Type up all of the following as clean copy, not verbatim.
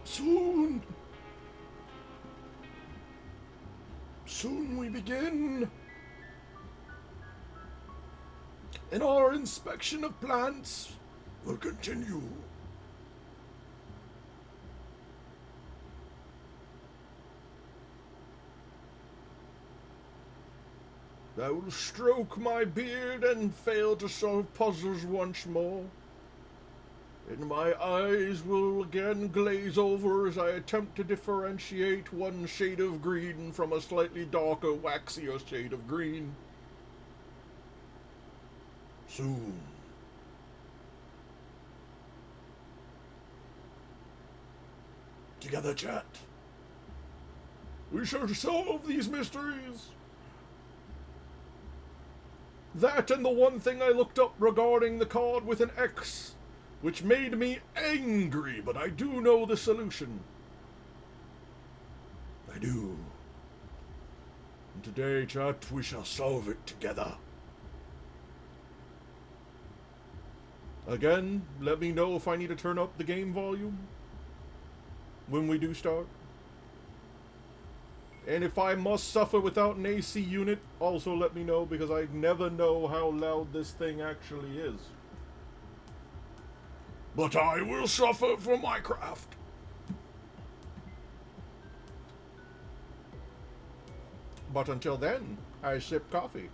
Soon. Soon we begin. And our inspection of plants will continue. I will stroke my beard and fail to solve puzzles once more. And my eyes will again glaze over as I attempt to differentiate one shade of green from a slightly darker, waxier shade of green. Soon. Together, chat. We shall solve these mysteries. That and the one thing I looked up regarding the card with an X, which made me angry, but I do know the solution. I do. And today, chat, we shall solve it together. Again, let me know if I need to turn up the game volume when we do start. And if I must suffer without an AC unit, also let me know, because I never know how loud this thing actually is. But I will suffer for my craft. But until then, I sip coffee.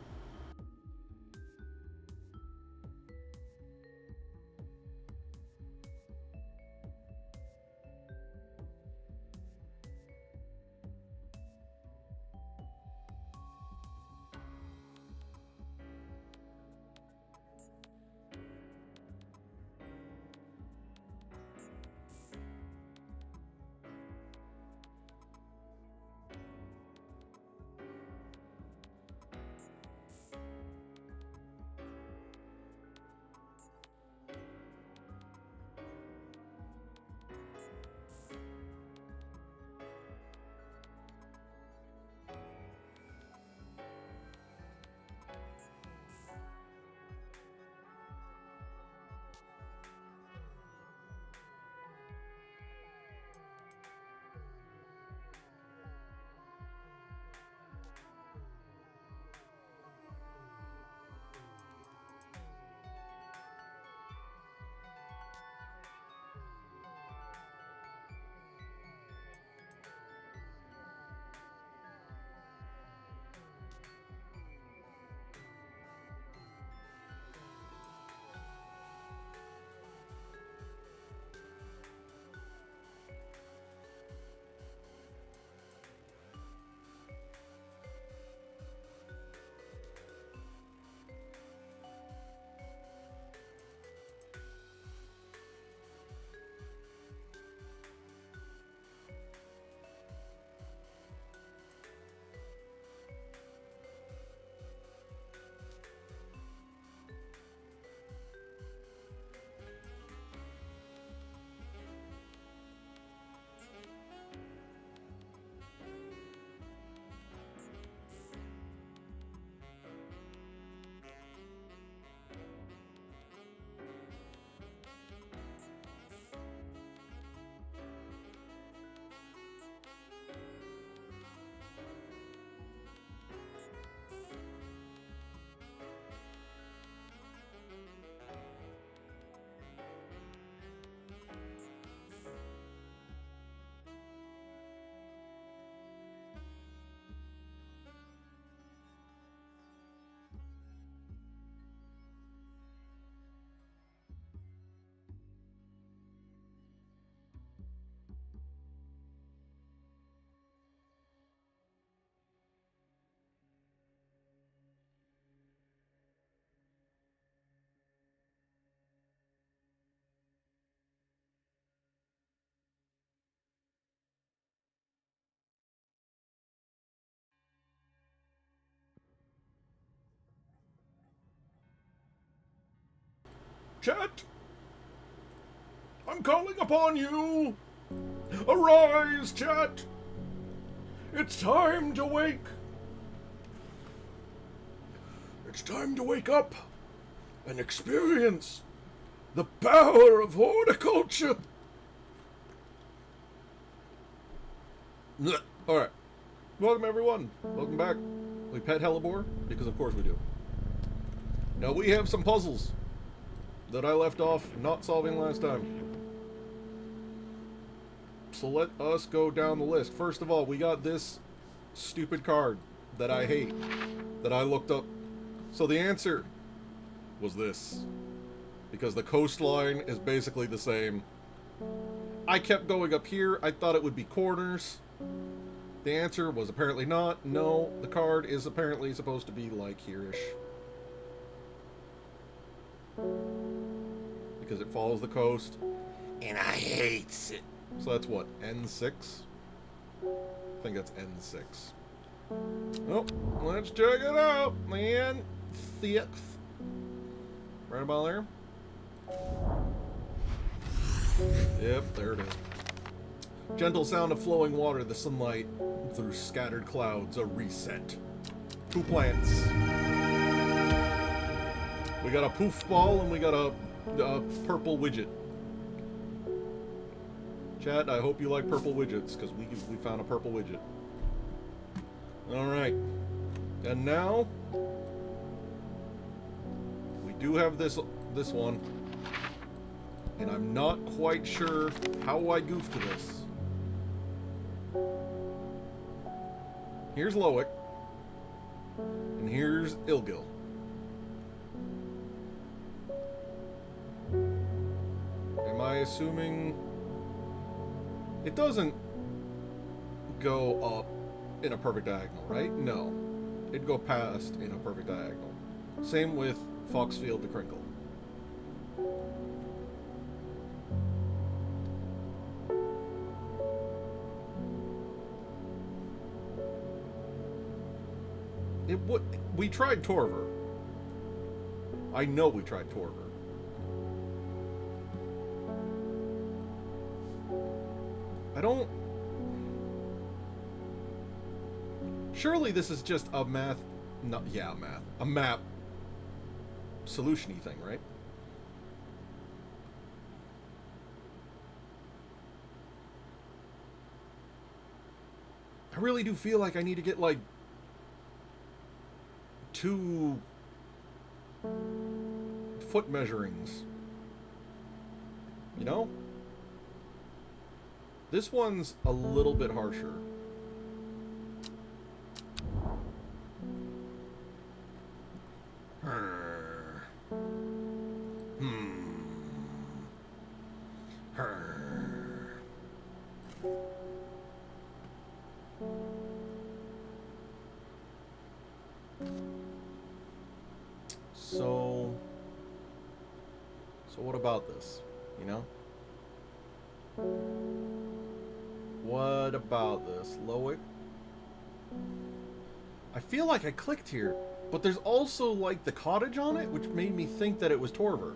Chat, I'm calling upon you. Arise, chat. It's time to wake. It's time to wake up and experience the power of horticulture. Alright. Welcome, everyone. Welcome back. We pet Hellebore, because of course we do. Now we have some puzzles that I left off not solving last time. So let us go down the list. First of all, we got this stupid card that I hate, that I looked up. So the answer was this, because the coastline is basically the same. I kept going up here. I thought it would be corners. The answer was apparently not. No, the card is apparently supposed to be like here-ish, because it follows the coast, and I hate it. So that's what, N6? I think that's N6. Oh, let's check it out, man. Sixth. Right about there. Yep, there it is. Gentle sound of flowing water, the sunlight through scattered clouds, a reset. 2 plants. We got a poof ball and we got a purple widget. Chat, I hope you like purple widgets, because we found a purple widget. Alright. And now we do have this one. And I'm not quite sure how I goofed to this. Here's Loic. And here's Ilgil. Am I assuming it doesn't go up in a perfect diagonal, right? No. It'd go past in a perfect diagonal. Same with Foxfield to Crinkle. We tried Torver. I know we tried Torver. I don't... Surely this is just a math... No, yeah, math. A map solution-y thing, right? I really do feel like I need to get, like, 2 foot measurings. You know? This one's a little bit harsher. So what about this? You know? What about this? Loic? I feel like I clicked here, but there's also like the cottage on it, which made me think that it was Torver.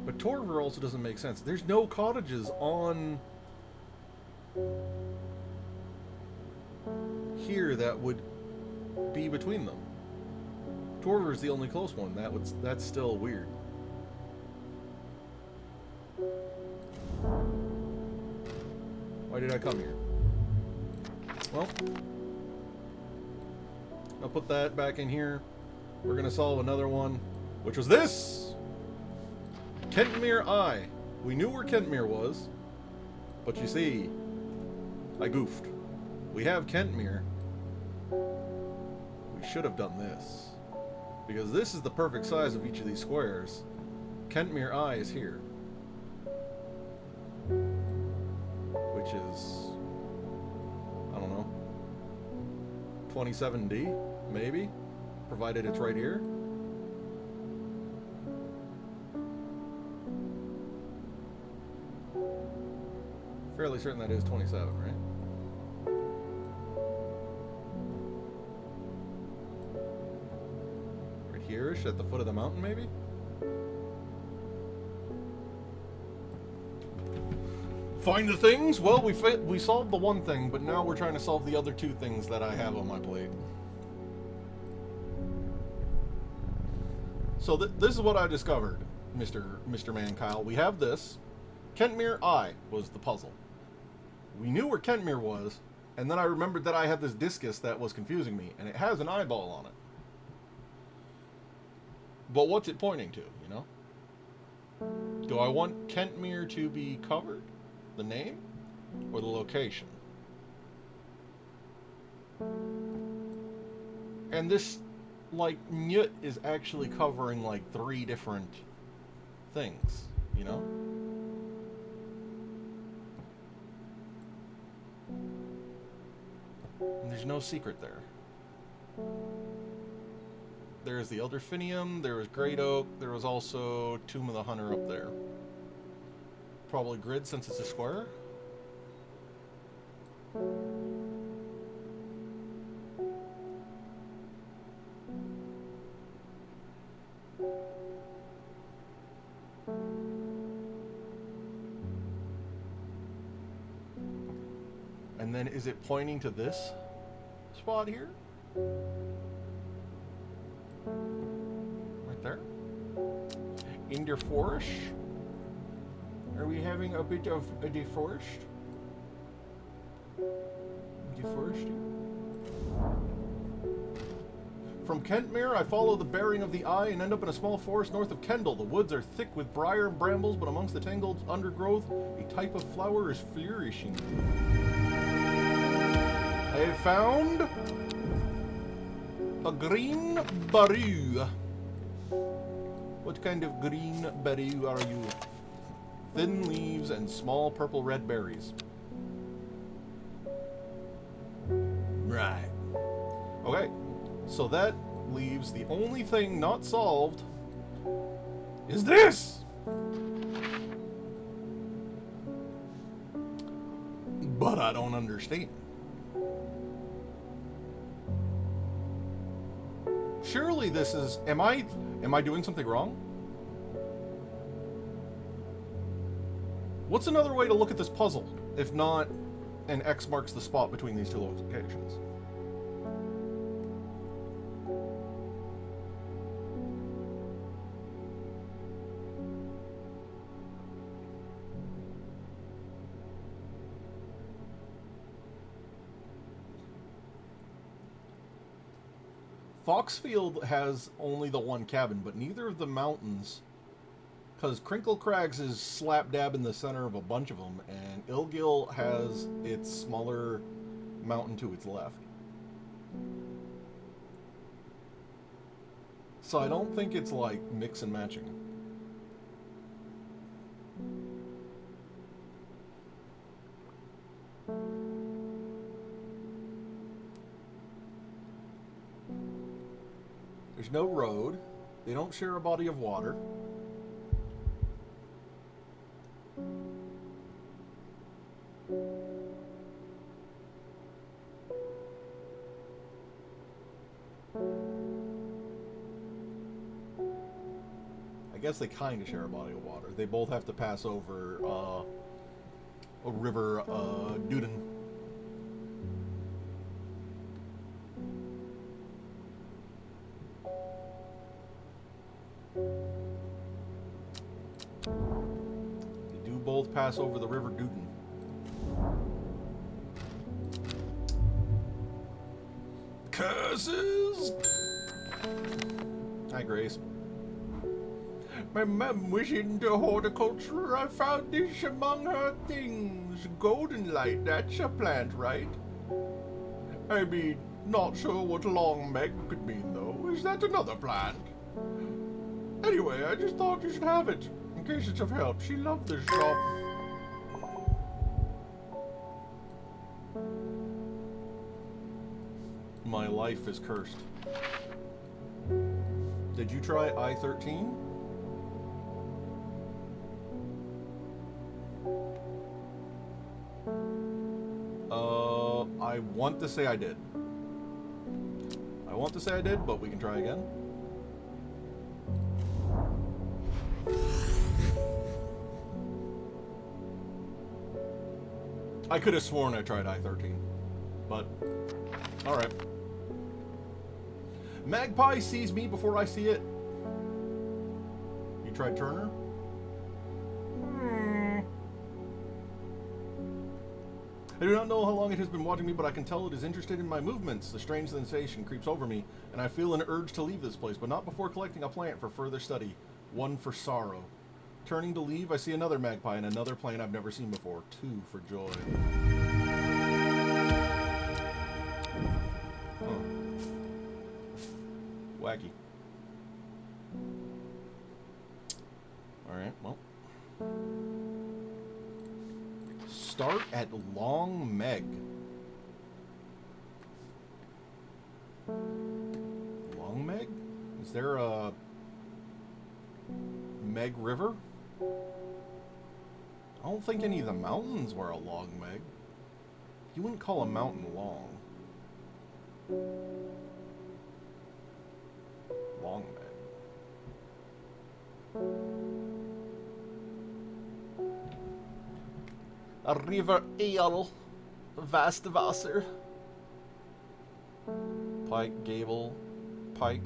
But Torver also doesn't make sense. There's no cottages on here that would be between them. Torver is the only close one. That's still weird. Why did I come here? Well, I'll put that back in here. We're gonna solve another one, which was this! Kentmere Eye. We knew where Kentmere was, but you see, I goofed. We have Kentmere. We should have done this, because this is the perfect size of each of these squares. Kentmere Eye is here, which is, I don't know, 27D, maybe, provided it's right here. Fairly certain that is 27, right? Right here-ish, at the foot of the mountain, maybe? Find the things? Well, we solved the one thing, but now we're trying to solve the other 2 things that I have on my plate. So this is what I discovered, Mr. Man Kyle. We have this. Kentmere Eye was the puzzle. We knew where Kentmere was, and then I remembered that I had this discus that was confusing me, and it has an eyeball on it. But what's it pointing to, you know? Do I want Kentmere to be covered? The name? Or the location? And this, like, nyut is actually covering, like, 3 different things, you know? And there's no secret there. There's the Elderfinium, there was Great Oak, there was also Tomb of the Hunter up there. Probably grid since it's a square. And then is it pointing to this spot here? Right there? In der forest? Are we having a bit of a deforest? Deforesting? From Kentmere, I follow the bearing of the eye and end up in a small forest north of Kendal. The woods are thick with briar and brambles, but amongst the tangled undergrowth, a type of flower is flourishing. I have found a green barou. What kind of green barou are you? Thin leaves and small purple-red berries. Right. Okay, so that leaves the only thing not solved is this! But I don't understand. Surely this is... Am I doing something wrong? What's another way to look at this puzzle, if not an X marks the spot between these 2 locations? Foxfield has only the 1 cabin, but neither of the mountains... Because Crinkle Crags is slap dab in the center of a bunch of them, and Ilgil has its smaller mountain to its left. So I don't think it's like mix and matching. There's no road. They don't share a body of water. I guess they kind of share a body of water. They both have to pass over a river, Duden. They do both pass over the river Duden. Curses! Hi, Grace. My mum was into horticulture. I found this among her things. Golden light, that's a plant, right? I mean, not sure what long Meg could mean, though. Is that another plant? Anyway, I just thought you should have it, in case it's of help. She loved this shop. My life is cursed. Did you try I-13? I want to say I did. I want to say I did, but we can try again. I could have sworn I tried I-13, but alright. Magpie sees me before I see it. You tried Turner? I do not know how long it has been watching me, but I can tell it is interested in my movements. The strange sensation creeps over me, and I feel an urge to leave this place, but not before collecting a plant for further study. One for sorrow. Turning to leave, I see another magpie and another plant I've never seen before. Two for joy. Huh. Wacky. Alright, well. Start at Long Meg. Long Meg? Is there a Meg River? I don't think any of the mountains were a Long Meg. You wouldn't call a mountain long. Long Meg. A river ale, vast Wasser. Pike, Gable, Pike.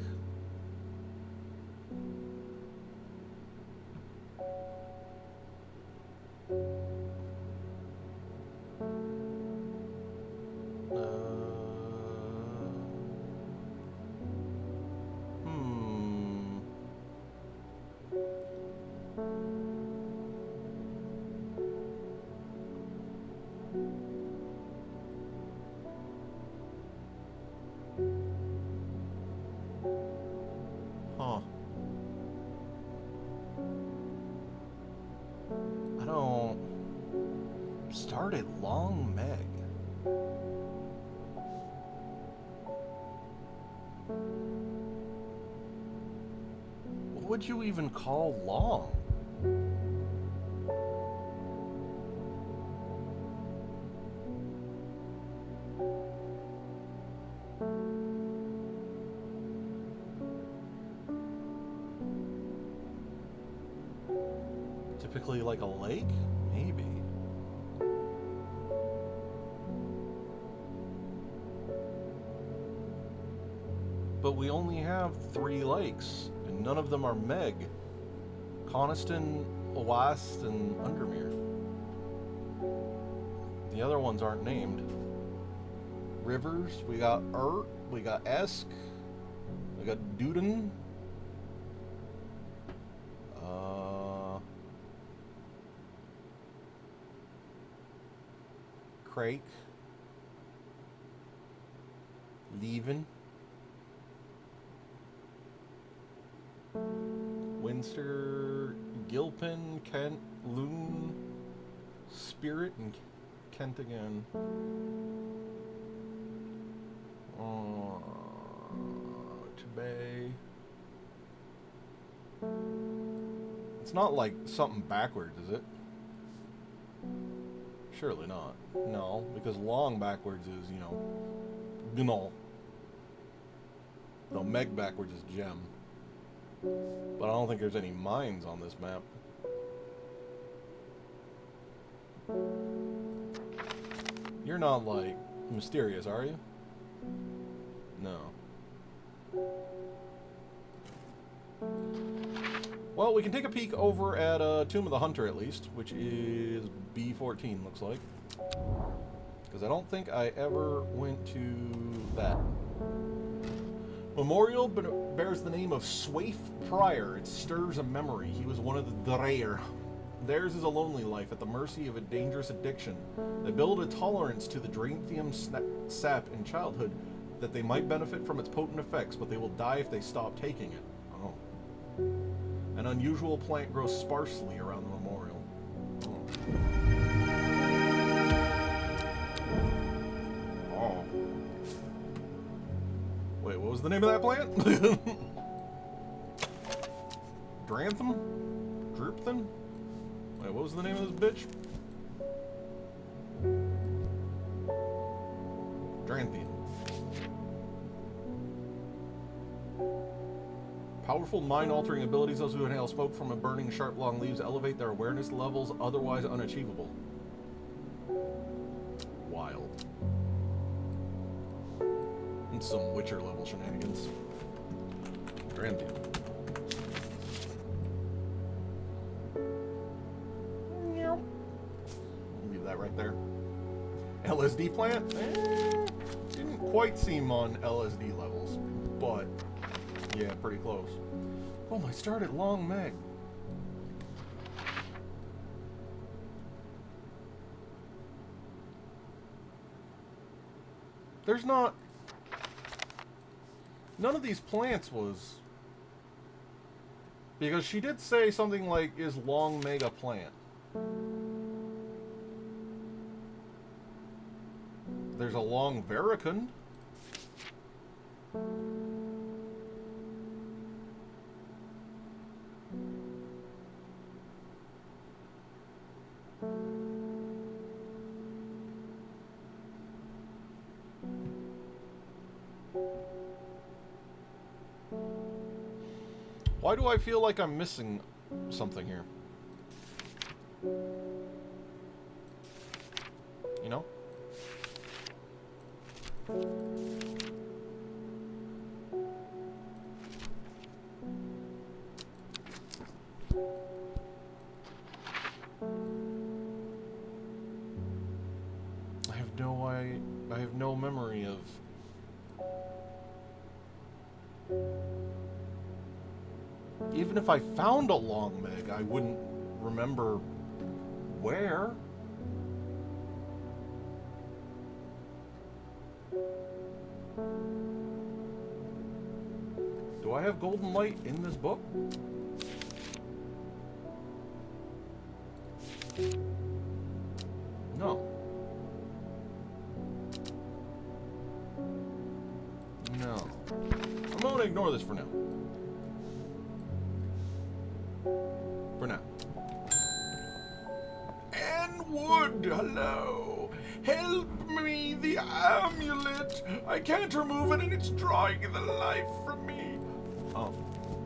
Huh. I don't... Started Long Meg. What would you even call long? Typically like a lake? Maybe. But we only have 3 lakes, and none of them are Meg. Coniston, Oast, and Undermere. The other ones aren't named. Rivers, we got we got Esk, we got Duden. Crake, Leven, Winster, Gilpin, Kent, Loon, Spirit, and Kent again. Bay. It's not like something backwards, is it? Surely not. No, because long backwards is, you know, Gnol. No, Meg backwards is Gem. But I don't think there's any mines on this map. You're not, like, mysterious, are you? No. Well, we can take a peek over at Tomb of the Hunter, at least, which is B14, looks like. Because I don't think I ever went to that. Memorial bears the name of Swaif Pryor. It stirs a memory. He was one of the Dreyer. Theirs is a lonely life at the mercy of a dangerous addiction. They build a tolerance to the Dranthium sap in childhood that they might benefit from its potent effects, but they will die if they stop taking it. Oh. An unusual plant grows sparsely around the memorial. Oh. Oh. Wait, what was the name of that plant? Dranthum? Droopthum? Wait, what was the name of this bitch? Dranthium. Powerful mind-altering abilities. Those who inhale smoke from a burning sharp long leaves elevate their awareness levels otherwise unachievable. Wild. And some Witcher level shenanigans. Dranthium. Leave that right there. LSD plant? Didn't quite seem on LSD levels, but yeah, pretty close. Oh, I started Long Meg. There's not... None of these plants was... Because she did say something like, is Long Meg a plant? There's a Long Veracund. Why do I feel like I'm missing something here? You know? I have no memory of... Even if I found a Long Meg, I wouldn't remember where. Do I have golden light in this book? No. No. I'm going to ignore this for now. For now. And wood, hello. Help me, the amulet. I can't remove it and it's drawing the life from me. Oh,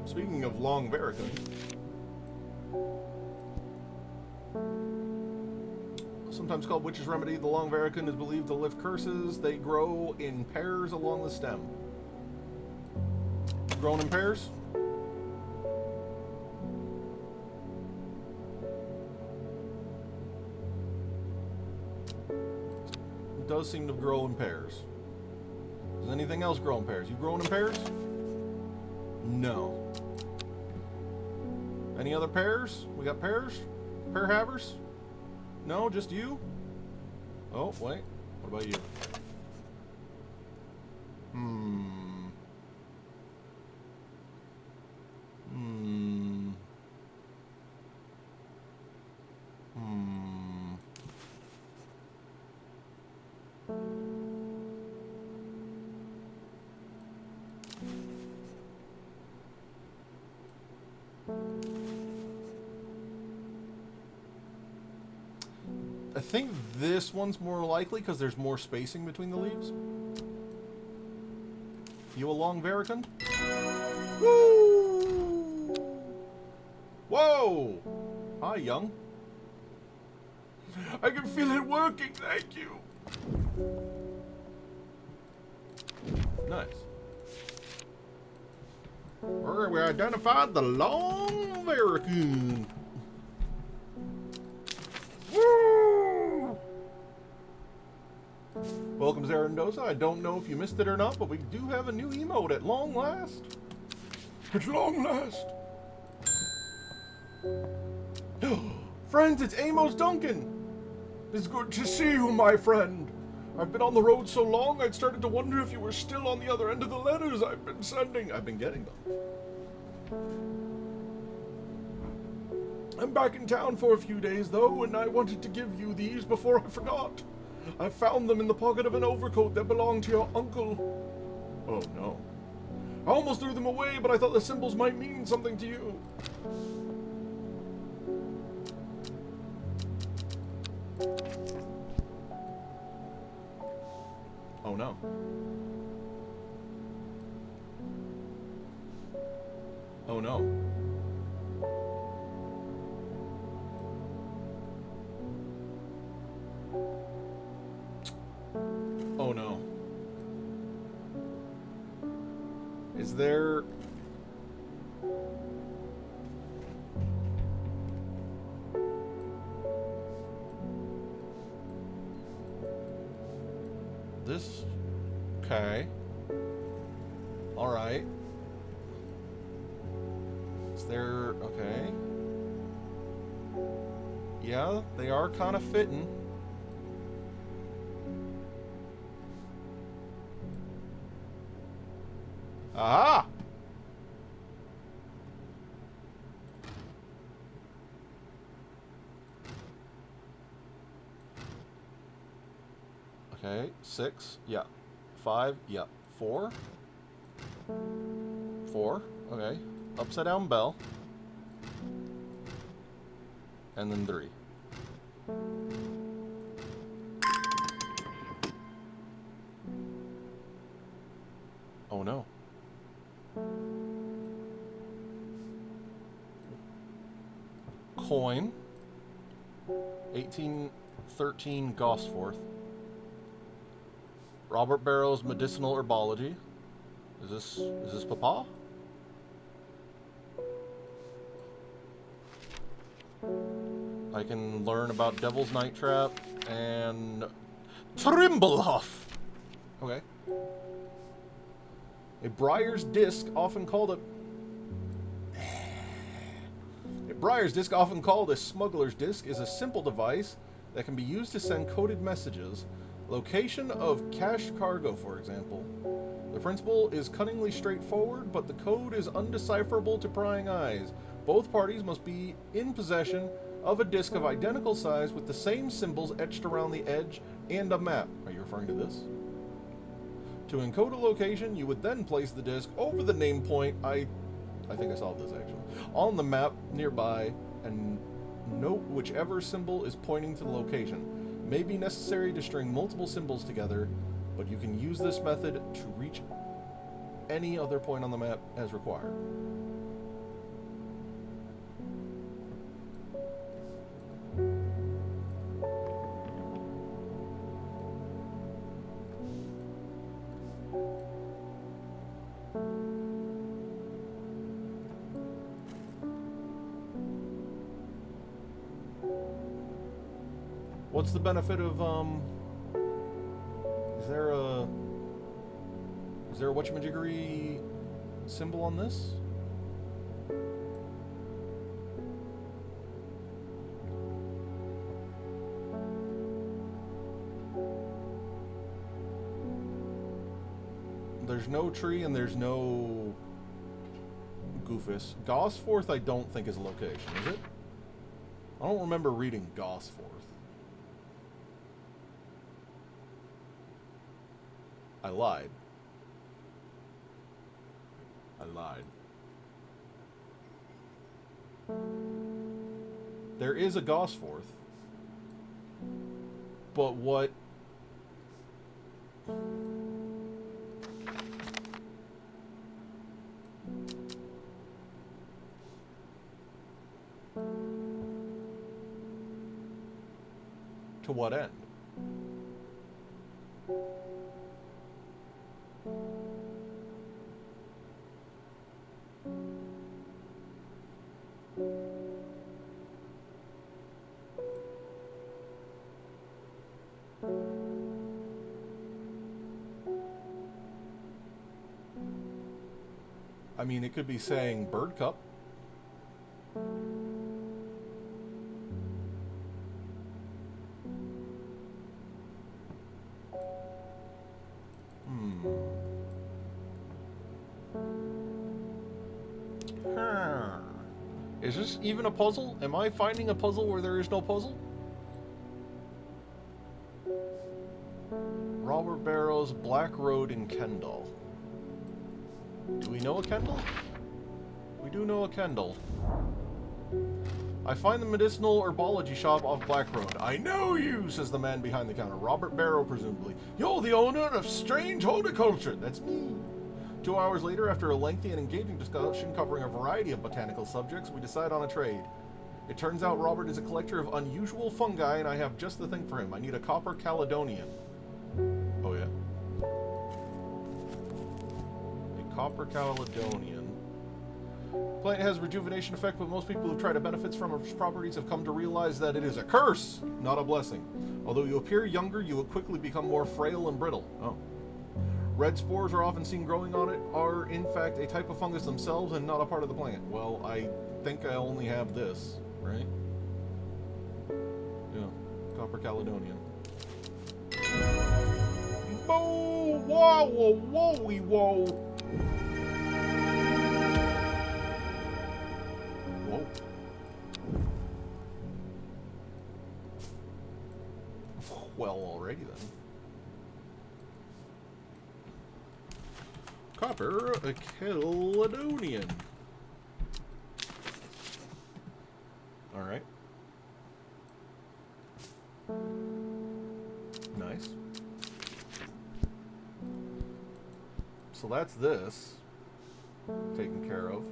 speaking of Long Veracund. Sometimes called Witch's Remedy, the Long Veracund is believed to lift curses. They grow in pairs along the stem. Grown in pairs? It does seem to grow in pairs. Does anything else grow in pairs? You growing in pairs? No. Any other pairs? We got pairs? Pair havers? No, just you? Oh, wait. What about you? I think this one's more likely because there's more spacing between the leaves. You a Long Veracund? Woo! Whoa! Hi, young. I can feel it working, thank you. Nice. We identified the Long Veracund. Woo! Welcome, Zarandosa. I don't know if you missed it or not, but we do have a new emote at long last. At long last. Friends, it's Amos Duncan. It's good to see you, my friend. I've been on the road so long, I'd started to wonder if you were still on the other end of the letters I've been sending. I've been getting them. I'm back in town for a few days, though, and I wanted to give you these before I forgot. I found them in the pocket of an overcoat that belonged to your uncle. Oh, no. I almost threw them away, but I thought the symbols might mean something to you. Oh, no. Oh, no. Oh, no. Is there... this... Okay. Alright. Is there... Okay. Yeah, they are kind of fitting. Aha! Okay, 6, yeah. 5, yeah. 4. 4, okay. Upside down bell. And then 3. Oh no. Coin. 1813 Gosforth. Robert Barrow's Medicinal Herbology. Is this Papa? I can learn about Devil's Night Trap and Trimblehoff. Okay. A Briar's Disc, often called a Briar's Disc, often called a smuggler's disc, is a simple device that can be used to send coded messages. Location of cached cargo, for example. The principle is cunningly straightforward, but the code is undecipherable to prying eyes. Both parties must be in possession of a disc of identical size with the same symbols etched around the edge and a map. Are you referring to this? To encode a location, you would then place the disc over the name point, I think I solved this actually, on the map nearby, and note whichever symbol is pointing to the location. May be necessary to string multiple symbols together, but you can use this method to reach any other point on the map as required. What's the benefit of, is there a whatchamajiggery symbol on this? There's no tree and there's no Goofus. Gosforth I don't think is a location, is it? I don't remember reading Gosforth. I lied. There is a Gosforth. But what... To what end? I mean, it could be saying Bird Cup. Is this even a puzzle? Am I finding a puzzle where there is no puzzle? Robert Barrow's Black Road in Kendall. Do we know a Kendall? We do know a Kendall. I find the medicinal herbology shop off Black Road. I know you, says the man behind the counter. Robert Barrow, presumably. You're the owner of Strange Horticulture. That's me. 2 hours later, after a lengthy and engaging discussion covering a variety of botanical subjects, we decide on a trade. It turns out Robert is a collector of unusual fungi, and I have just the thing for him. I need a copper Caledonian. Oh, yeah. A copper Caledonian. Plant has rejuvenation effect, but most people who try to benefit from its properties have come to realize that it is a curse, not a blessing. Although you appear younger, you will quickly become more frail and brittle. Oh. Red spores are often seen growing on it, are in fact a type of fungus themselves and not a part of the plant. Well, I think I only have this, right? Yeah, Copper Caledonian. Whoa, whoa, whoa, whoa, whoa. Whoa. Well, alrighty then. Copper Caledonian. Alright. Nice. So that's this taken care of.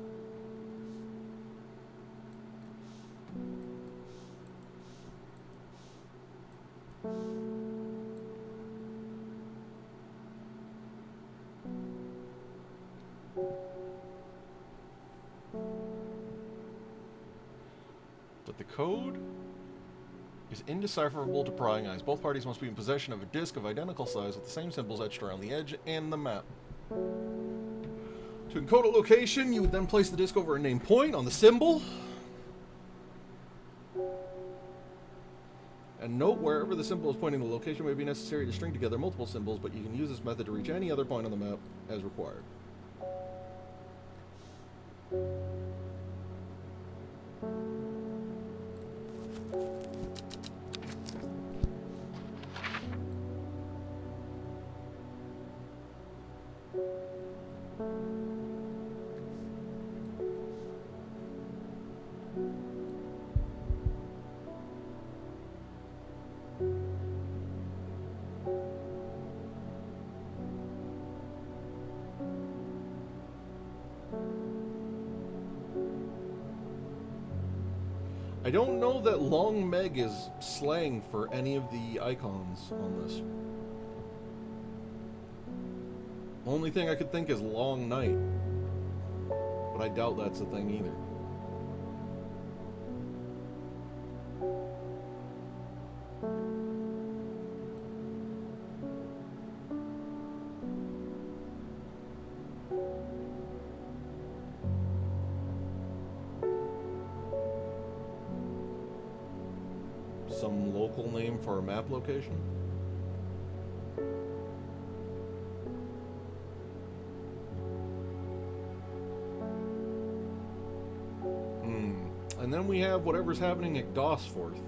But the code is indecipherable to prying eyes. Both parties must be in possession of a disc of identical size with the same symbols etched around the edge and the map. To encode a location, you would then place the disc over a named point on the symbol. And note wherever the symbol is pointing, the location may be necessary to string together multiple symbols, but you can use this method to reach any other point on the map as required. I don't know that Long Meg is slang for any of the icons on this. Only thing I could think is Long Night. But I doubt that's a thing either. Some local name for a map location? And then we have whatever's happening at Gosforth.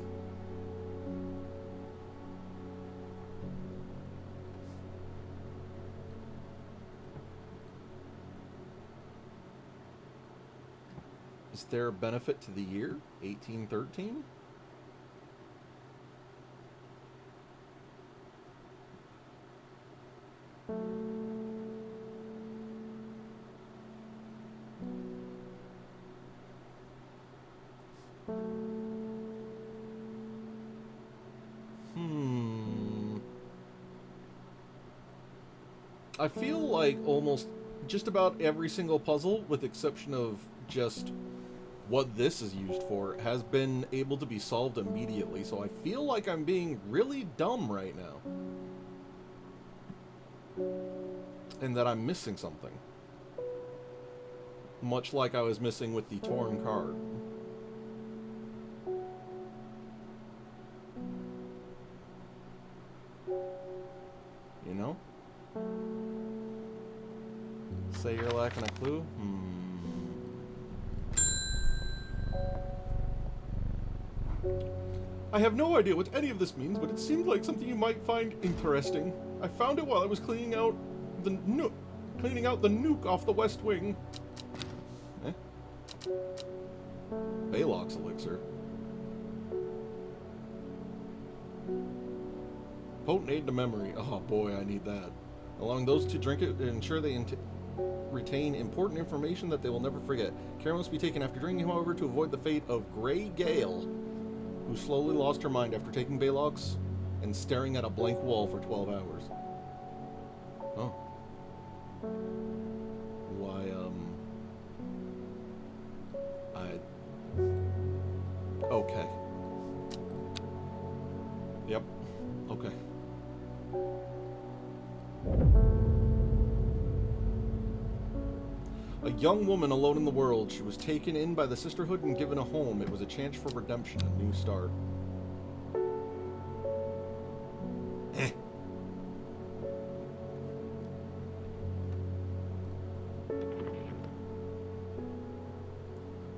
Is there a benefit to the year? 1813? I feel like almost just about every single puzzle, with the exception of just what this is used for, has been able to be solved immediately, so I feel like I'm being really dumb right now. And that I'm missing something. Much like I was missing with the torn card. You know? Say you're lacking a clue? I have no idea what any of this means, but it seemed like something you might find interesting. I found it while I was cleaning out the nuke off the west wing. Eh? Baylock's elixir. Potent aid to memory. Oh boy, I need that. Allowing those to drink it and ensure they retain important information that they will never forget. Care must be taken after drinking, however, to avoid the fate of Grey Gale, who slowly lost her mind after taking Baylock's and staring at a blank wall for 12 hours. Oh. Why, okay. Yep. Okay. A young woman alone in the world. She was taken in by the Sisterhood and given a home. It was a chance for redemption, a new start.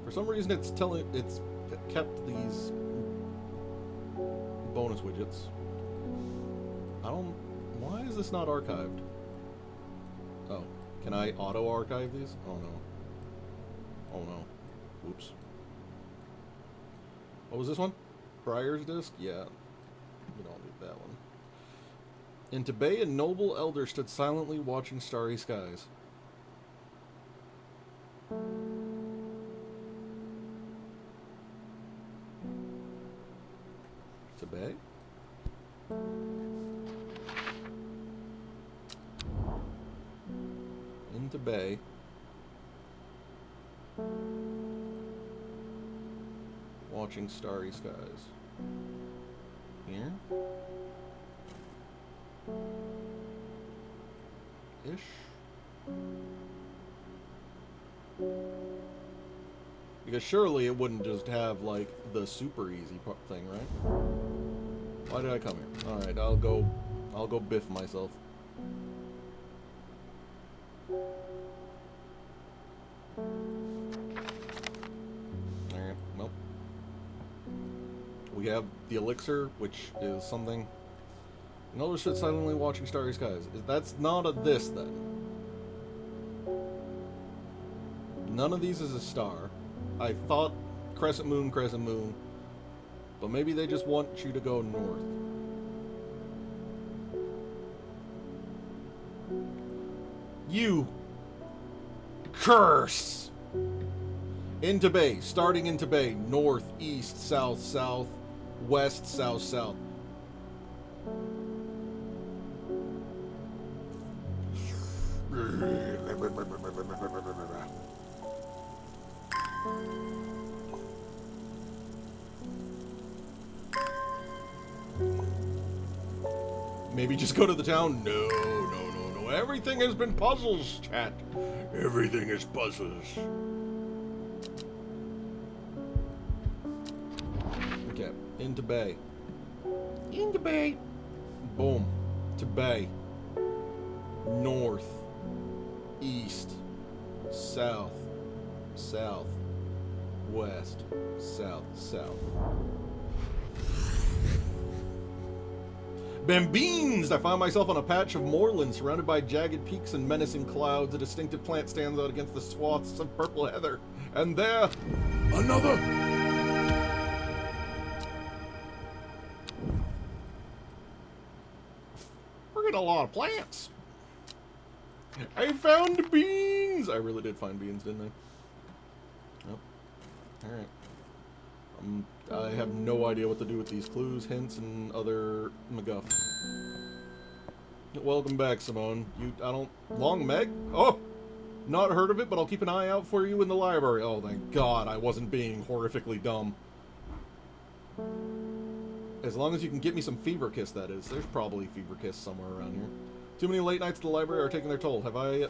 For some reason, it's kept these bonus widgets. Why is this not archived? Oh, can I auto-archive these? Oh no. Oh no. Whoops. What was this one? Briar's Disc? Yeah. We don't need that one. In Tibet, a noble elder stood silently watching starry skies. Tibet? In Tibet. Watching starry skies. Here? Ish? Because surely it wouldn't just have, like, the super easy thing, right? Why did I come here? Alright, I'll go biff myself. Alright, well. We have the elixir, which is something. Another shit silently watching starry skies. That's not a this, then. None of these is a star. I thought crescent moon, but maybe they just want you to go north. You curse! Into bay, starting into bay, north, east, south, south, west, south, south. Maybe just go to the town? No. Everything has been puzzles, chat. Everything is puzzles. Okay, into bay. Into bay. Boom. To bay. North. East. South. South. West. South. South. Bambines! I find myself on a patch of moorland surrounded by jagged peaks and menacing clouds. A distinctive plant stands out against the swaths of purple heather. And there, another! We're getting a lot of plants. I found beans! I really did find beans, didn't I? Yep. Alright. I have no idea what to do with these clues, hints, and other McGuff. Welcome back, Simone. Long Meg? Oh! Not heard of it, but I'll keep an eye out for you in the library. Oh, thank God I wasn't being horrifically dumb. As long as you can get me some Fever Kiss, that is. There's probably Fever Kiss somewhere around here. Too many late nights at the library are taking their toll. Have I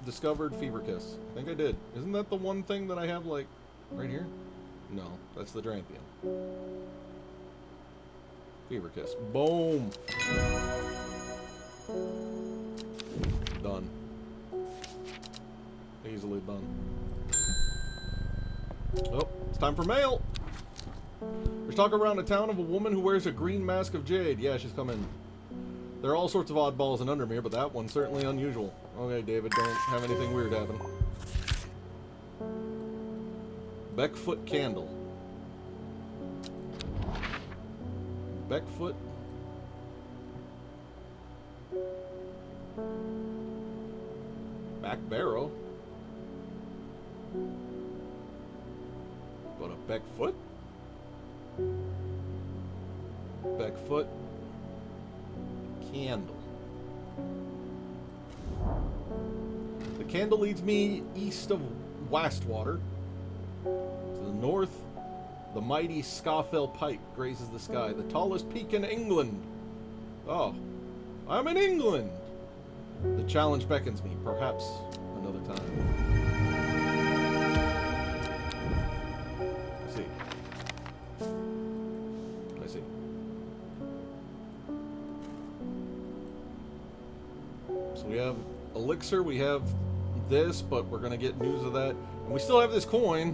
discovered Fever Kiss? I think I did. Isn't that the one thing that I have, like, right here? No, that's the Drampion. Fever Kiss. Boom! Done. Easily done. Oh, it's time for mail! There's talk around the town of a woman who wears a green mask of jade. Yeah, she's coming. There are all sorts of oddballs in Undermere, but that one's certainly unusual. Okay, David, don't have anything weird happen. Beckfoot Candle. Beckfoot. Back barrow. But a Beckfoot? Beckfoot Candle. The candle leads me east of Wastwater. To the north, The mighty Scafell Pike grazes the sky, the tallest peak in England. Oh, I'm in England. The challenge beckons me, perhaps another time. I see. So we have elixir, we have this, but we're gonna get news of that. And we still have this coin.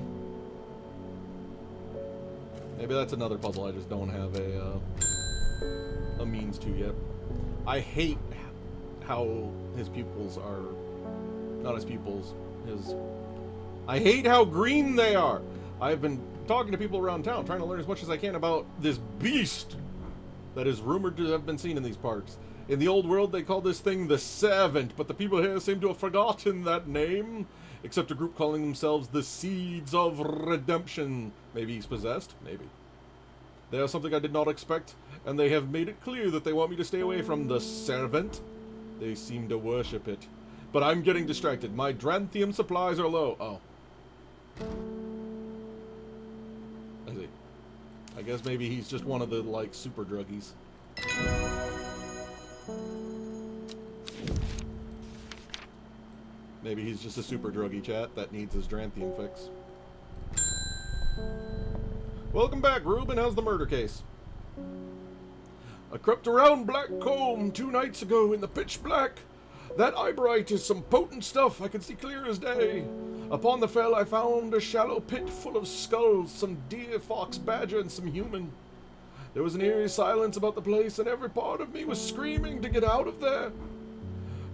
Maybe that's another puzzle I just don't have a means to yet. I hate how his pupils are... Not his pupils. I hate how green they are. I've been talking to people around town, trying to learn as much as I can about this beast that is rumored to have been seen in these parts. In the old world, they call this thing the Servant, but the people here seem to have forgotten that name. Except a group calling themselves the Seeds of Redemption. Maybe he's possessed? Maybe. They are something I did not expect, and they have made it clear that they want me to stay away from the Servant. They seem to worship it. But I'm getting distracted. My Dranthium supplies are low. Oh. I see. I guess maybe he's just one of the, like, super druggies. Maybe he's just a super druggy chat that needs his Dranthium fix. Welcome back, Ruben. How's the murder case? I crept around Black Combe 2 nights ago in the pitch black. That eyebright is some potent stuff I can see clear as day. Upon the fell I found a shallow pit full of skulls, some deer, fox, badger, and some human. There was an eerie silence about the place, and every part of me was screaming to get out of there.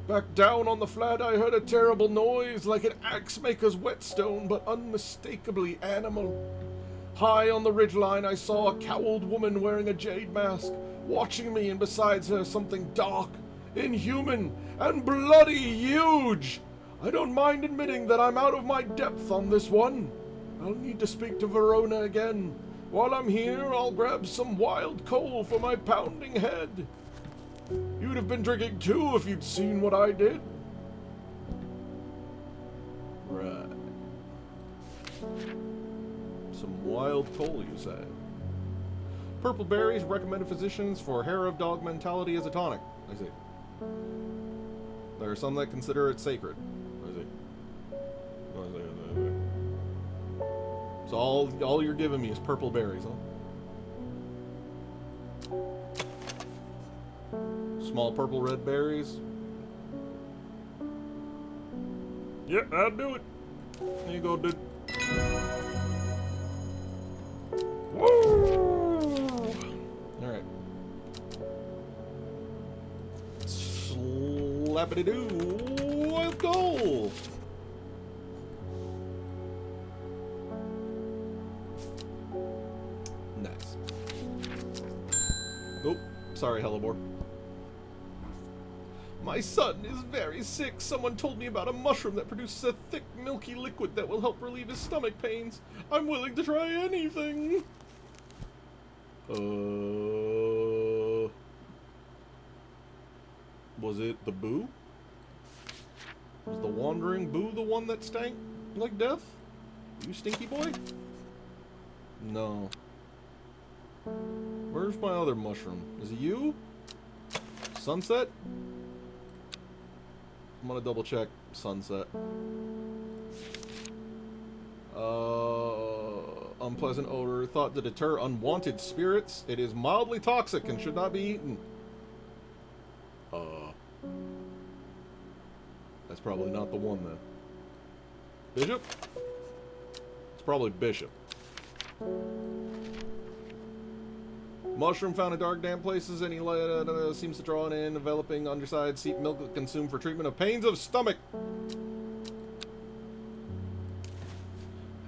Back down on the flat I heard a terrible noise, like an axe maker's whetstone, but unmistakably animal. High on the ridgeline I saw a cowled woman wearing a jade mask, watching me, and besides her something dark, inhuman, and bloody huge. I don't mind admitting that I'm out of my depth on this one. I'll need to speak to Verona again. While I'm here, I'll grab some wild coal for my pounding head. You'd have been drinking too if you'd seen what I did. Right. Some wild coal, you say? Purple berries recommended physicians for hair of dog mentality as a tonic. I see. There are some that consider it sacred. I see. So all you're giving me is purple berries, huh? Small purple red berries. Yeah, I'll do it. There you go, dude. Woo! Alright. Slappity-doo! Let's go! Nice. Oh, sorry, Hellebore. My son is very sick. Someone told me about a mushroom that produces a thick, milky liquid that will help relieve his stomach pains. I'm willing to try anything. Was it the boo? Was the wandering boo the one that stank like death? You stinky boy? No. Where's my other mushroom? Is it you? Sunset? I'm gonna double check sunset. Unpleasant odor, thought to deter unwanted spirits. It is mildly toxic and should not be eaten. That's probably not the one then. Bishop? It's probably Bishop. Mushroom found in dark, damp places. Any light seems to draw it in. Developing underside seep milk consumed for treatment of pains of stomach.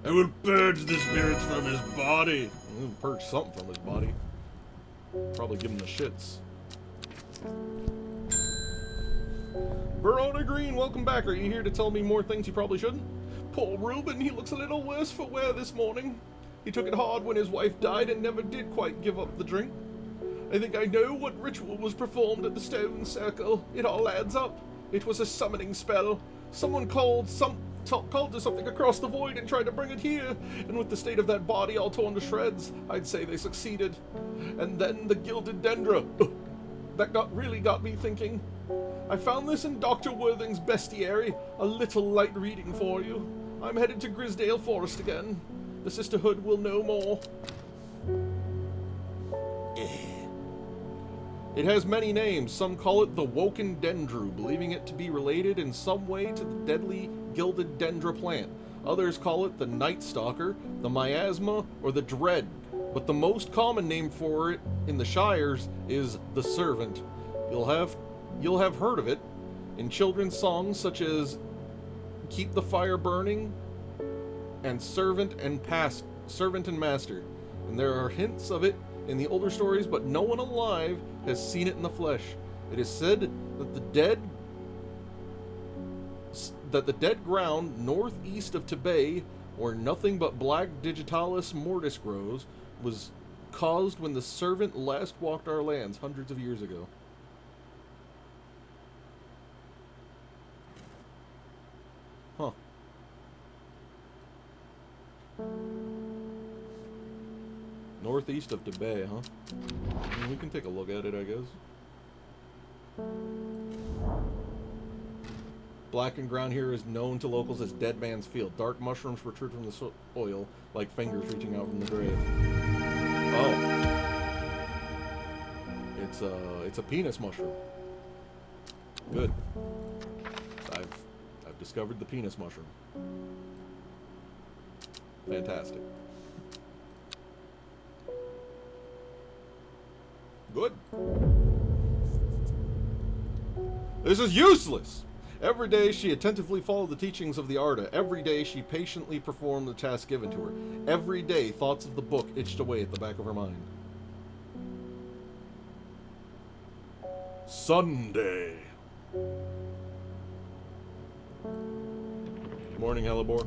I will purge the spirits from his body. We'll purge something from his body. Probably give him the shits. Verona Green, welcome back. Are you here to tell me more things you probably shouldn't? Poor Reuben, he looks a little worse for wear this morning. He took it hard when his wife died and never did quite give up the drink. I think I know what ritual was performed at the stone circle. It all adds up. It was a summoning spell. Someone called called to something across the void and tried to bring it here, and with the state of that body all torn to shreds, I'd say they succeeded. And then the gilded dendra. That really got me thinking. I found this in Dr. Worthing's bestiary, a little light reading for you. I'm headed to Grisdale Forest again. The Sisterhood will know more. It has many names. Some call it the Woken Dendru, believing it to be related in some way to the deadly gilded dendra plant. Others call it the Night Stalker, the Miasma, or the Dread. But the most common name for it in the Shires is the Servant. You'll have heard of it in children's songs such as Keep the Fire Burning and Servant and Master. And there are hints of it in the older stories, but no one alive has seen it in the flesh. It is said that the dead ground northeast of Tibet, where nothing but black digitalis mortis grows, was caused when the Servant last walked our lands hundreds of years ago. Huh. Northeast of Tibet, huh? I mean, we can take a look at it, I guess. Blackened ground here is known to locals as Dead Man's Field. Dark mushrooms protrude from the soil like fingers reaching out from the grave. Oh. It's a penis mushroom. Good. I've discovered the penis mushroom. Fantastic. Good. This is useless! Every day she attentively followed the teachings of the Arda. Every day she patiently performed the task given to her. Every day thoughts of the book itched away at the back of her mind. Sunday. Morning, Hellebore.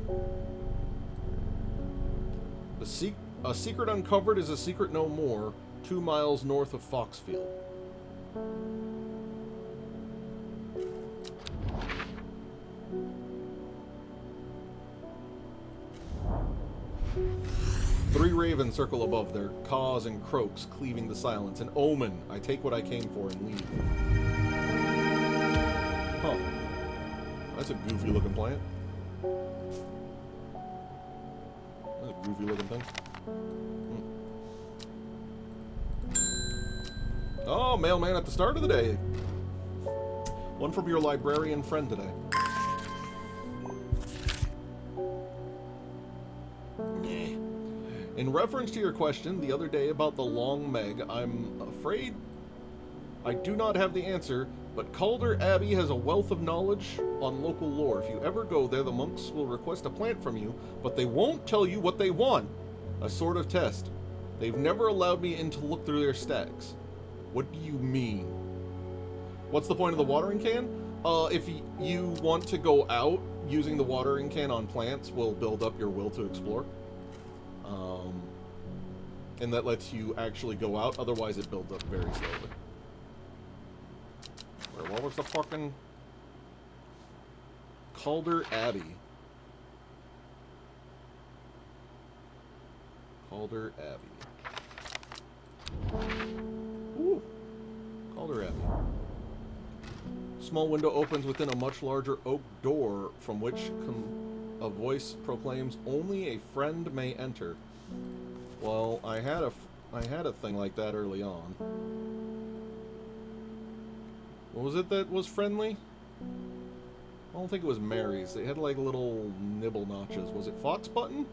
A secret uncovered is a secret no more, 2 miles north of Foxfield. Three ravens circle above, their caws and croaks cleaving the silence. An omen. I take what I came for and leave. Huh. That's a goofy looking plant. That's a goofy looking thing. Oh, mailman at the start of the day. One from your librarian friend today. In reference to your question the other day about the Long Meg, I'm afraid I do not have the answer, but Calder Abbey has a wealth of knowledge on local lore. If you ever go there, the monks will request a plant from you, but they won't tell you what they want. A sort of test. They've never allowed me in to look through their stacks. What do you mean? What's the point of the watering can? If you want to go out, using the watering can on plants will build up your will to explore. And that lets you actually go out, otherwise it builds up very slowly. What was the fucking... Calder Abbey. Calder Abbey. Ooh. Calder Abbey. Small window opens within a much larger oak door, from which a voice proclaims, "Only a friend may enter." Well, I had a thing like that early on. What was it that was friendly? I don't think it was Mary's. They had like little nibble notches. Was it Fox Button?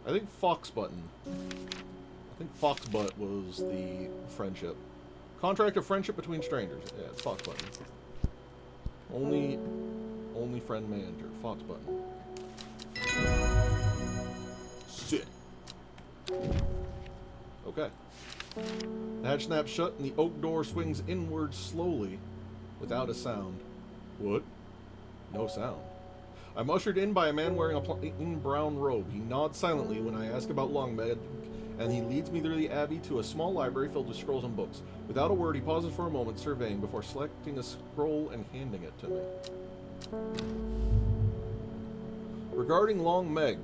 I think Fox Button. I think Fox Butt was the friendship. Contract of friendship between strangers. Yeah, it's Fox Button. Only friend may enter. Fox Button. Sit. Okay. The hatch snaps shut and the oak door swings inward slowly, without a sound. What? No sound. I'm ushered in by a man wearing a plain brown robe. He nods silently when I ask about Longmed, and he leads me through the abbey to a small library filled with scrolls and books. Without a word, he pauses for a moment, surveying, before selecting a scroll and handing it to me. Regarding Long Meg,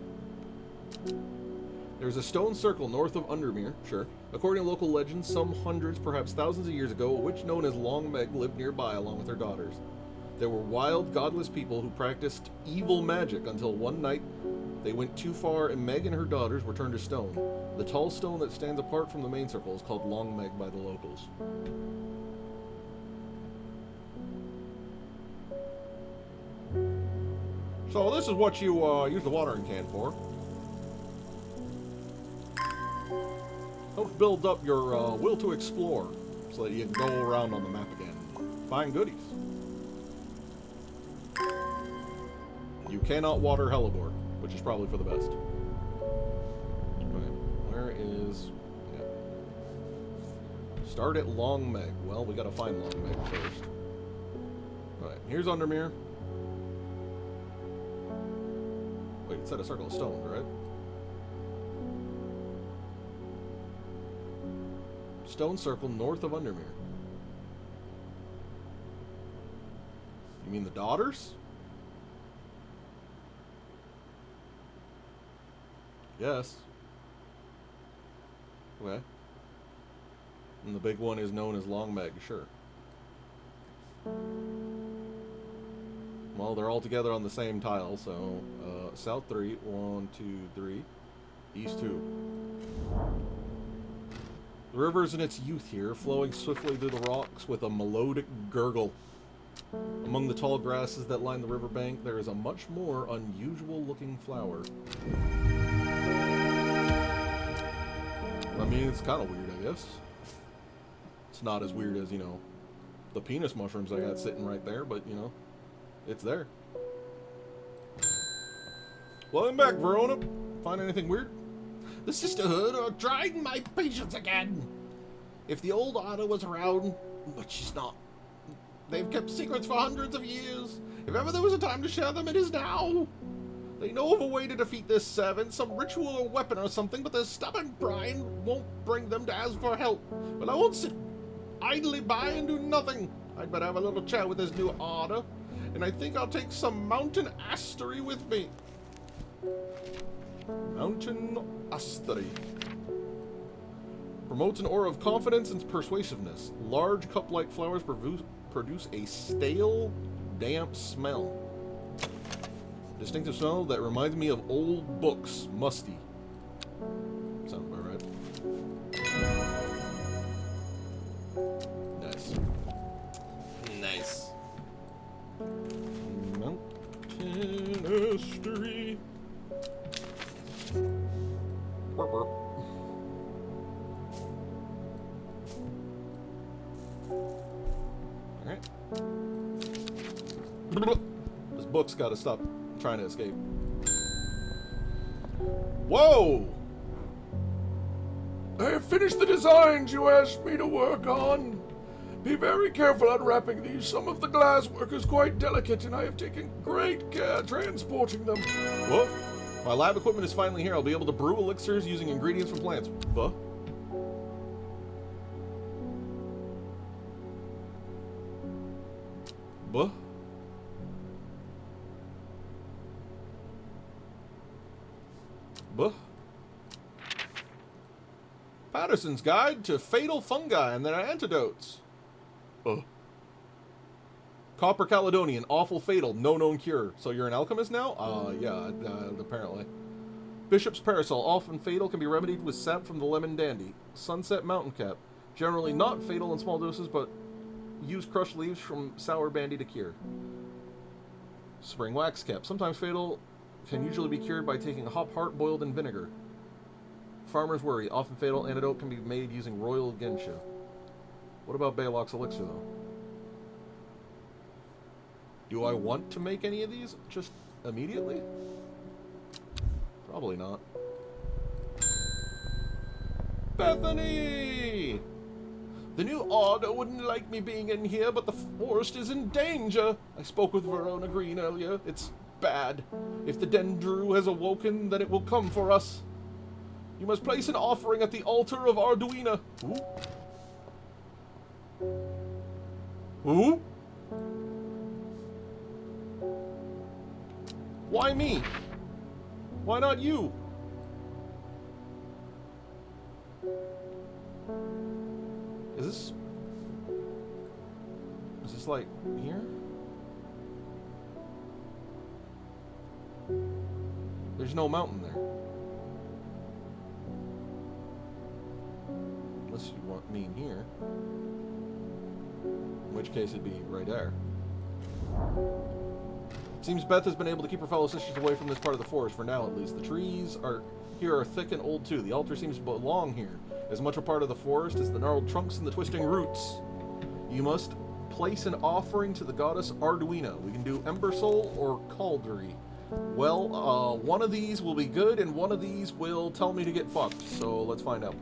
there's a stone circle north of Undermere, sure. According to local legends, some hundreds, perhaps thousands of years ago, a witch known as Long Meg lived nearby along with her daughters. They were wild, godless people who practiced evil magic until one night they went too far and Meg and her daughters were turned to stone. The tall stone that stands apart from the main circle is called Long Meg by the locals. So this is what you use the watering can for. Helps build up your will to explore so that you can go around on the map again. Find goodies. You cannot water Hellebore, which is probably for the best. Okay, where is... Yeah. Start at Long Meg. Well, we gotta find Long Meg first. Alright, here's Undermere. Wait, it said a circle of stones, right? Stone circle north of Undermere. You mean the daughters? Yes. Okay. And the big one is known as Long Meg, sure. Well, they're all together on the same tile, so south 3, 1, 2, 3, east 2. The river is in its youth here, flowing swiftly through the rocks with a melodic gurgle. Among the tall grasses that line the riverbank, there is a much more unusual-looking flower. I mean, it's kind of weird, I guess. It's not as weird as, you know, the penis mushrooms I got sitting right there, but, you know, it's there. Welcome back, Verona. Find anything weird? The sisterhood are trying my patience again. If the old Otter was around, but she's not. They've kept secrets for hundreds of years. If ever there was a time to share them, it is now. They know of a way to defeat this servant, some ritual or weapon or something, but their stubborn pride won't bring them to ask for help. But I won't sit idly by and do nothing. I'd better have a little chat with this new Otter, and I think I'll take some mountain astery with me. Mountain astery. Promotes an aura of confidence and persuasiveness. Large cup-like flowers produce a stale, damp smell. Distinctive smell that reminds me of old books. Musty. Sounds about right. Nice. Nice. Mountain astery. Burp, burp. Alright. This book's gotta stop trying to escape. Whoa! I have finished the designs you asked me to work on. Be very careful unwrapping these. Some of the glass work is quite delicate, and I have taken great care transporting them. What? My lab equipment is finally here. I'll be able to brew elixirs using ingredients from plants. Buh? Buh? Buh? Patterson's Guide to Fatal Fungi and Their Antidotes. Copper Caledonian, awful fatal, no known cure. So you're an alchemist now? Yeah, apparently. Bishop's Parasol, often fatal, can be remedied with sap from the lemon dandy. Sunset Mountain Cap, generally not fatal in small doses, but use crushed leaves from sour bandy to cure. Spring Wax Cap, sometimes fatal, can usually be cured by taking hop heart boiled in vinegar. Farmer's Worry, often fatal, antidote can be made using royal gensha. What about Baylock's Elixir, though? Do I want to make any of these just immediately? Probably not. Bethany! The new order wouldn't like me being in here, but the forest is in danger. I spoke with Verona Green earlier. It's bad. If the Dendru has awoken, then it will come for us. You must place an offering at the altar of Arduina. Who? Who? Why me? Why not you? Is this like here? There's no mountain there. Unless you want me here. In which case it'd be right there. Seems Beth has been able to keep her fellow sisters away from this part of the forest, for now at least. The trees here are thick and old too. The altar seems to belong here, as much a part of the forest as the gnarled trunks and the twisting roots. You must place an offering to the goddess Arduina. We can do Ember Soul or Cauldry. Well, one of these will be good, and one of these will tell me to get fucked, so let's find out.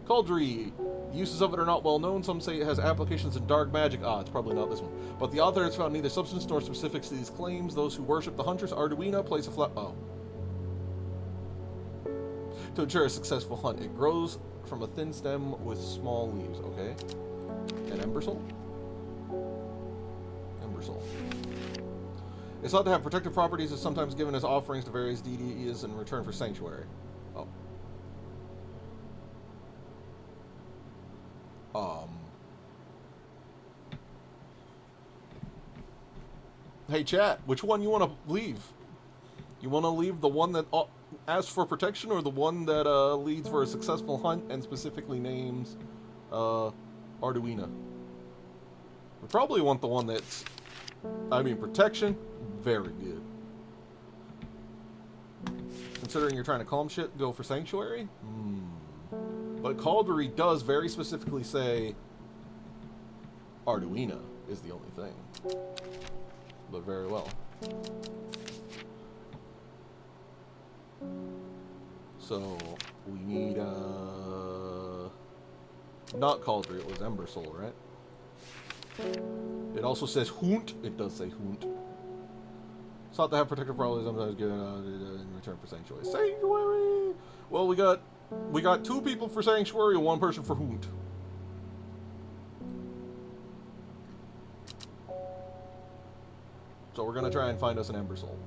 Cauldry. Uses of it are not well known. Some say it has applications in dark magic. Ah, it's probably not this one. But the author has found neither substance nor specifics to these claims. Those who worship the huntress Arduina place a to ensure a successful hunt. It grows from a thin stem with small leaves. Okay. And Ember Soul? Ember Soul. It's thought to have protective properties, is sometimes given as offerings to various deities in return for sanctuary. Oh. Hey chat, which one you want to leave? You want to leave the one that asks for protection, or the one that leads for a successful hunt and specifically names Arduina? We probably want the one that's, I mean, protection, very good. Considering you're trying to calm shit, go for sanctuary? But Cauldry does very specifically say Arduina is the only thing. But very well. So, we need, not Cauldry, it was Ember Soul, right? It also says Hunt. It does say Hunt. It's thought to have protective properties, sometimes given in return for sanctuary. Sanctuary! Well, we got 2 people for sanctuary and 1 person for Hunt. So we're gonna try and find us an Ember Soul.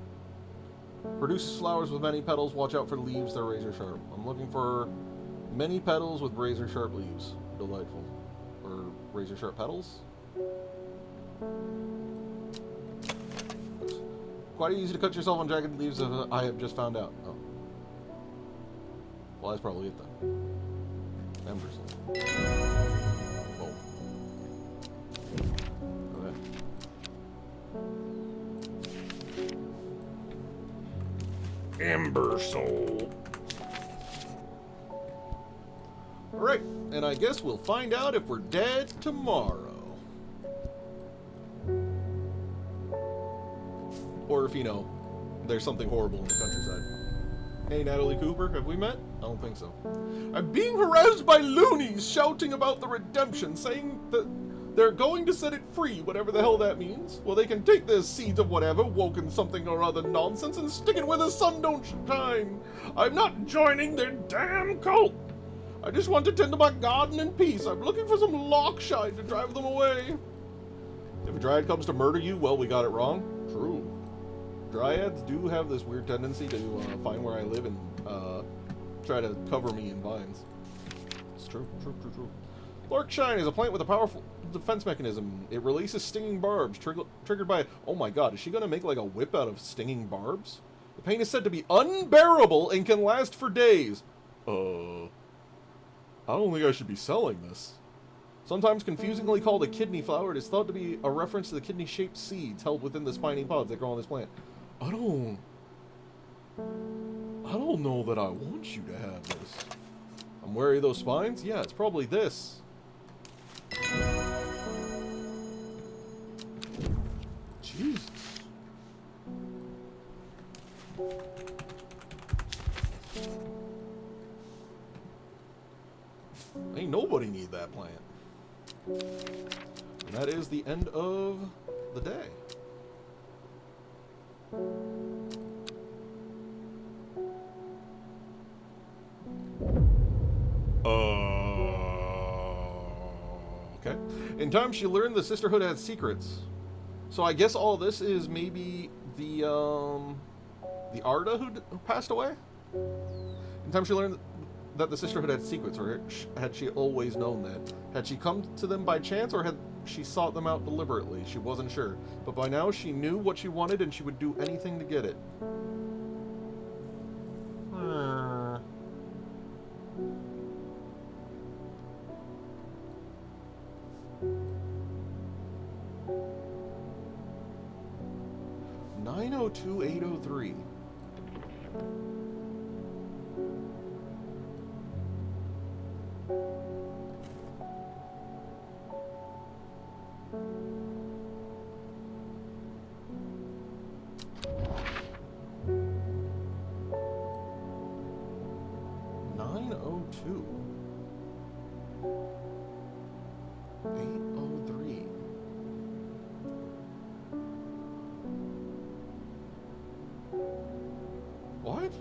Produces flowers with many petals. Watch out for leaves, they're razor sharp. I'm looking for many petals with razor sharp leaves. Delightful. Or razor sharp petals? Quite easy to cut yourself on jagged leaves, I have just found out. Oh. Well, that's probably it then. Ember Soul. Whoa. Okay. Ember Soul. Alright, and I guess we'll find out if we're dead tomorrow. Or if, you know, there's something horrible in the countryside. Hey, Natalie Cooper, have we met? I don't think so. I'm being harassed by loonies shouting about the redemption, saying that they're going to set it free, whatever the hell that means. Well, they can take their seeds of whatever, woken something or other nonsense, and stick it where the sun don't shine. I'm not joining their damn cult. I just want to tend to my garden in peace. I'm looking for some lockshine to drive them away. If a dryad comes to murder you, well, we got it wrong. True. Dryads do have this weird tendency to find where I live and try to cover me in vines. It's true. Larkshine is a plant with a powerful defense mechanism. It releases stinging barbs triggered by... Oh my god, is she going to make like a whip out of stinging barbs? The pain is said to be unbearable and can last for days. I don't think I should be selling this. Sometimes confusingly called a kidney flower, it is thought to be a reference to the kidney-shaped seeds held within the spiny pods that grow on this plant. I don't know that I want you to have this. I'm wary of those spines? Yeah, it's probably this. Jesus. Ain't nobody need that plant. And that is the end of the day. Okay. In time, she learned the sisterhood had secrets. So I guess all this is maybe the Arda who passed away? In time, she learned that the sisterhood had secrets, or had she always known that? Had she come to them by chance, or had she sought them out deliberately? She wasn't sure. But by now, she knew what she wanted, and she would do anything to get it. $902,803. What?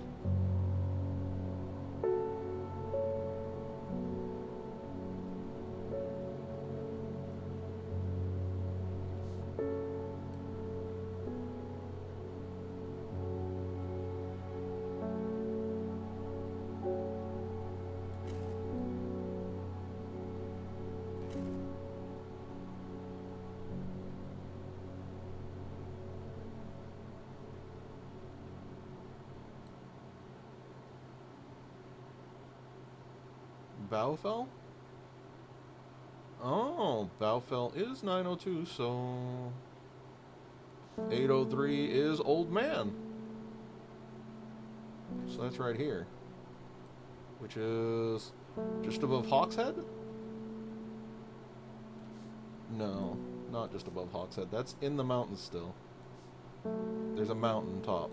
Baufel? Oh, Baufel is 902, so 803 is Old Man. So that's right here. Which is just above Hawkshead? No, not just above Hawkshead. That's in the mountains still. There's a mountain top.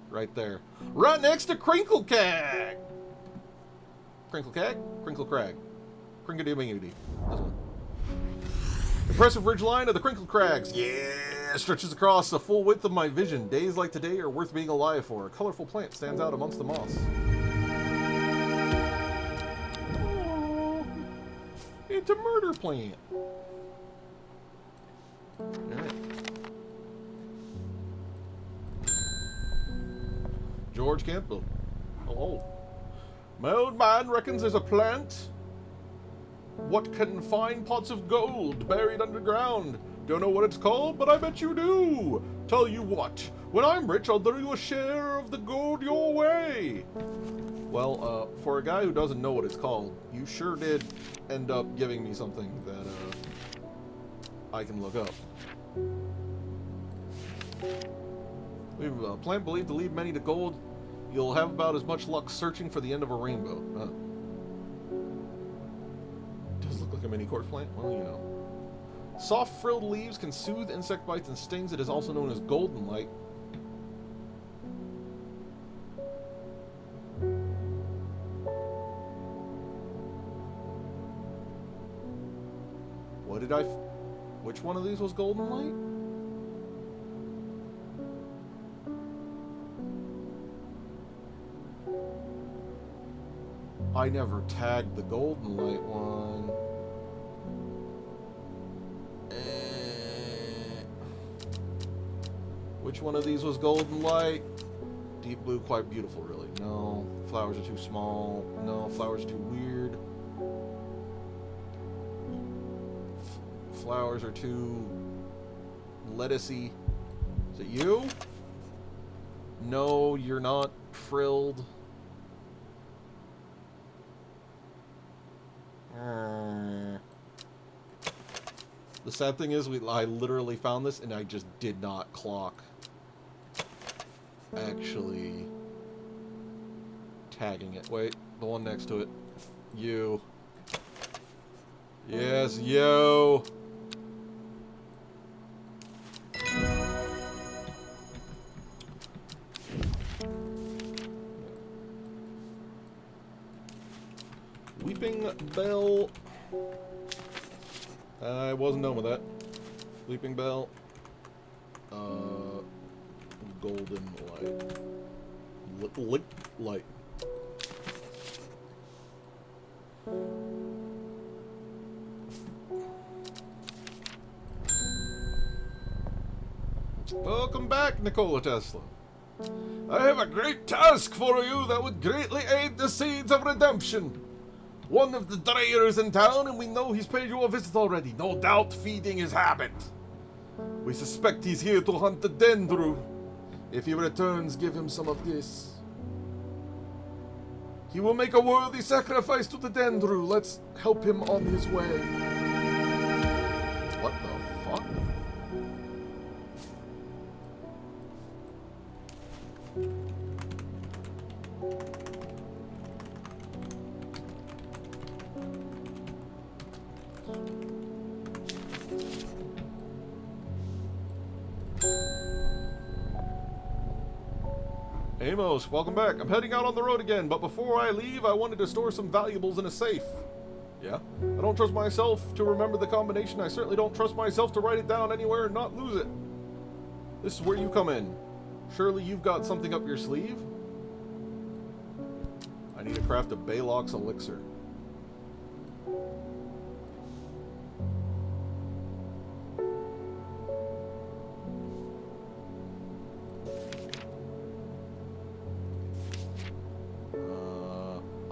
Right there. Right next to Crinkle Crag! Crinkle Crag? Crinkle Crag. Crinkle-dee-bing-dee. This one. Impressive ridge line of the Crinkle Crags. Yeah! Stretches across the full width of my vision. Days like today are worth being alive for. A colorful plant stands out amongst the moss. Oh, it's a murder plant. Alright. George Campbell. Hello. My old man reckons there's a plant. What can find pots of gold buried underground? Don't know what it's called, but I bet you do. Tell you what, when I'm rich, I'll throw you a share of the gold your way. Well, for a guy who doesn't know what it's called, you sure did end up giving me something that I can look up. We've a plant believed to lead many to gold. You'll have about as much luck searching for the end of a rainbow. Does look like a mini corpse plant? Well, you know. Soft frilled leaves can soothe insect bites and stings. It is also known as golden light. What did I... Which one of these was golden light? I never tagged the golden light one. Which one of these was golden light? Deep blue, quite beautiful, really. No, flowers are too small. No, flowers are too weird. Flowers are too lettucey. Is it you? No, you're not frilled. The sad thing is, I literally found this and I just did not clock actually tagging it. Wait, the one next to it. You. Yes, yo. Weeping Bell. I wasn't done with that. Weeping Bell. Golden light. Light. Welcome back, Nikola Tesla. I have a great task for you that would greatly aid the seeds of redemption. One of the dryers in town, and we know he's paid you a visit already, no doubt feeding his habit. We suspect he's here to hunt the dendru. If he returns, give him some of this. He will make a worthy sacrifice to the dendru. Let's help him on his way. What the fuck? Amos, welcome back. I'm heading out on the road again, but before I leave, I wanted to store some valuables in a safe. Yeah? I don't trust myself to remember the combination. I certainly don't trust myself to write it down anywhere and not lose it. This is where you come in. Surely you've got something up your sleeve? I need to craft a Baylock's elixir.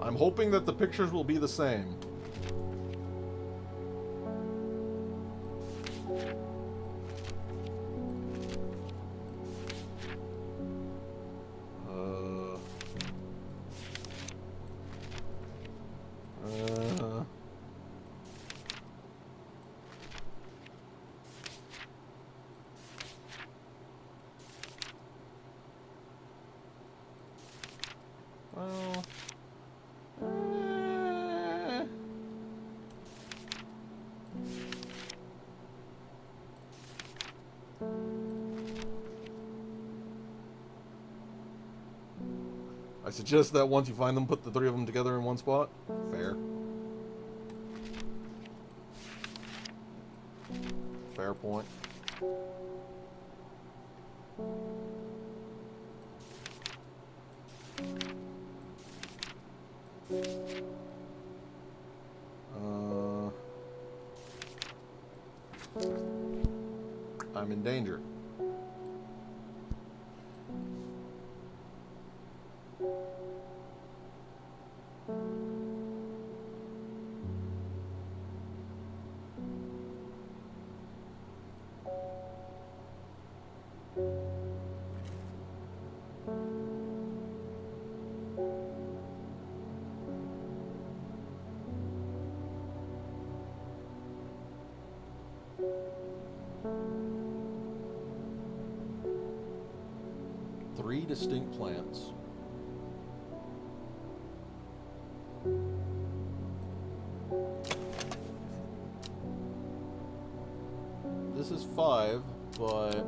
I'm hoping that the pictures will be the same. I suggest that once you find them, put the three of them together in one spot. Fair. Fair point. I'm in danger. Three distinct plants. This is 5, but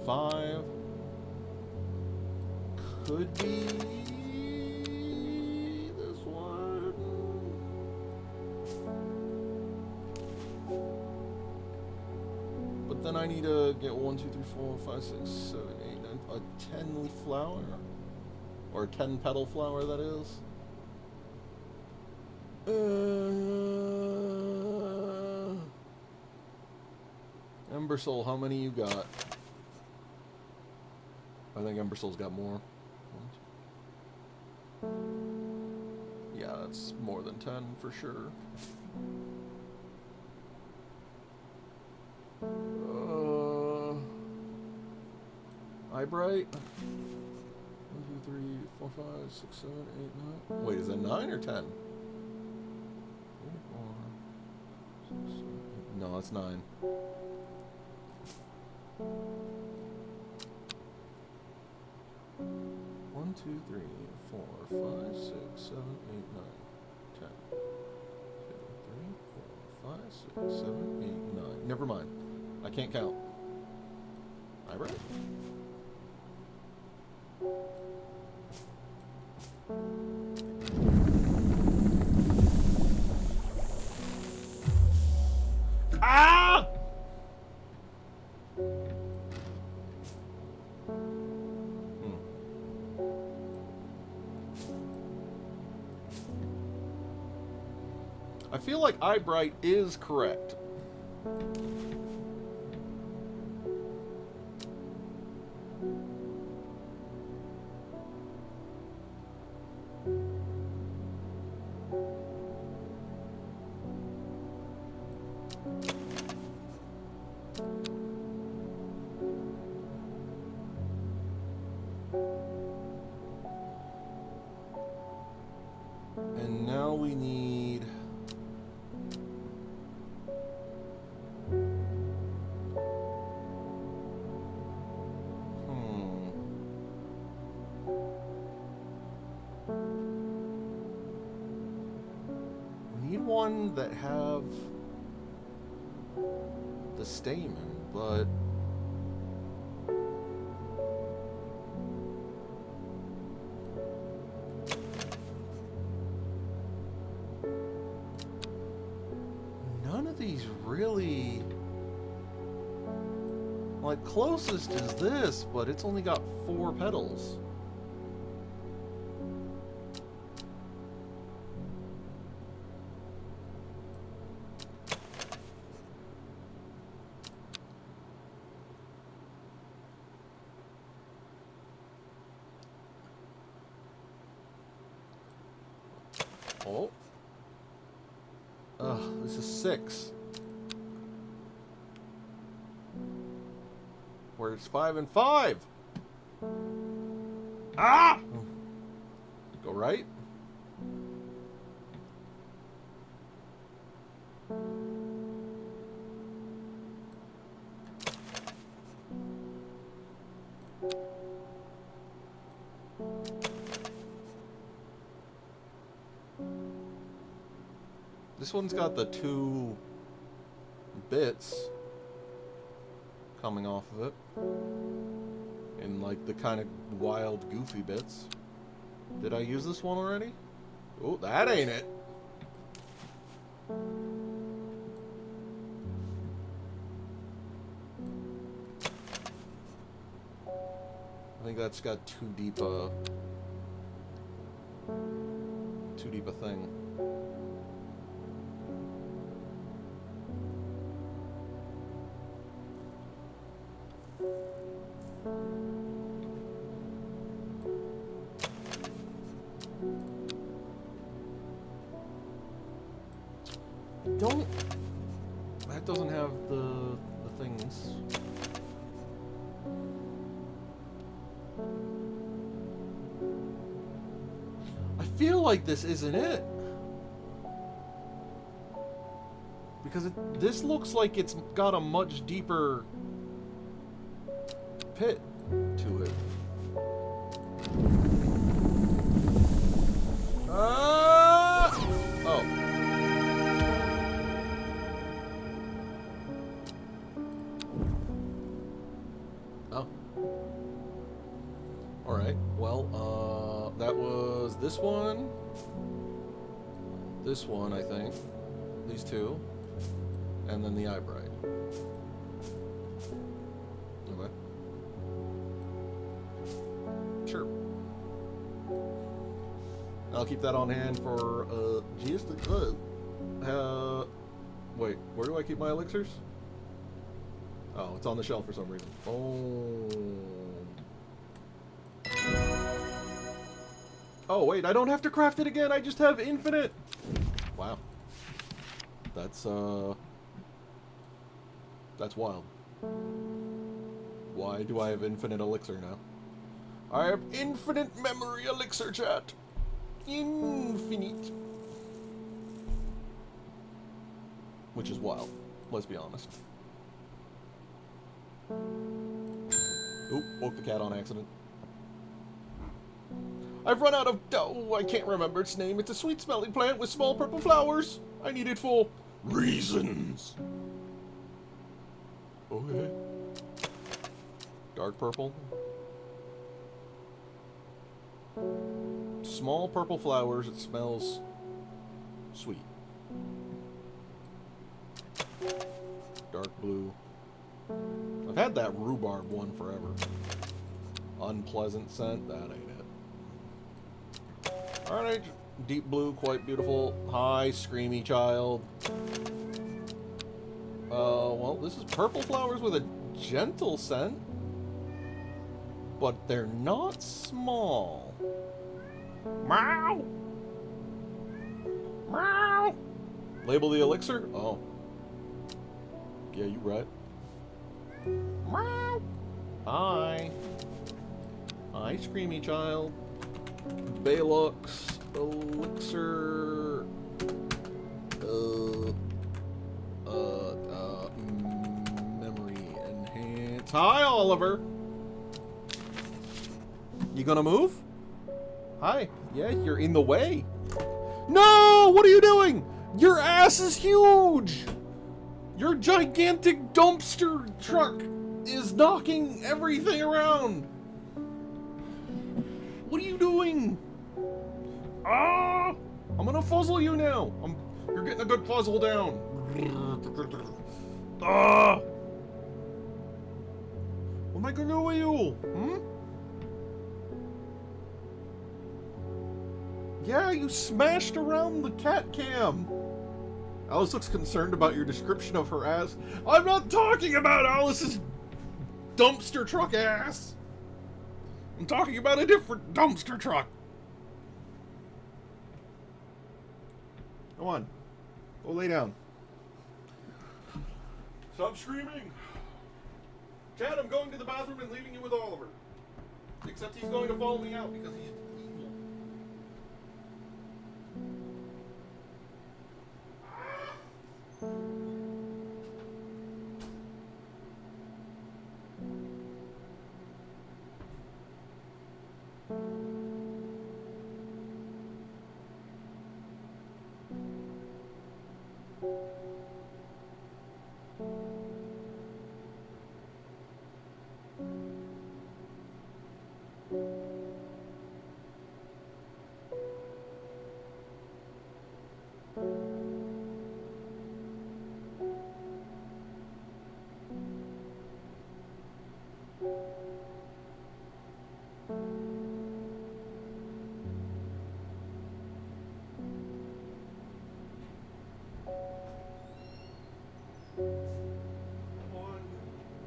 five could be this one. But then I need to get 1, 2, 3, 4, 5, 6, 7, 8, 9, a 10-leaf flower, or a 10-petal flower, that is. Ember Soul, how many you got? I think Ember Soul's got more. Yeah, that's more than 10 for sure. Eyebright. 1, 2, 3, 4, 5, 6, 7, 8, 9. Wait, is that 9 or 10? 3, 4, 6, 7, 8. No, that's 9. One, 2, 3, 4, 5, 6, 7, 8, 9, 10. 2, 3, 4, 5, 6, 7, 8, 9. Never mind. I can't count. Eyebright? Ah! I feel like Eyebright is correct. And now we need... We need one that have the stamen, but... None of these really... Like, closest is this, but it's only got 4 petals. Oh. Ugh, this is 6. Where's 5 and 5? Ah! Go right. This one's got the 2 bits coming off of it. And like the kind of wild, goofy bits. Did I use this one already? Oh, that ain't it. I think that's got too deep a thing. That doesn't have the things. I feel like this isn't it. Because this looks like it's got a much deeper pit to it. Oh. Oh. Alright, well, that was this one, I think, these 2, and then the Eyebright. Okay. Sure. I'll keep that on hand for, just wait, where do I keep my elixirs? Oh, it's on the shelf for some reason. Oh, wait, I don't have to craft it again, I just have infinite! Wow. That's wild. Why do I have infinite elixir now? I have infinite memory elixir, chat! Infinite. Which is wild, let's be honest. Oop, woke the cat on accident. I've run out of dough. I can't remember its name. It's a sweet-smelling plant with small purple flowers. I need it for reasons. Okay. Dark purple. Small purple flowers. It smells sweet. Dark blue. I've had that rhubarb one forever. Unpleasant scent. That ain't it. Alright. Deep blue, quite beautiful. Hi, screamy child. Well, this is purple flowers with a gentle scent. But they're not small. Meow! Meow! Label the elixir? Oh. Yeah, you right. Meow! Hi. Hi, screamy child. Balux, elixir, memory enhance. Hi, Oliver. You gonna move? Hi. Yeah, you're in the way. No! What are you doing? Your ass is huge! Your gigantic dumpster truck is knocking everything around. What are you doing? Ah! I'm gonna fuzzle you now. You're getting a good fuzzle down. Ah! What am I gonna do with you? Hmm? Yeah, you smashed around the cat cam. Alice looks concerned about your description of her ass. I'm not talking about Alice's dumpster truck ass. I'm talking about a different dumpster truck. Go on. Go lay down. Stop screaming. Chad, I'm going to the bathroom and leaving you with Oliver. Except he's going to follow me out because he's evil.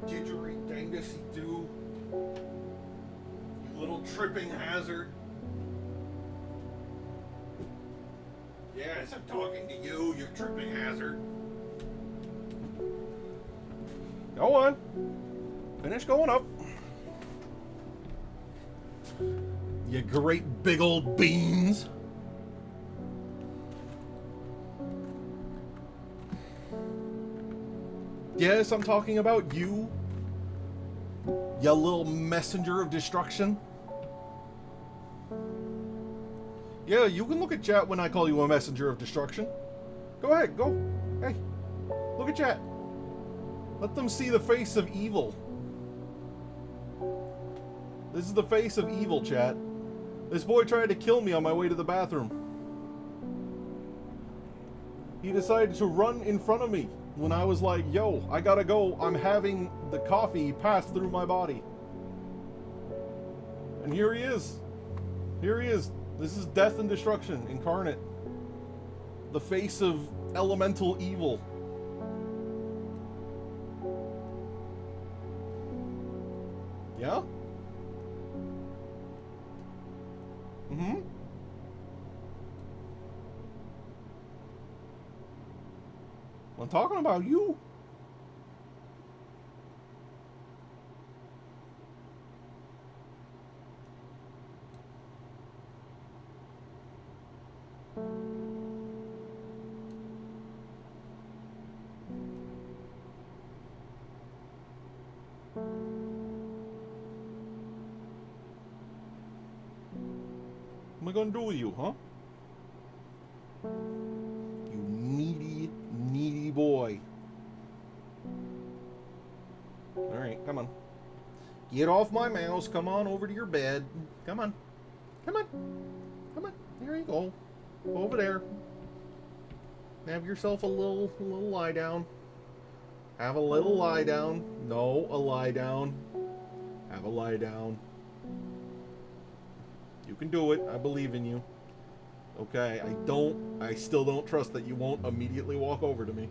Didgeridoo, you little tripping hazard. Yes, I'm talking to you, you tripping hazard. Go on. Finish going up. You great big old beans. Yes, I'm talking about you. You little messenger of destruction. Yeah, you can look at chat when I call you a messenger of destruction. Go ahead, go. Hey, look at chat. Let them see the face of evil. This is the face of evil, chat. This boy tried to kill me on my way to the bathroom. He decided to run in front of me when I was like, yo, I gotta go. I'm having the coffee pass through my body. And here he is. Here he is. This is death and destruction incarnate. The face of elemental evil. Yeah? Mm-hmm. I'm talking about you. What am I gonna do with you, huh? You needy, needy boy. Alright, come on. Get off my mouse. Come on over to your bed. Come on. Come on. Come on. There you go. Over there. Have yourself a little lie down. Have a little lie down. No, a lie down. Have a lie down. You can do it. I believe in you. Okay, I still don't trust that you won't immediately walk over to me.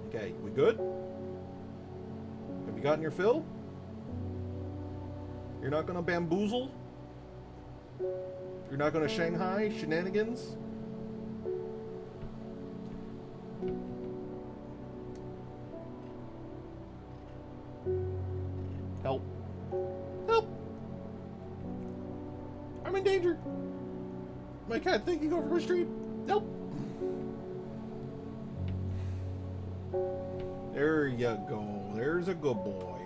Okay, we good? Have you gotten your fill? You're not gonna bamboozle? You're not gonna Shanghai shenanigans? Help. Help! I'm in danger! My cat thinking over my street. Help! There you go. There's a good boy.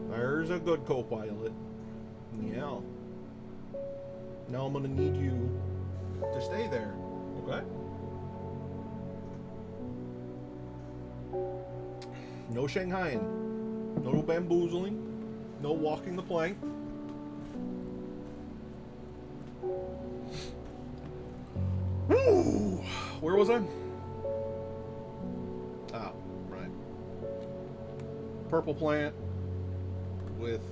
There's a good co-pilot. Yeah. Now I'm gonna need you to stay there. Okay? No Shanghaiing. No bamboozling. No walking the plank. Woo! Where was I? Ah, right. Purple plant with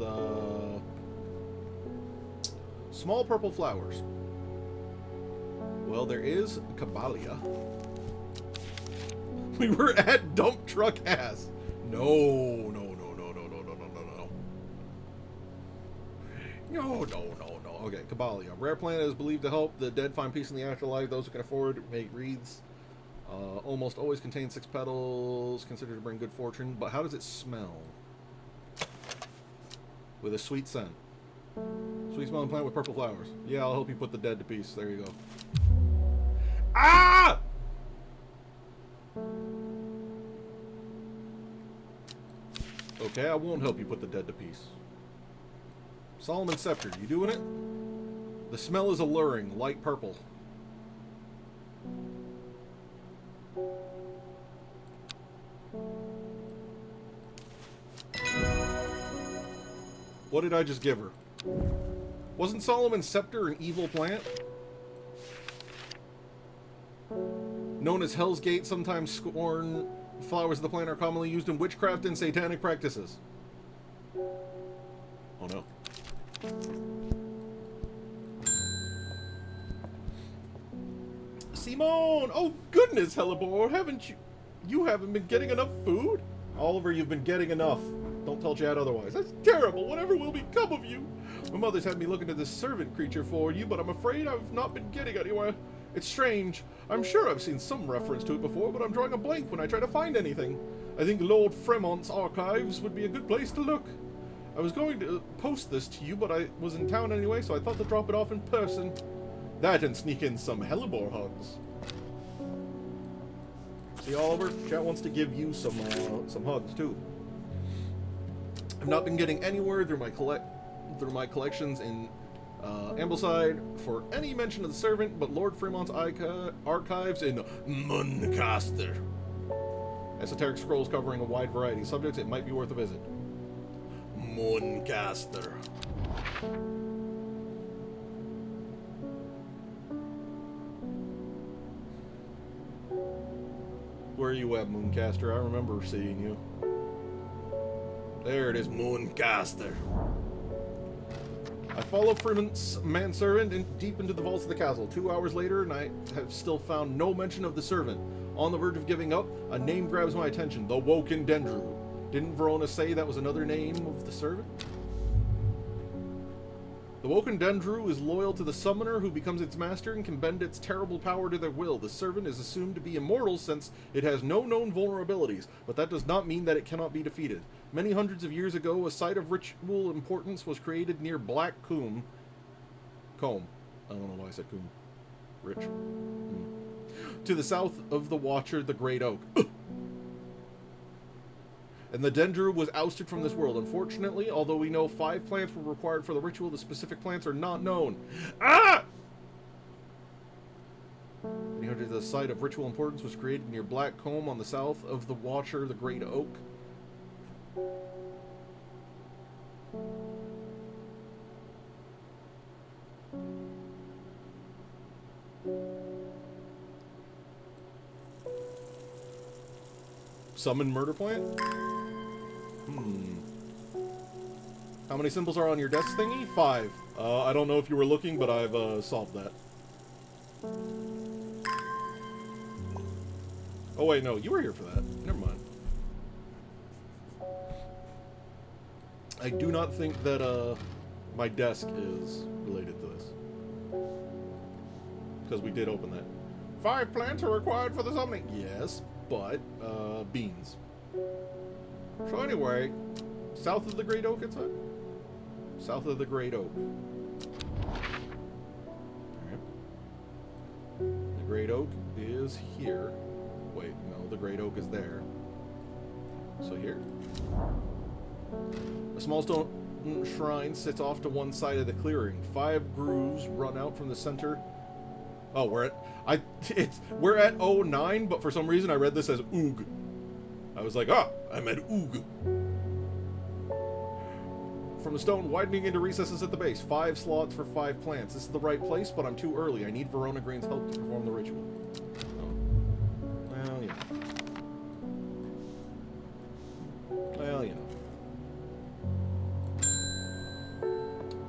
small purple flowers. Well, there is Caballia. We were at Dump Truck Ass. No. Okay, Caballia. Rare plant is believed to help the dead find peace in the afterlife. Those who can afford make wreaths. Almost always contains 6 petals, considered to bring good fortune. But how does it smell? With a sweet scent. Sweet smelling plant with purple flowers. Yeah, I'll help you put the dead to peace. There you go. Ah! Okay, I won't help you put the dead to peace. Solomon Scepter, you doing it? The smell is alluring, light purple. What did I just give her? Wasn't Solomon's Scepter an evil plant? Known as Hell's Gate, sometimes scorn flowers of the plant are commonly used in witchcraft and satanic practices. Oh no. Simone! Oh goodness, Hellebore, haven't you haven't been getting enough food? Oliver, you've been getting enough. Don't tell Chad otherwise. That's terrible. Whatever will become of you? My mother's had me look into this servant creature for you, but I'm afraid I've not been getting anywhere. It's strange. I'm sure I've seen some reference to it before, but I'm drawing a blank when I try to find anything. I think Lord Fremont's archives would be a good place to look. I was going to post this to you, but I was in town anyway, so I thought to drop it off in person. That and sneak in some Hellebore hugs. See, Oliver, Chat wants to give you some hugs too. I've not been getting anywhere through my collections in Ambleside for any mention of the servant, but Lord Fremont's archives in Muncaster. Esoteric scrolls covering a wide variety of subjects. It might be worth a visit. Muncaster. Where are you at, Mooncaster? I remember seeing you. There it is, Mooncaster. I follow Freeman's manservant deep into the vaults of the castle. 2 hours later, and I have still found no mention of the servant. On the verge of giving up, a name grabs my attention. The Woken Dendru. Didn't Verona say that was another name of the servant? The Woken Dendru is loyal to the summoner who becomes its master and can bend its terrible power to their will. The servant is assumed to be immortal since it has no known vulnerabilities, but that does not mean that it cannot be defeated. Many hundreds of years ago, a site of ritual importance was created near Black Combe. I don't know why I said Combe. Rich. To the south of the Watcher, the Great Oak. And the Dendru was ousted from this world. Unfortunately, although we know 5 plants were required for the ritual, the specific plants are not known. Ah! a site of ritual importance was created near Black Combe on the south of the Watcher, the Great Oak. Summon murder plant? How many symbols are on your desk thingy? 5. I don't know if you were looking, but I've solved that. Oh wait, no, you were here for that. Never mind. I do not think that my desk is related to this. Because we did open that. 5 plants are required for the summoning. Yes, but beans. So anyway, south of the Great Oak, it said? South of the Great Oak. Alright. The Great Oak is here. Wait, no, the Great Oak is there. So here. A small stone shrine sits off to one side of the clearing. 5 grooves run out from the center. Oh, we're at 09, but for some reason I read this as oog. I was like, I meant oog. From the stone widening into recesses at the base. 5 slots for 5 plants. This is the right place, but I'm too early. I need Verona Green's help to perform the ritual. Oh. Well, you know. Well, you know.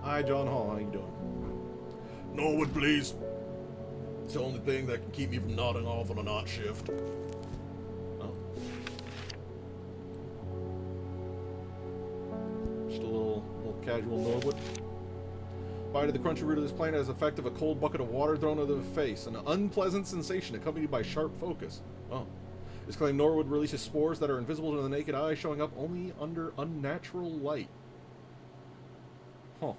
Hi, John Hall. How you doing? Norwood, please. It's the only thing that can keep me from nodding off on a night shift. Oh. Just a little casual Norwood. Bite of the crunchy root of this plant has the effect of a cold bucket of water thrown over the face. An unpleasant sensation accompanied by sharp focus. Oh. It's claimed Norwood releases spores that are invisible to the naked eye, showing up only under unnatural light. Huh.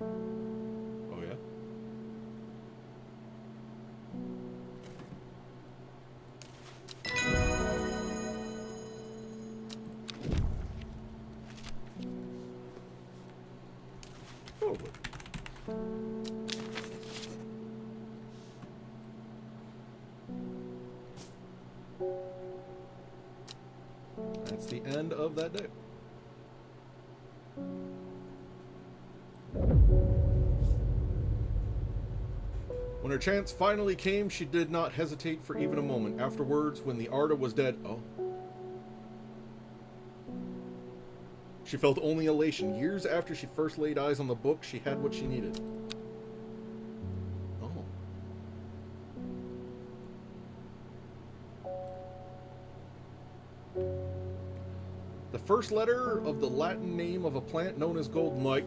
Oh, yeah? Oh, that's the end of that day. When her chance finally came, she did not hesitate for even a moment. Afterwards, when the Arda was dead, she felt only elation. Years after she first laid eyes on the book, she had what she needed. Oh. The first letter of the Latin name of a plant known as golden light.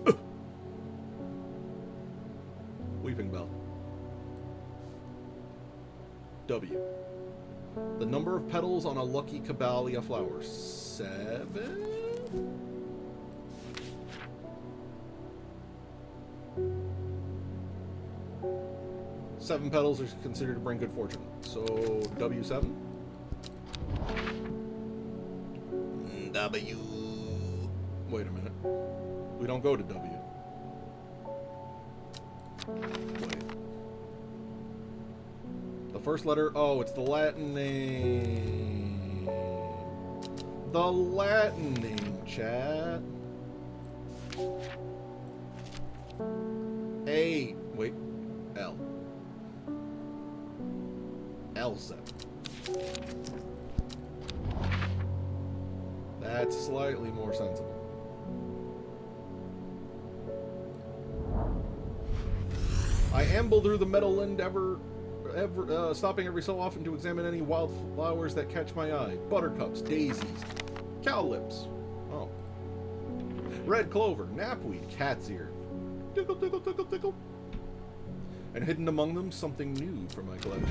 Weeping Bell. W. The number of petals on a lucky Caballia flower. 7? Seven petals are considered to bring good fortune. So, W7? W. Wait a minute. We don't go to W. Wait. The first letter... Oh, it's the Latin name. The Latin name, chat. A. Wait. L. L7. That's slightly more sensible. I amble through the meadowland stopping every so often to examine any wild flowers that catch my eye. Buttercups, daisies, cowlips. Oh. Red clover, knapweed, cat's ear. Tickle, tickle, tickle, tickle. And hidden among them, something new for my collection.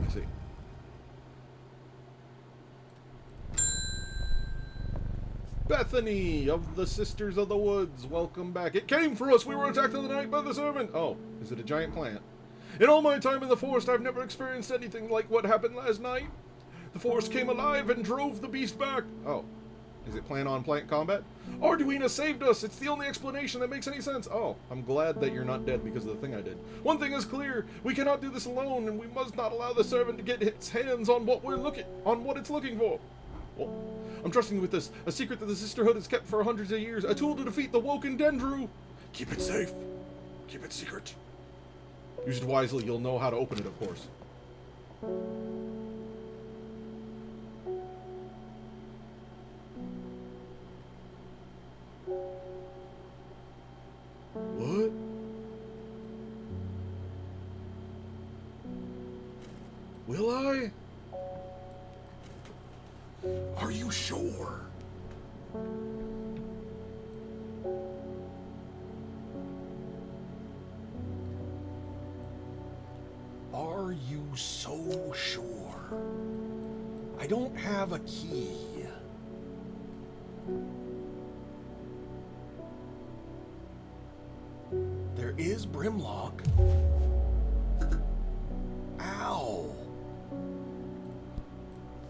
I see. Bethany of the Sisters of the Woods, welcome back. It came for us. We were attacked in the night by the servant. Oh, is it a giant plant? In all my time in the forest, I've never experienced anything like what happened last night. The force came alive and drove the beast back. Oh. Is it plan combat? Arduino saved us! It's the only explanation that makes any sense! Oh, I'm glad that you're not dead because of the thing I did. One thing is clear, we cannot do this alone, and we must not allow the servant to get its hands on what it's looking for. Well, I'm trusting you with this, a secret that the Sisterhood has kept for hundreds of years, a tool to defeat the Woken Dendru. Keep it safe. Keep it secret. Use it wisely, you'll know how to open it, of course. What? Will I? Are you sure? Are you so sure? I don't have a key. There is Brimlock. Ow.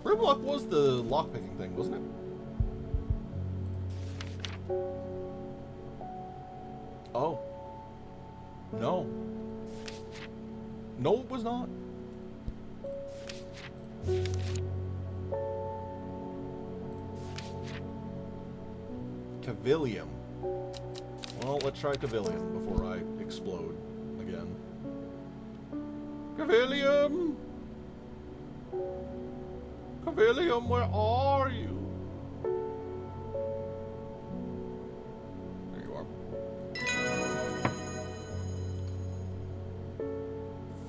Brimlock was the lockpicking thing, wasn't it? Oh. No. No, it was not. Cavilium. Well, let's try Cavilium before I explode again. Cavilium! Cavilium, where are you? There you are.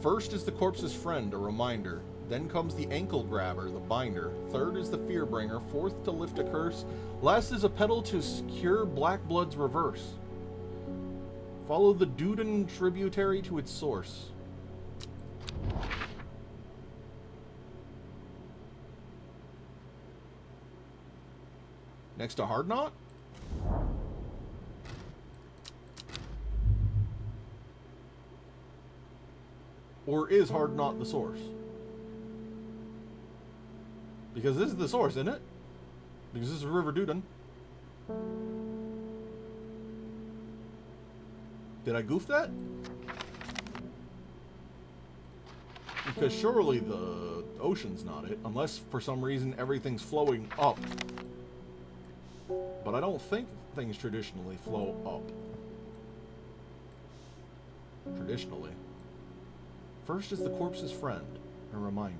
First is the corpse's friend, a reminder. Then comes the ankle grabber, the binder. Third is the fear bringer. Fourth to lift a curse. Last is a pedal to secure Black Blood's reverse. Follow the Duden tributary to its source. Next to Hard Knot? Or is Hard Knot the source? Because this is the source, isn't it? Because this is River Duden. Did I goof that? Because surely the ocean's not it, unless for some reason everything's flowing up. But I don't think things traditionally flow up. Traditionally. First is the corpse's friend, a reminder.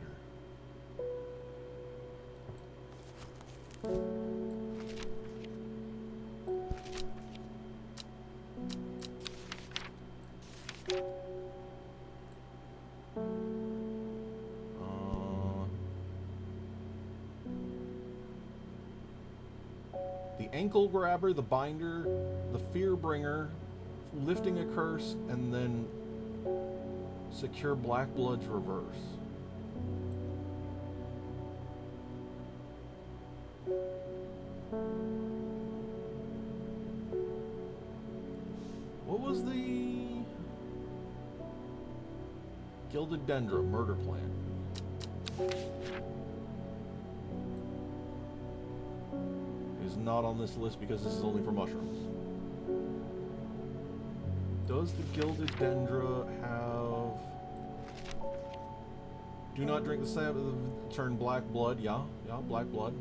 The ankle grabber, the binder, the fear bringer, lifting a curse, and then secure Black Blood's reverse. What was the Gilded Dendra murder plan? Is not on this list because this is only for mushrooms. Does the Gilded Dendra have... Do not drink the sap, turn black blood. Yeah, black blood.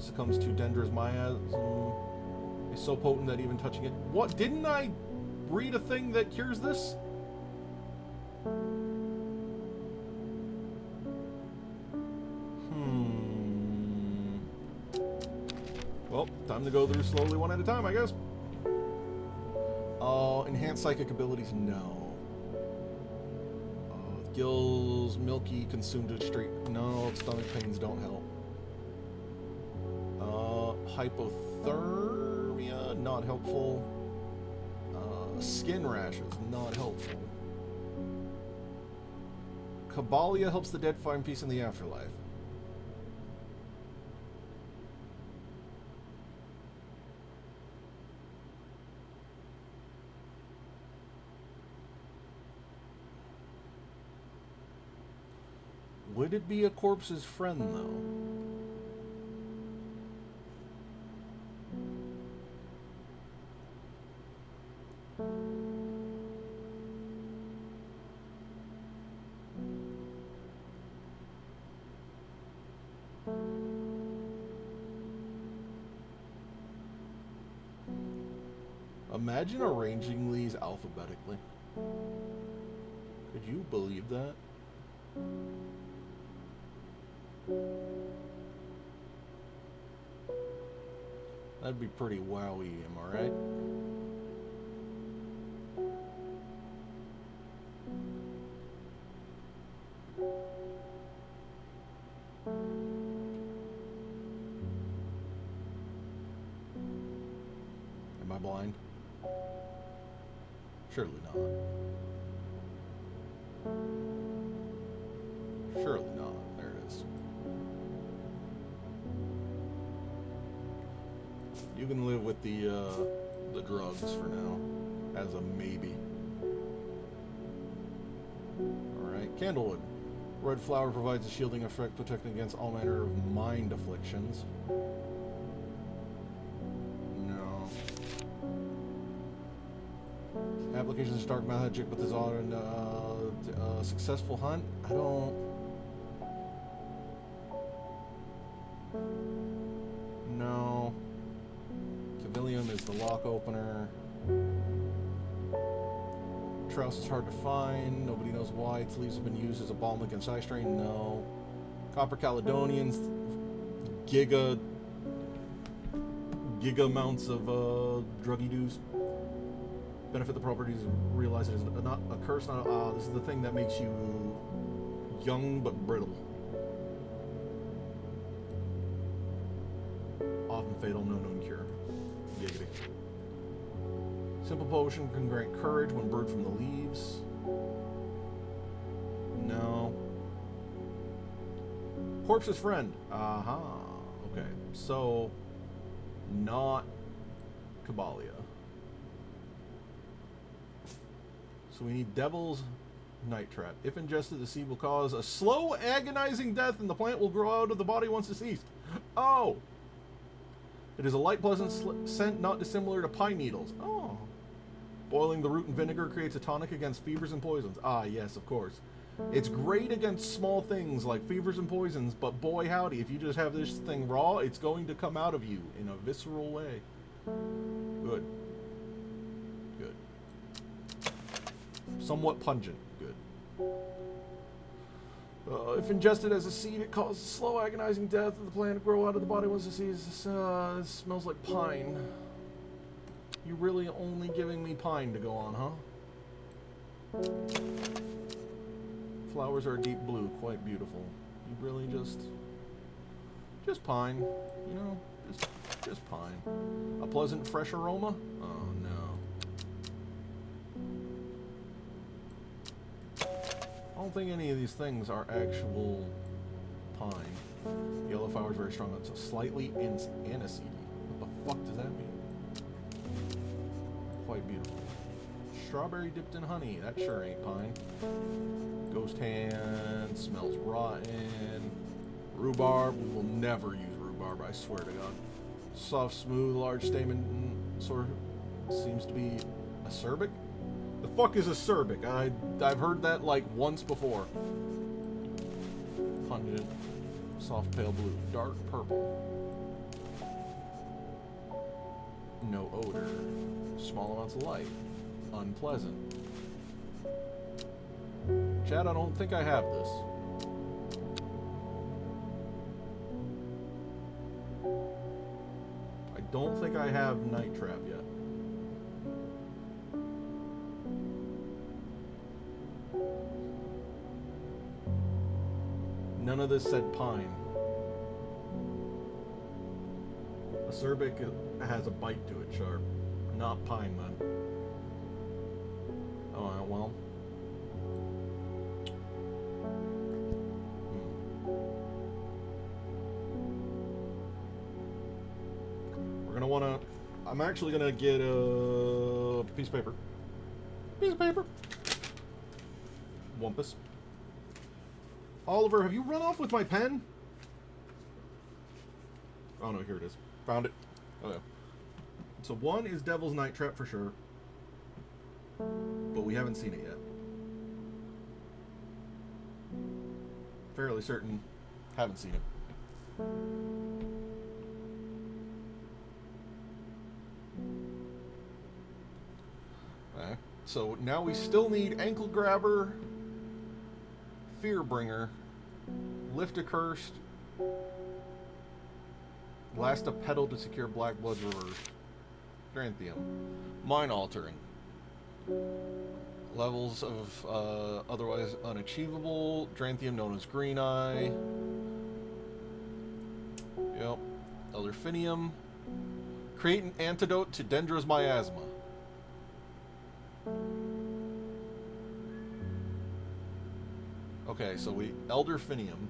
Succumbs to Dendra's miasm. Is so potent that even touching it... What? Didn't I read a thing that cures this? Well, time to go through slowly one at a time, I guess. Enhanced psychic abilities, no. Gills, milky, consumed to straight. No, stomach pains don't help. Hypothermia, not helpful. Skin rashes, not helpful. Cabalia helps the dead find peace in the afterlife. Would it be a corpse's friend, though? Imagine arranging these alphabetically. Could you believe that? That'd be pretty wowie, am I right? Am I blind? Surely not. Surely not. There it is. You can live with the drugs for now, as a maybe. Alright, Candlewood. Red flower provides a shielding effect, protecting against all manner of mind afflictions. No. Applications of dark magic, but this on successful hunt? I don't... No. Civilium is the lock opener. Trouse is hard to find. Nobody knows why. Its leaves have been used as a balm against eye strain. No. Copper Caledonians. Giga amounts of druggy doos. Benefit the properties. Realize it is not a curse. Not this is the thing that makes you young but brittle. Often fatal. No known cure. Giggity. Simple potion can grant courage when brewed from the leaves. No. Corpse's friend. Aha. Okay. So, not Cabalia. So we need Devil's Night Trap. If ingested, the seed will cause a slow, agonizing death, and the plant will grow out of the body once deceased. Oh! It is a light, pleasant scent not dissimilar to pine needles. Oh. Boiling the root in vinegar creates a tonic against fevers and poisons. Ah, yes, of course. It's great against small things like fevers and poisons, but boy howdy, if you just have this thing raw, it's going to come out of you in a visceral way. Good. Good. Somewhat pungent. Good. If ingested as a seed, it causes slow, agonizing death of the plant to grow out of the body once diseased. It smells like pine. You're really only giving me pine to go on, huh? Flowers are a deep blue, quite beautiful. You really just pine, you know, just pine. A pleasant, fresh aroma? Oh no. I don't think any of these things are actual pine. Yellow flower is very strong. It's a slightly aniseedy. What the fuck does that mean? Quite beautiful. Strawberry dipped in honey. That sure ain't pine. Ghost hand. Smells rotten. Rhubarb. We will never use rhubarb, I swear to God. Soft, smooth, large stamen. Sort of seems to be acerbic. The fuck is acerbic? I've heard that like once before. Pungent. Soft pale blue. Dark purple. No odor. Small amounts of light. Unpleasant. Chad, I don't think I have this. I don't think I have Night Trap yet. None of this said pine. Acerbic has a bite to it, sharp. Not pine, then. Alright, well. We're gonna wanna... I'm actually gonna get a piece of paper. Piece of paper. Wumpus. Oliver, have you run off with my pen? Oh no, here it is. Found it. Oh yeah. So one is Devil's Night Trap for sure. But we haven't seen it yet. Fairly certain. Haven't seen it. Okay. So now we still need Ankle Grabber, Fearbringer, Lift Accursed, Blast a Petal to secure Black Blood reversed, Dranthium, Mind Altering, levels of otherwise unachievable, Dranthium known as Green Eye, yep, Elderfinium, create an antidote to Dendra's miasma. Okay, so we Elderfinium.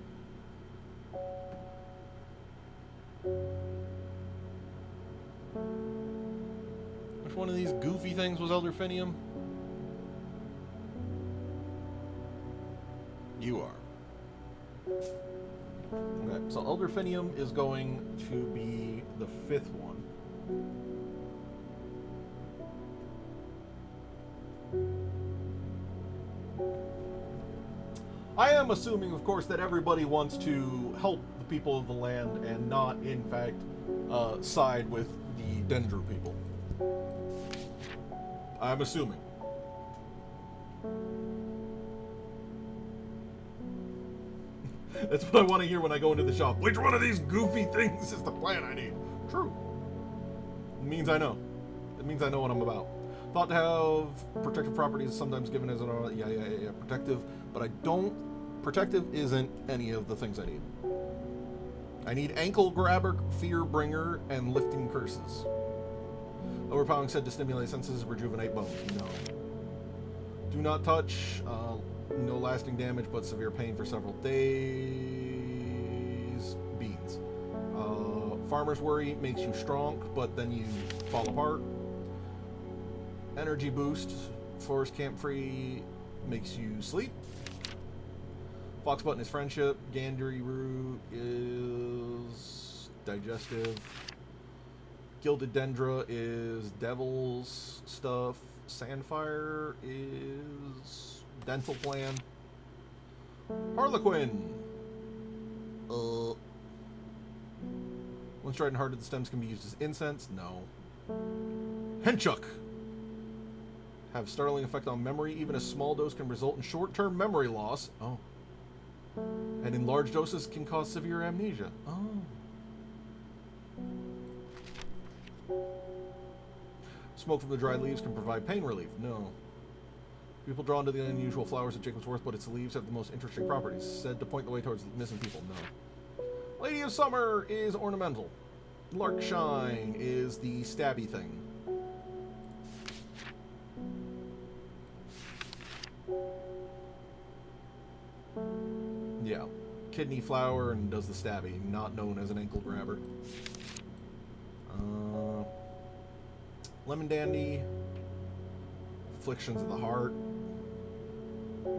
Which one of these goofy things was Elderfinium? You are. Okay, so Elderfinium is going to be the 5th one. I am assuming, of course, that everybody wants to help the people of the land and not, in fact, side with the Dendra people. I'm assuming. That's what I want to hear when I go into the shop. Which one of these goofy things is the plan I need? True. It means I know. It means I know what I'm about. Thought to have protective properties sometimes given as an... Yeah, protective. But I don't... Protective isn't any of the things I need. I need Ankle Grabber, Fearbringer, and Lifting Curses. Overpowering said to stimulate senses, rejuvenate bones. No. Do not touch. No lasting damage, but severe pain for several days. Beans. Farmer's Worry makes you strong, but then you fall apart. Energy Boost. Forest Camp Free makes you sleep. Fox Button is friendship. Gandery Root is digestive. Gilded Dendra is devil's stuff. Sandfire is dental plan. Harlequin. Once tried and hardened, the stems can be used as incense. No. Henchuk. Have startling effect on memory. Even a small dose can result in short-term memory loss. Oh. And in large doses can cause severe amnesia. Oh. Smoke from the dried leaves can provide pain relief. No. People drawn to the unusual flowers of Jacob's Worth, but its leaves have the most interesting properties. Said to point the way towards missing people. No. Lady of Summer is ornamental. Larkshine is the stabby thing. Yeah. Kidney flower and does the stabby, not known as an ankle grabber. Lemon Dandy. Afflictions of the Heart.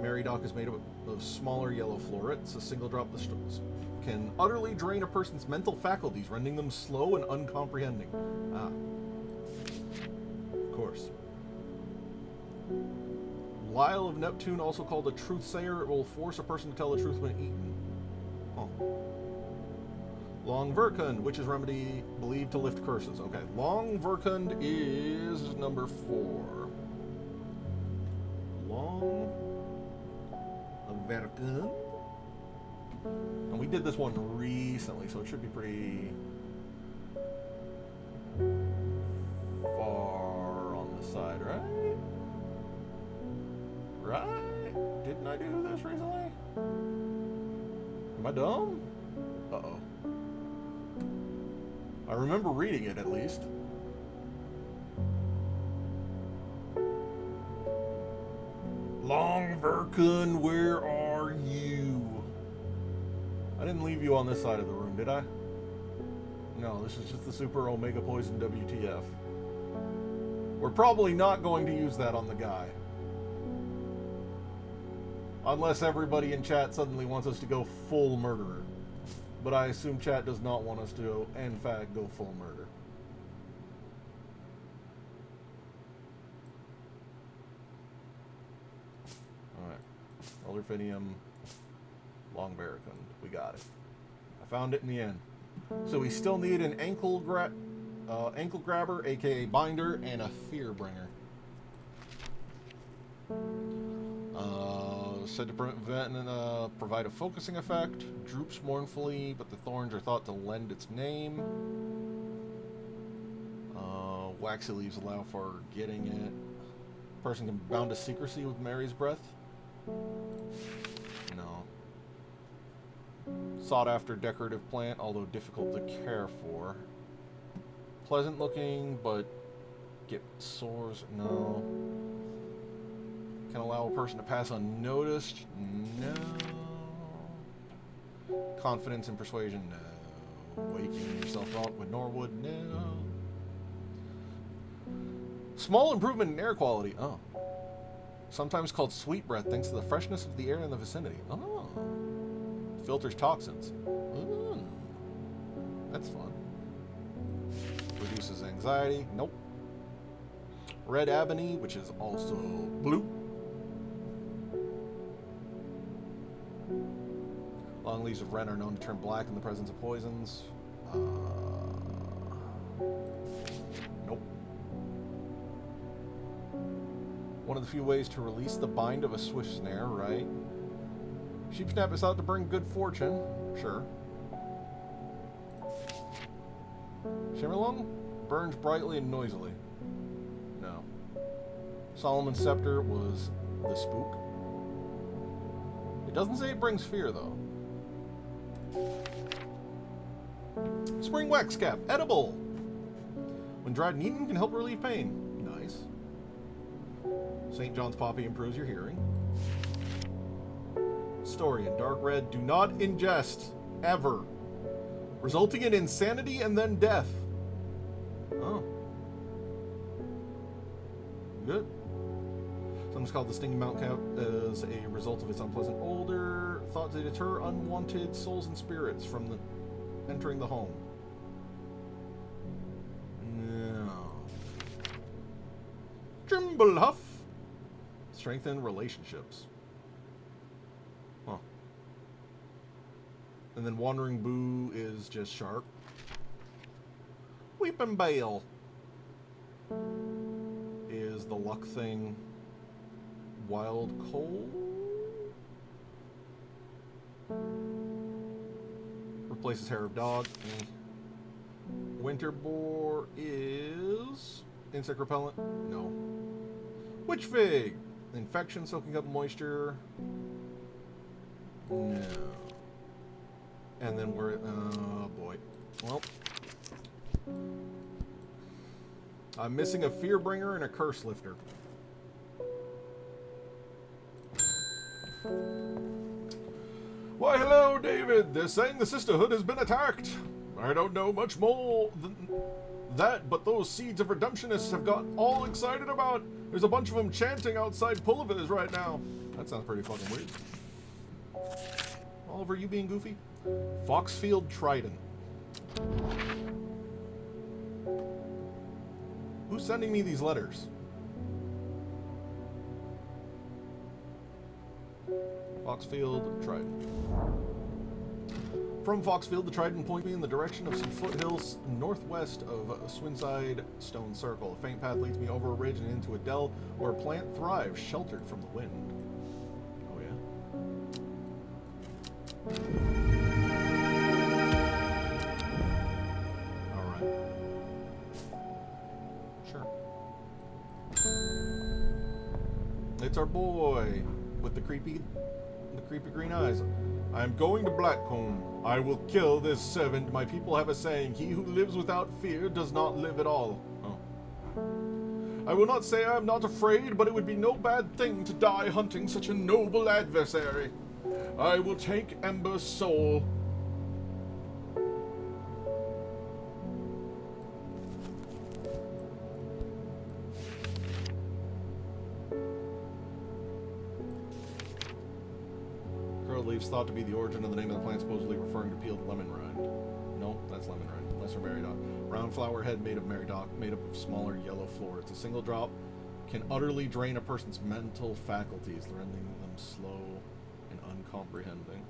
Mary Doc is made up of smaller yellow florets. A single drop of the can utterly drain a person's mental faculties, rendering them slow and uncomprehending. Ah. Of course. Lyle of Neptune, also called a truth-sayer, it will force a person to tell the truth when eaten. Oh. Long Verkund, witch's remedy believed to lift curses. Okay, Long Verkund is number 4. Long Verkund. And we did this one recently, so it should be pretty far on the side, right? Right? Didn't I do this recently? Am I dumb? Uh-oh. I remember reading it, at least. Long Verkund, where are you? I didn't leave you on this side of the room, did I? No, this is just the Super Omega Poison WTF. We're probably not going to use that on the guy. Unless everybody in chat suddenly wants us to go full murderer. But I assume chat does not want us to, in fact, go full murder. Alright. Elderfinium, long barricade. We got it. I found it in the end. So we still need an ankle grabber, aka binder, and a fear bringer. Said to prevent and provide a focusing effect. Droops mournfully, but the thorns are thought to lend its name. Waxy leaves allow for getting it. Person can be bound to secrecy with Mary's breath. No. Sought after decorative plant, although difficult to care for. Pleasant looking, but get sores. No. Can allow a person to pass unnoticed. No. Confidence and persuasion. No. Waking yourself up with Norwood. No. Small improvement in air quality. Oh. Sometimes called sweet breath, thanks to the freshness of the air in the vicinity. Oh. Filters toxins. Ooh. That's fun. Reduces anxiety. Nope. Red ebony, which is also blue. Long leaves of wren are known to turn black in the presence of poisons. Nope. One of the few ways to release the bind of a swift snare, right? Sheepsnap is out to bring good fortune. Sure. Shimmerlung burns brightly and noisily. No. Solomon's scepter was the spook. It doesn't say it brings fear, though. Spring wax cap, edible. When dried and eaten, can help relieve pain. Nice. St. John's poppy improves your hearing. Story in dark red. Do not ingest ever, resulting in insanity and then death. Oh, good. Sometimes called the stinging mountain cap as a result of its unpleasant odor, thought to deter unwanted souls and spirits from entering the home. No. Trimble Huff. Strengthen relationships. Huh. And then Wandering Boo is just sharp. Weeping Bale is the luck thing. Wild Coal. Replaces hair of dog. Winter Boar is insect repellent. No. Witch Fig. Infection soaking up moisture. No. And then we're oh boy. Well, I'm missing a fear bringer and a curse lifter. Why, hello, David. They're saying the Sisterhood has been attacked. I don't know much more than that, but those seeds of redemptionists have got all excited about. There's a bunch of them chanting outside Pulliver's right now. That sounds pretty fucking weird. Oliver, you being goofy? Foxfield Trident. Who's sending me these letters? Foxfield Trident. From Foxfield, the Trident point me in the direction of some foothills northwest of Swinside Stone Circle. A faint path leads me over a ridge and into a dell where a plant thrives, sheltered from the wind. Oh yeah. Alright. Sure. It's our boy with the creepy green eyes. I am going to Blackcomb. I will kill this servant. My people have a saying, he who lives without fear does not live at all. Oh. I will not say I am not afraid, but it would be no bad thing to die hunting such a noble adversary. I will take Ember's soul. nettle leaves thought to be the origin of the name of the plant, supposedly referring to peeled lemon rind. No, that's lemon rind. Lesser Meridoc. Round flower head made of Meridoc, made up of smaller yellow florets. A single drop can utterly drain a person's mental faculties, rendering them slow and uncomprehending.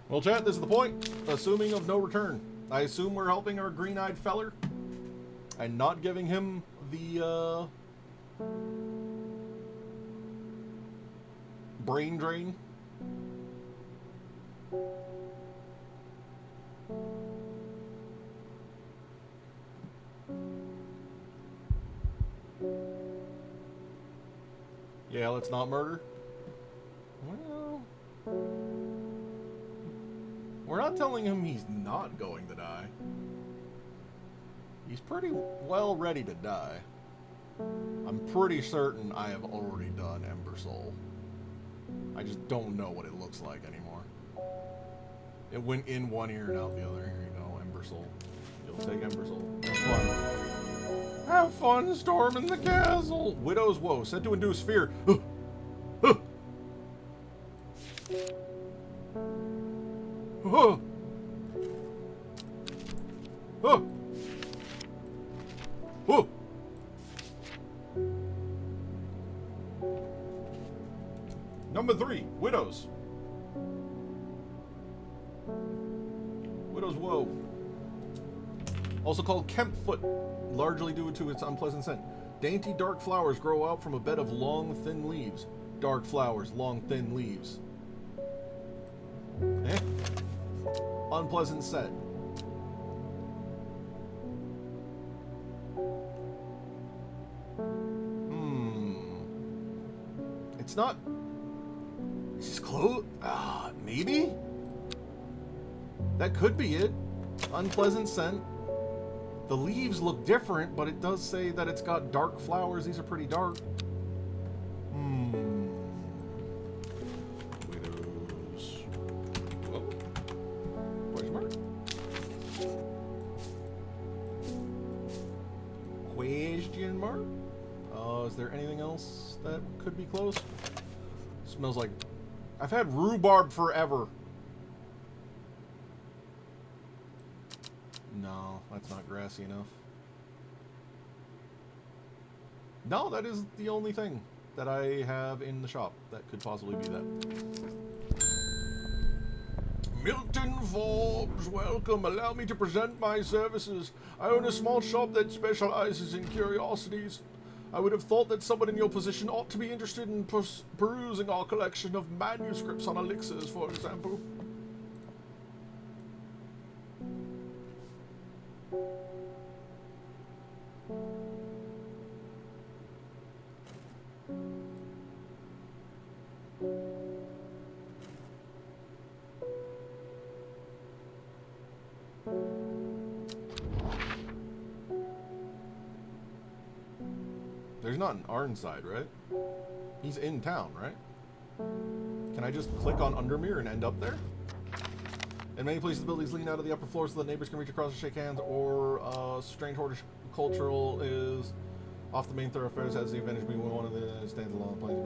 Well, chat, this is the point. Assuming of no return. I assume we're helping our green-eyed feller and not giving him the brain drain. Yeah, let's not murder. Well, we're not telling him he's not going to die. He's pretty well ready to die. I'm pretty certain I have already done Ember Soul. I just don't know what it looks like anymore. It went in one ear and out the other. Here you go, Ember Soul. You'll take Ember Soul. Have fun. Have fun storming the castle. Widow's Woe, said to induce fear. Number 3, Widows. Widow's Woe. Also called Kempfoot, largely due to its unpleasant scent. Dainty dark flowers grow out from a bed of long, thin leaves. Dark flowers, long, thin leaves. Eh? Unpleasant scent. It's not... Is this close? Maybe? That could be it. Unpleasant scent. The leaves look different, but it does say that it's got dark flowers. These are pretty dark. Widows. Oh. Question mark? Question mark? Is there anything else that could be close? Smells like... I've had rhubarb forever. No, that's not grassy enough. No, that is the only thing that I have in the shop that could possibly be that. Milton Forbes, welcome. Allow me to present my services. I own a small shop that specializes in curiosities. I would have thought that someone in your position ought to be interested in perusing our collection of manuscripts on elixirs, for example. There's not an Arnside, right? He's in town, right? Can I just click on Undermere and end up there? In many places, the buildings lean out of the upper floor so that neighbors can reach across and shake hands, or strange horticultural is off the main thoroughfares, has the advantage of being one of the stands along the plains.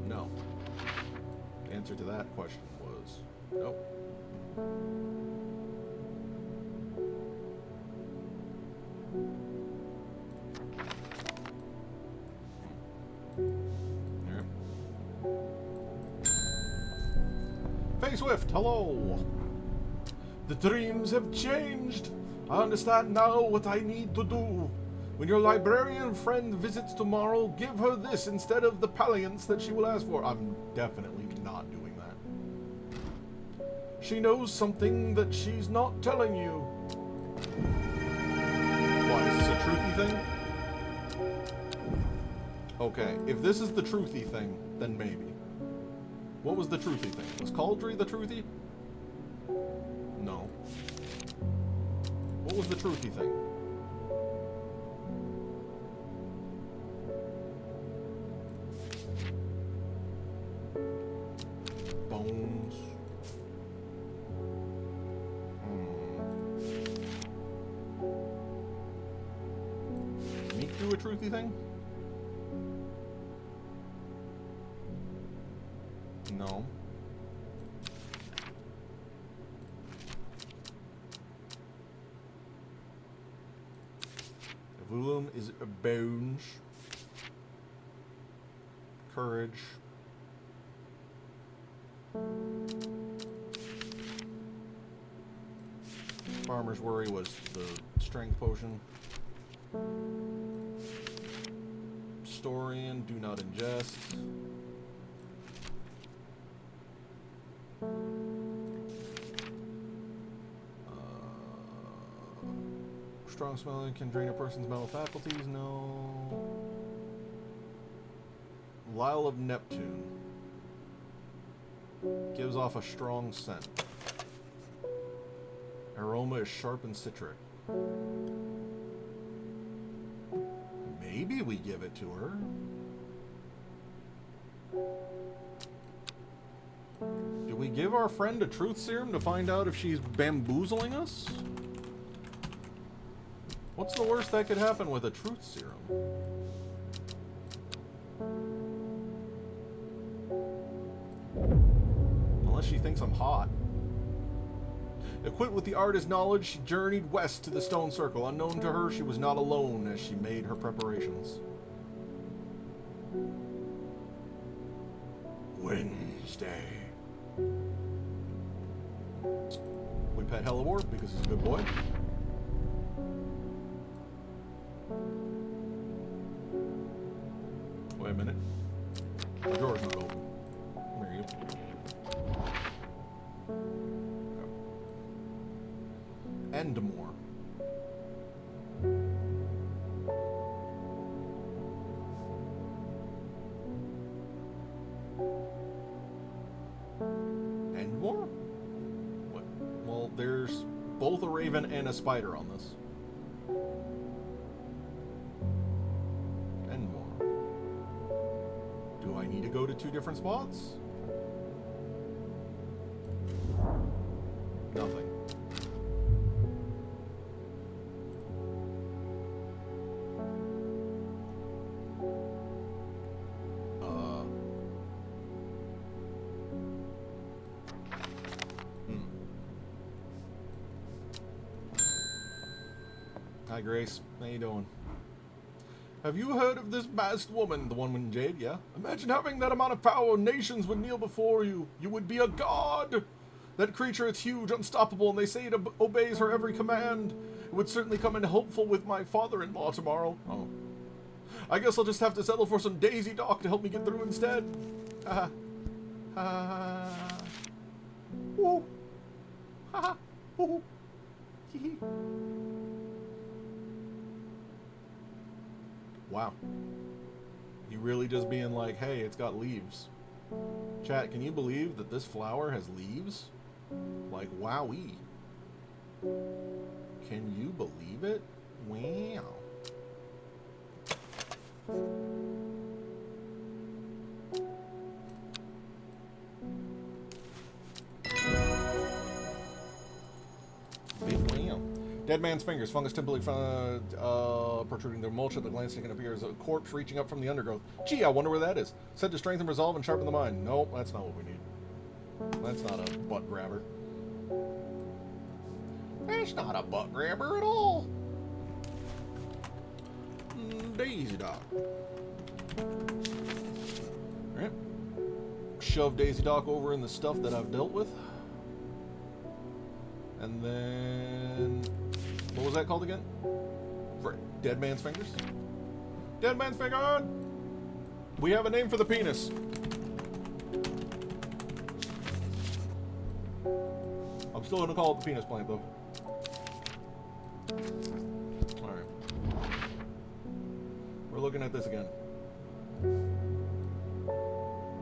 No. The answer to that question was no. Swift, hello. The dreams have changed. I understand now what I need to do. When your librarian friend visits tomorrow, give her this instead of the palliance that she will ask for. I'm definitely not doing that. She knows something that she's not telling you. Why, is this a truthy thing? Okay, if this is the truthy thing, then maybe. What was the truthy thing? Was Cauldry the truthy? No. What was the truthy thing? a truthy thing? No. Vulum is a bones. Courage. Farmer's Worry was the strength potion. Storian, do not ingest. Strong smelling can drain a person's mental faculties. No. Lyle of Neptune. Gives off a strong scent. Aroma is sharp and citric. Maybe we give it to her. Do we give our friend a truth serum to find out if she's bamboozling us? What's the worst that could happen with a truth serum? Unless she thinks I'm hot. Equipped with the artist's knowledge, she journeyed west to the stone circle. Unknown to her, she was not alone as she made her preparations. Wednesday. We pet Hellaward because he's a good boy. Wait a minute. The door's not open. Where are you? Endmore. Endmore? What? Well, there's both a raven and a spider on this. Endmore. Do I need to go to two different spots? Nothing. Hi, Grace. How you doing? Have you heard of this masked woman? The one with Jade, yeah? Imagine having that amount of power. Nations would kneel before you. You would be a god. That creature is huge, unstoppable, and they say it obeys her every command. It would certainly come in helpful with my father-in-law tomorrow. Oh. I guess I'll just have to settle for some Daisy Doc to help me get through instead. Ha ha. Woo. Ha ha. Woo. Hee hee. Wow. You really just being like, hey, it's got leaves. Chat, can you believe that this flower has leaves? Like, wowee. Can you believe it? Wow. Wow. Dead man's fingers, fungus typically protruding their mulch at the glance can appear as a corpse reaching up from the undergrowth. Gee, I wonder where that is. Said to strengthen resolve and sharpen the mind. Nope, that's not what we need. That's not a butt grabber. That's not a butt grabber at all. Daisy Doc. Alright. Shove Daisy Doc over in the stuff that I've dealt with. And then... what was that called again? For Dead Man's Fingers? Dead Man's Finger! We have a name for the penis. I'm still going to call it the penis plant, though. Alright. We're looking at this again.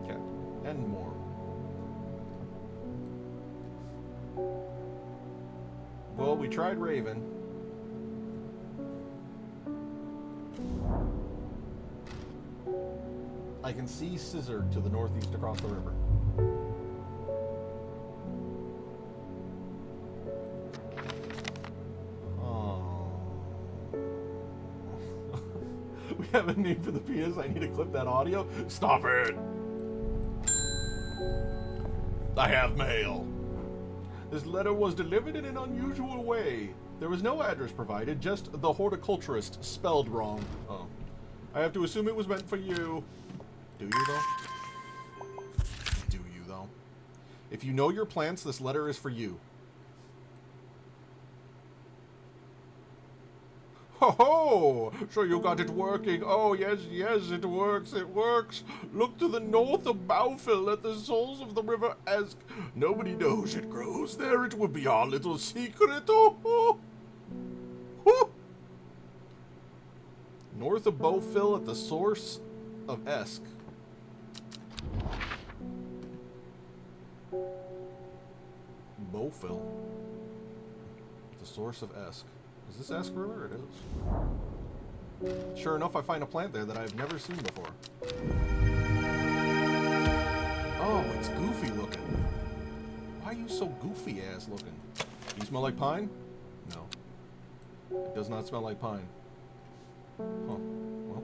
Okay. And more. Well, we tried Raven. I can see Scissor to the northeast across the river. have a name for the penis. I need to clip that audio. Stop it! I have mail. This letter was delivered in an unusual way. There was no address provided, just the horticulturist spelled wrong. Oh. I have to assume it was meant for you. Do you, though? Do you, though? If you know your plants, this letter is for you. Ho ho! So you got it working. Oh, yes, yes, it works, it works. Look to the north of Bowfill at the source of the river Esk. Nobody knows it grows there. It will be our little secret. Oh, oh. Oh. North of Bowfill at the source of Esk. Bowfill. The source of Esk. Is this Esk River? It is. Sure enough, I find a plant there that I've never seen before. Oh, it's goofy looking. Why are you so goofy ass looking? Do you smell like pine? No. It does not smell like pine. Huh. Well,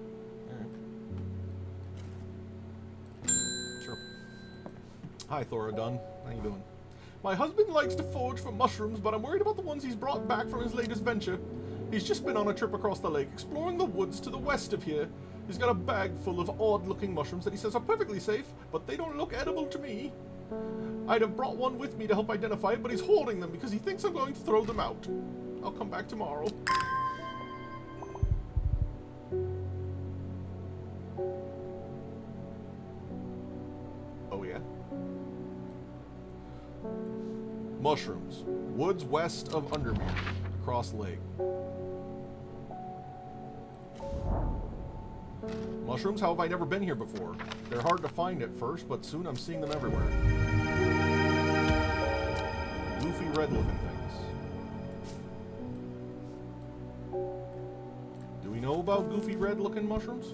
alright. Sure. Hi, Thora Dunn. How you doing? My husband likes to forage for mushrooms, but I'm worried about the ones he's brought back from his latest venture. He's just been on a trip across the lake, exploring the woods to the west of here. He's got a bag full of odd-looking mushrooms that he says are perfectly safe, but they don't look edible to me. I'd have brought one with me to help identify it, but he's hoarding them because he thinks I'm going to throw them out. I'll come back tomorrow. Oh, yeah? Mushrooms. Woods west of Undermere. Across lake. Mushrooms? How have I never been here before? They're hard to find at first, but soon I'm seeing them everywhere. Goofy red-looking things. Do we know about goofy red-looking mushrooms?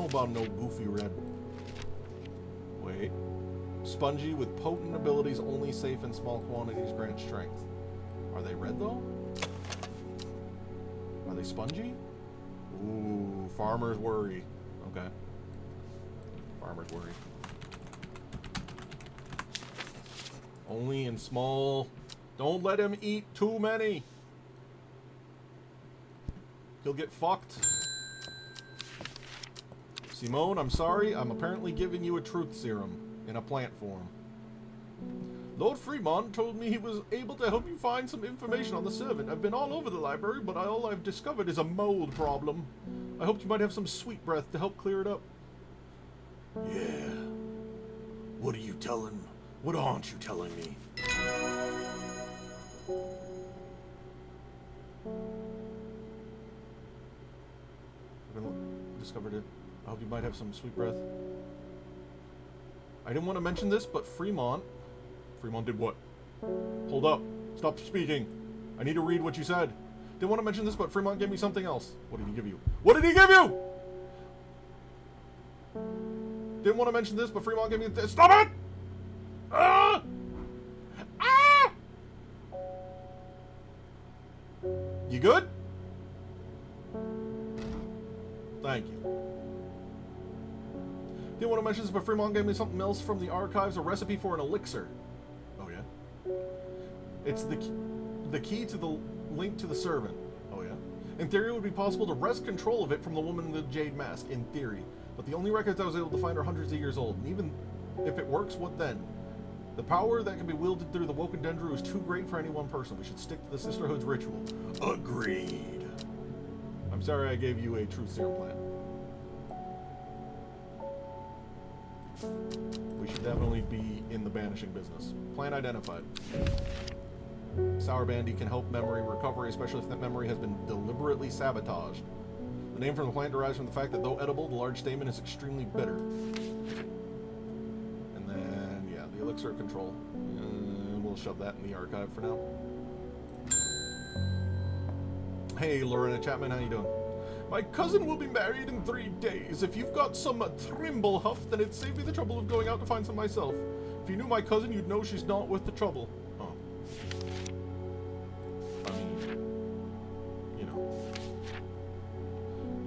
About no goofy red. Wait. Spongy with potent abilities, only safe in small quantities, grant strength. Are they red though? Are they spongy? Ooh, farmers worry. Okay. Farmers worry. Only in small. Don't let him eat too many. He'll get fucked. Simone, I'm sorry. I'm apparently giving you a truth serum in a plant form. Lord Fremont told me he was able to help you find some information on the servant. I've been all over the library, but all I've discovered is a mold problem. I hoped you might have some sweet breath to help clear it up. Yeah. What are you telling? What aren't you telling me? I discovered it. I hope you might have some sweet breath. I didn't want to mention this, but Fremont did what? Hold up. Stop speaking. I need to read what you said. Didn't want to mention this, but Fremont gave me something else. What did he give you? What did he give you? Didn't want to mention this, but Fremont gave me this. Stop it! Ah! Ah! You good? Thank you. Didn't want to mention this, but Fremont gave me something else from the archives, a recipe for an elixir. Oh, yeah? It's the key to the link to the servant. Oh, yeah? In theory, it would be possible to wrest control of it from the woman in the jade mask, in theory. But the only records I was able to find are hundreds of years old, and even if it works, what then? The power that can be wielded through the Woken Dendru is too great for any one person. We should stick to the Sisterhood's ritual. Agreed. I'm sorry I gave you a truth serum plant. We should definitely be in the banishing business. Plant identified. Sour Bandy can help memory recovery, especially if that memory has been deliberately sabotaged. The name from the plant derives from the fact that though edible, the large stamen is extremely bitter. And then, yeah, the elixir of control. We'll shove that in the archive for now. Hey, Lorena Chapman, how you doing? My cousin will be married in 3 days. If you've got some trimble huff, then it'd save me the trouble of going out to find some myself. If you knew my cousin, you'd know she's not worth the trouble. Oh. I mean, you know.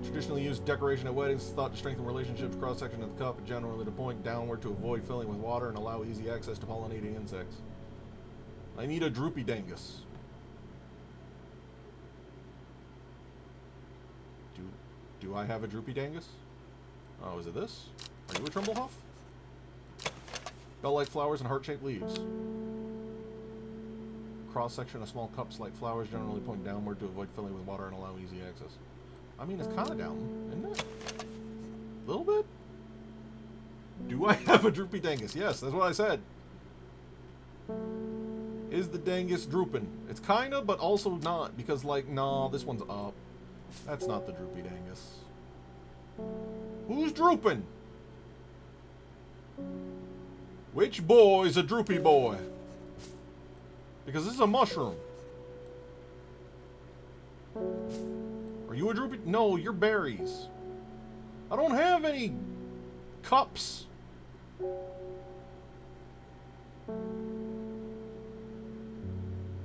Traditionally used decoration at weddings, thought to strengthen relationships, cross-section of the cup, and generally to point downward to avoid filling with water and allow easy access to pollinating insects. I need a droopy dangus. Do I have a droopy dangus? Oh, is it this? Are you a trimblehuff? Bell-like flowers and heart-shaped leaves. Cross-section of small cups like flowers generally point downward to avoid filling with water and allow easy access. I mean, it's kind of down, isn't it? A little bit? Do I have a droopy dangus? Yes, that's what I said. Is the dangus drooping? It's kind of, but also not, because, like, nah, this one's up. That's not the droopy dangus. Who's drooping? Which boy is a droopy boy? Because this is a mushroom. Are you a droopy? No, you're berries. I don't have any cups.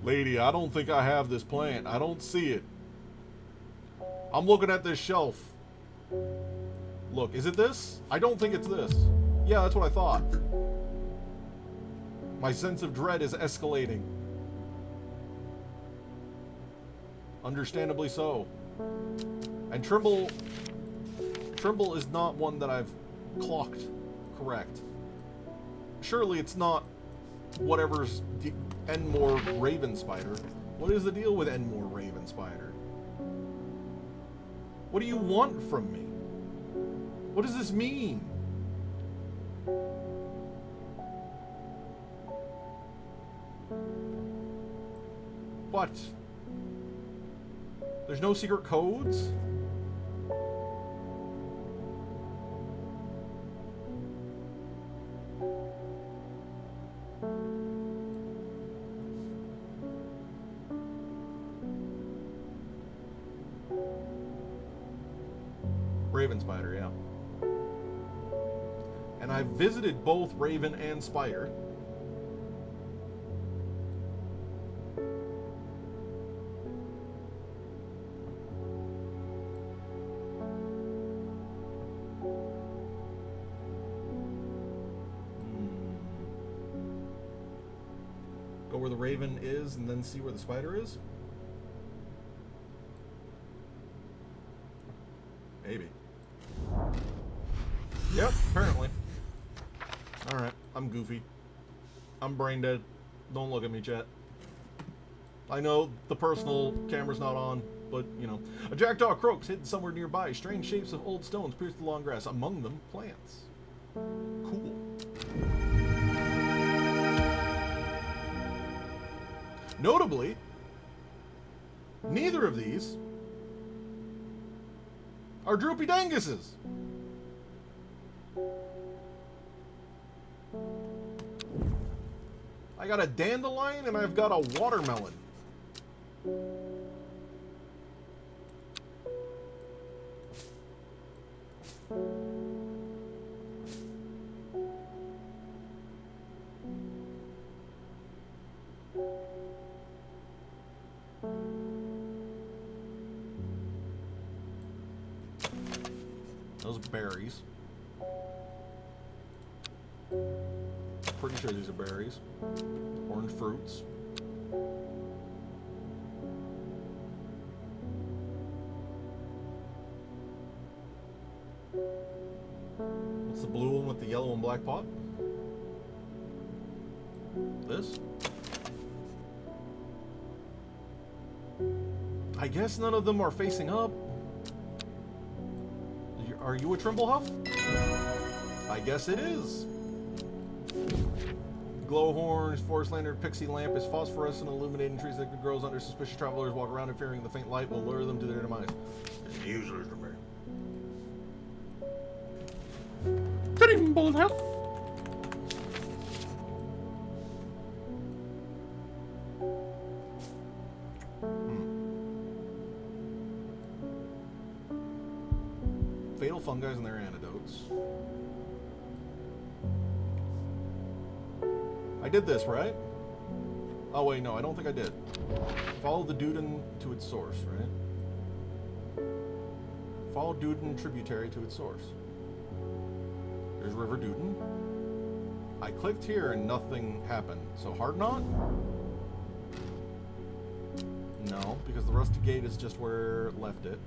Lady, I don't think I have this plant. I don't see it. I'm looking at this shelf. Look, is it this? I don't think it's this. Yeah, that's what I thought. My sense of dread is escalating. Understandably so. And Trimble is not one that I've clocked correct. Surely it's not whatever's the Enmore Raven Spider. What is the deal with Enmore Raven Spider? What do you want from me? What does this mean? What? There's no secret codes? Raven Spider, yeah. And I've visited both Raven and Spider. Go where the Raven is and then see where the Spider is? Maybe. Yep, apparently. Alright, I'm goofy. I'm brain dead. Don't look at me, chat. I know the personal camera's not on, but, you know. A jackdaw croaks hidden somewhere nearby. Strange shapes of old stones pierce the long grass. Among them, plants. Cool. Notably, neither of these are droopy danguses. I got a dandelion and I've got a watermelon. Those are berries. Pretty sure these are berries. Orange fruits. What's the blue one with the yellow and black pot? This? I guess none of them are facing up. Are you a Trimblehuff? I guess it is. Glowhorns, forest lantern, pixie lamp is phosphorescent, illuminating trees that grows under. Suspicious travelers walk around and fearing the faint light will lure them to their demise. It's usually for me. Trimblehuff. fatal fungi and their antidotes. I did this, right? Oh wait, no, I don't think I did. Follow the Duden to its source, right? Follow Duden tributary to its source. There's River Duden. I clicked here and nothing happened. So hard knot? No, because the rusty gate is just where it left it.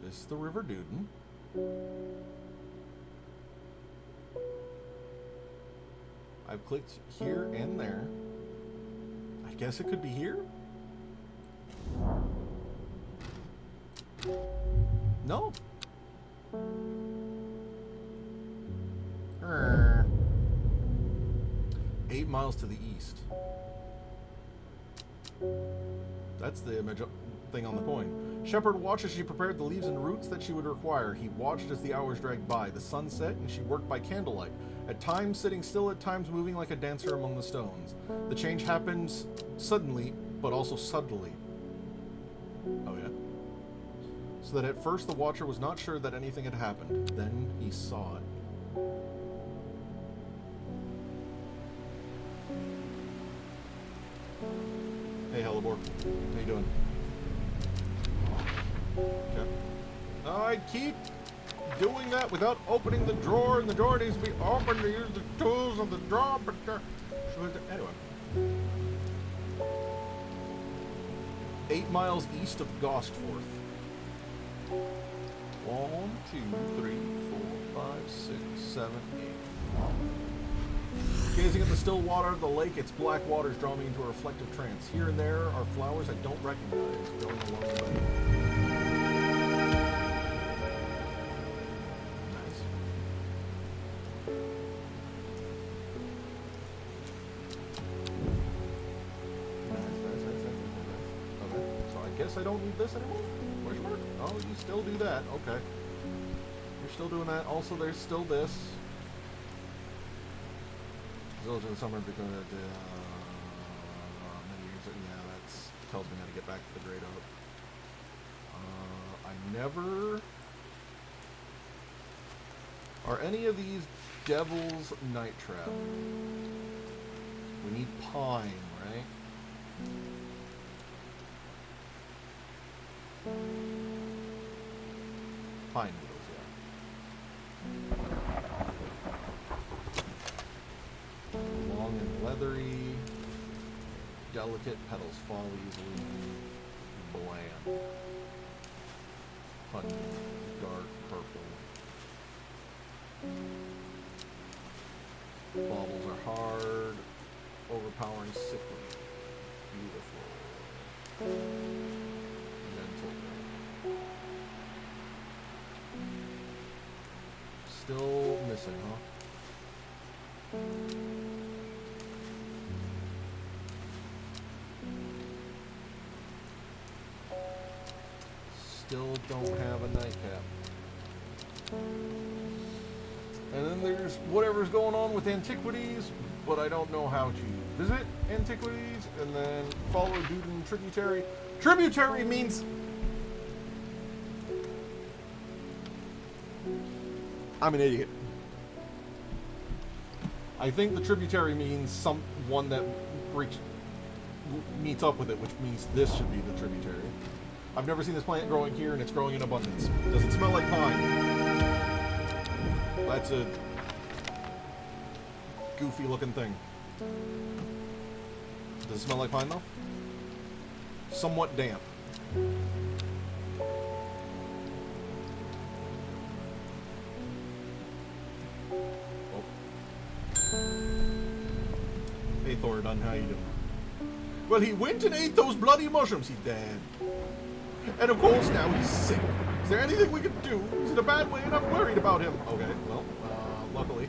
This is the River Duden. I've clicked here and there. I guess it could be here? No. 8 miles to the east. That's the image thing on the coin. Shepherd watched as she prepared the leaves and roots that she would require. He watched as the hours dragged by. The sun set, and she worked by candlelight, at times sitting still, at times moving like a dancer among the stones. The change happens suddenly, but also subtly. Oh yeah? So that at first the watcher was not sure that anything had happened. Then he saw it. Hey, Hellebore. How you doing? Okay. I keep doing that without opening the drawer, and the drawer needs to be opened to use the tools of the drawer, but anyway. 8 miles east of Gostforth. 1, 2, 3, 4, 5, 6, 7, 8. Gazing at the still water of the lake, its black waters draw me into a reflective trance. Here and there are flowers I don't recognize growing along the way. Nice. Okay, so I guess I don't need this anymore? Question mark? Oh, you still do that. Okay. You're still doing that. Also, there's still this. Village in the summer because many years ago, yeah, that tells me how to get back to the Great Oak. I never... Are any of these Devil's Night Trap? We need pine, right? Pine needles, yeah. Long and leathery, delicate, petals fall easily, bland, honey, dark purple. Baubles are hard, overpowering, sickly, beautiful, gentle. Still missing, huh? Still don't have a nightcap. And then there's whatever's going on with antiquities, but I don't know how to visit antiquities, and then follow Duden tributary. Tributary means... I'm an idiot. I think the tributary means one that meets up with it, which means this should be the tributary. I've never seen this plant growing here, and it's growing in abundance. Does it smell like pine? That's a goofy looking thing. Does it smell like pine though? Somewhat damp. Lord, on how you doing? Well, he went and ate those bloody mushrooms, he's dead. And of course, now he's sick. Is there anything we can do? He's in a bad way and I'm worried about him. Okay, well, luckily.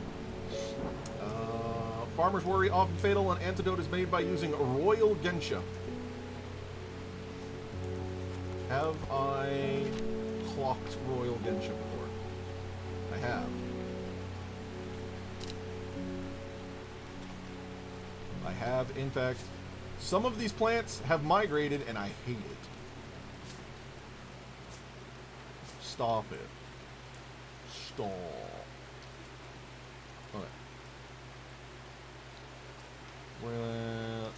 Farmer's worry, often fatal. An antidote is made by using royal gensha. Have I clocked royal gensha before? I have. I have, in fact. Some of these plants have migrated and I hate it. Stop it. Stop. Okay. Well,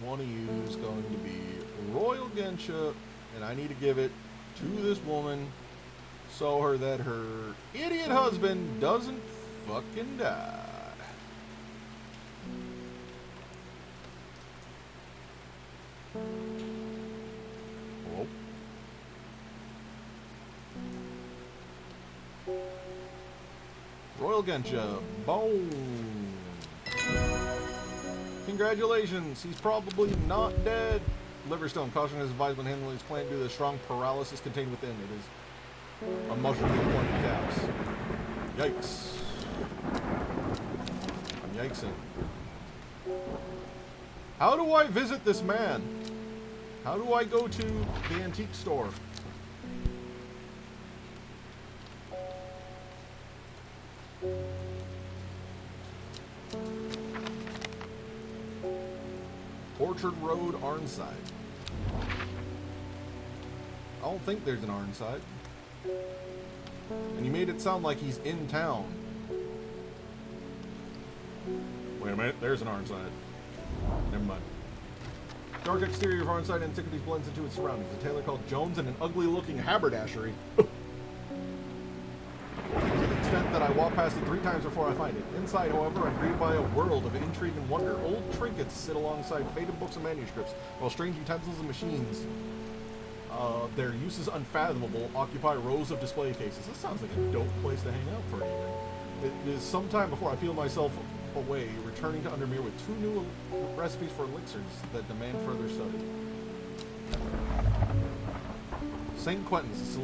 one of you is going to be royal gensha, and I need to give it to this woman so that her idiot husband doesn't fucking die. Oh. Royal gensha, boom. Congratulations, he's probably not dead. Liverstone, caution is advised when handling this plant due to the strong paralysis contained within. It is a mushroom with pointed caps. Yikes. I'm yikesing. How do I visit this man? How do I go to the antique store? Orchard Road, Arnside. I don't think there's an Arnside. And you made it sound like he's in town. Wait a minute, there's an Arnside. Never mind. Dark exterior of Arnside Antiquities blends into its surroundings. A tailor called Jones and an ugly-looking haberdashery. To the extent that I walk past it 3 times before I find it. Inside, however, I'm greeted by a world of intrigue and wonder. Old trinkets sit alongside faded books and manuscripts, while strange utensils and machines, their uses unfathomable, occupy rows of display cases. This sounds like a dope place to hang out for an evening. It is some time before I peel myself away, returning to Undermere with 2 new recipes for elixirs that demand further study. St. Quentin's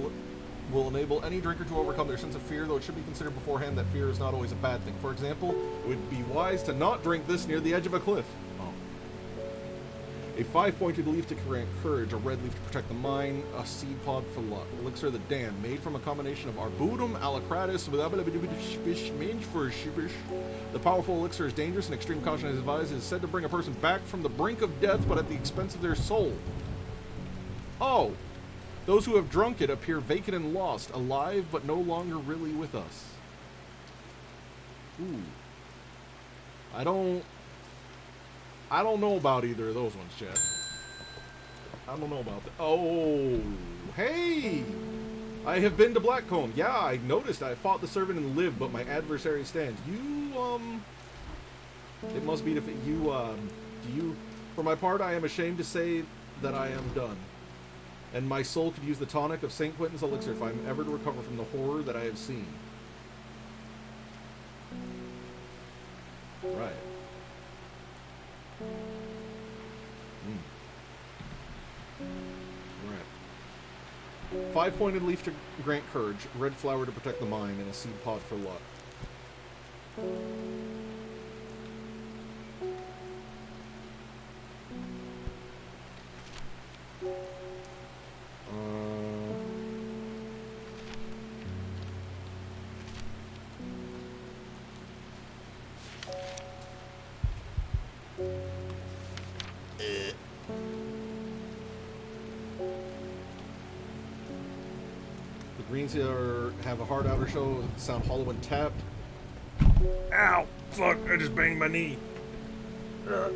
will enable any drinker to overcome their sense of fear, though it should be considered beforehand that fear is not always a bad thing. For example, it would be wise to not drink this near the edge of a cliff. A 5-pointed leaf to grant courage, a red leaf to protect the mind, a seed pod for luck. Elixir of the Damned, made from a combination of Arbutum, Alacratis, the powerful elixir is dangerous and extreme caution is advised. It is said to bring a person back from the brink of death, but at the expense of their soul. Oh! Those who have drunk it appear vacant and lost, alive but no longer really with us. Ooh. I don't know about either of those ones, Chad. I don't know about that. Oh, hey! I have been to Blackcomb. Yeah, I noticed. I fought the servant and lived, but my adversary stands. It must be for my part, I am ashamed to say that I am done. And my soul could use the tonic of St. Quentin's elixir if I am ever to recover from the horror that I have seen. Right. 5-pointed leaf to grant courage, red flower to protect the mind, and a seed pod for luck. Greens here have a hard outer shell, sound hollow when tapped. Ow! Fuck, I just banged my knee. The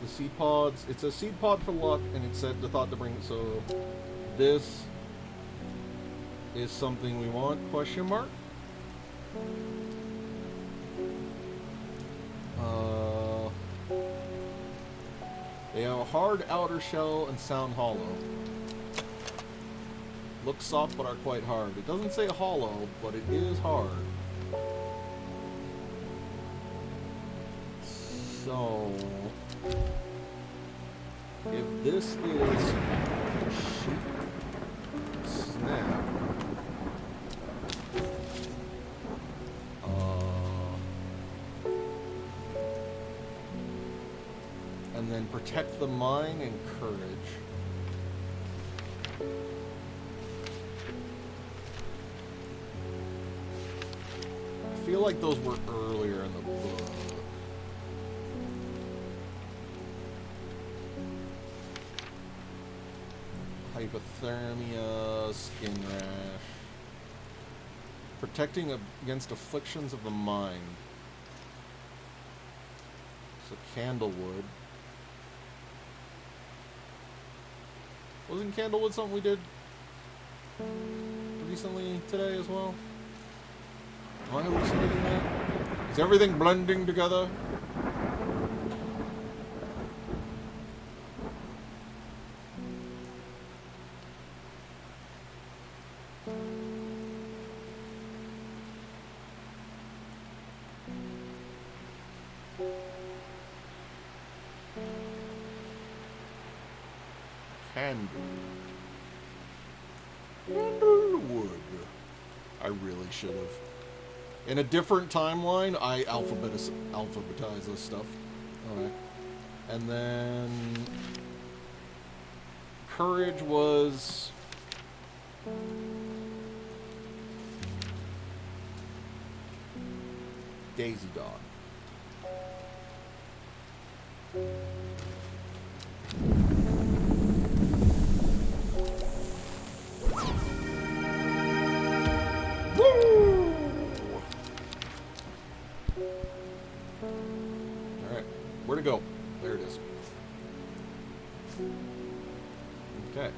seed pods, it's a seed pod for luck, and it said the thought to bring, so this is something we want, question mark? They have a hard outer shell and sound hollow. Look soft but are quite hard. It doesn't say hollow, but it is hard. So, if this is shoot, snap, and then protect the mine and courage. I feel like those were earlier in the book. Hypothermia, skin rash. Protecting against afflictions of the mind. So candlewood. Wasn't candlewood something we did recently today as well? Am I hallucinating that? Is everything blending together? Candlewood. I really should have. In a different timeline, I alphabetize this stuff. Alright. And then courage was Daisy Dog. Alright, where to go? There it is. Okay.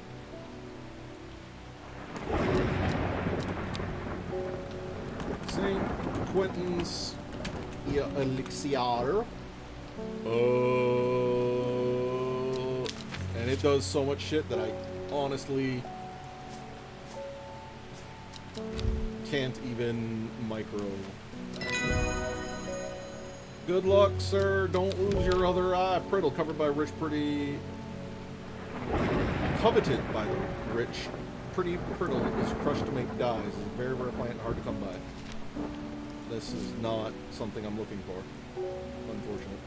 St. Quentin's Elixir. And it does so much shit that I honestly can't even micro. Good luck, sir. Don't lose your other eye. Priddle, covered by rich, pretty... Coveted by the rich. Pretty priddle is crushed to make dyes. It's a very rare plant, hard to come by. This is not something I'm looking for. Unfortunate.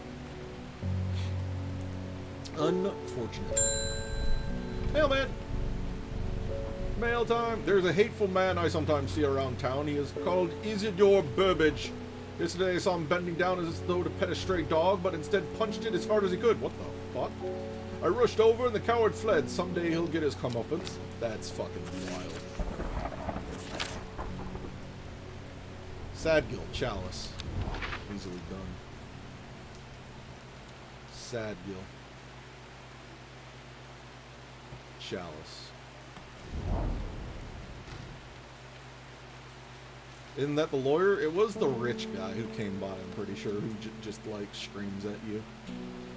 Mailman! Mail time. There's a hateful man I sometimes see around town. He is called Isidore Burbage. Yesterday I saw him bending down as though to pet a stray dog, but instead punched it as hard as he could. What the fuck? I rushed over and the coward fled. Someday he'll get his comeuppance. That's fucking wild. Sadgill, Chalice. Easily done. Sadgill. Chalice. Isn't that the lawyer? It was the rich guy who came by, I'm pretty sure, who just like, screams at you.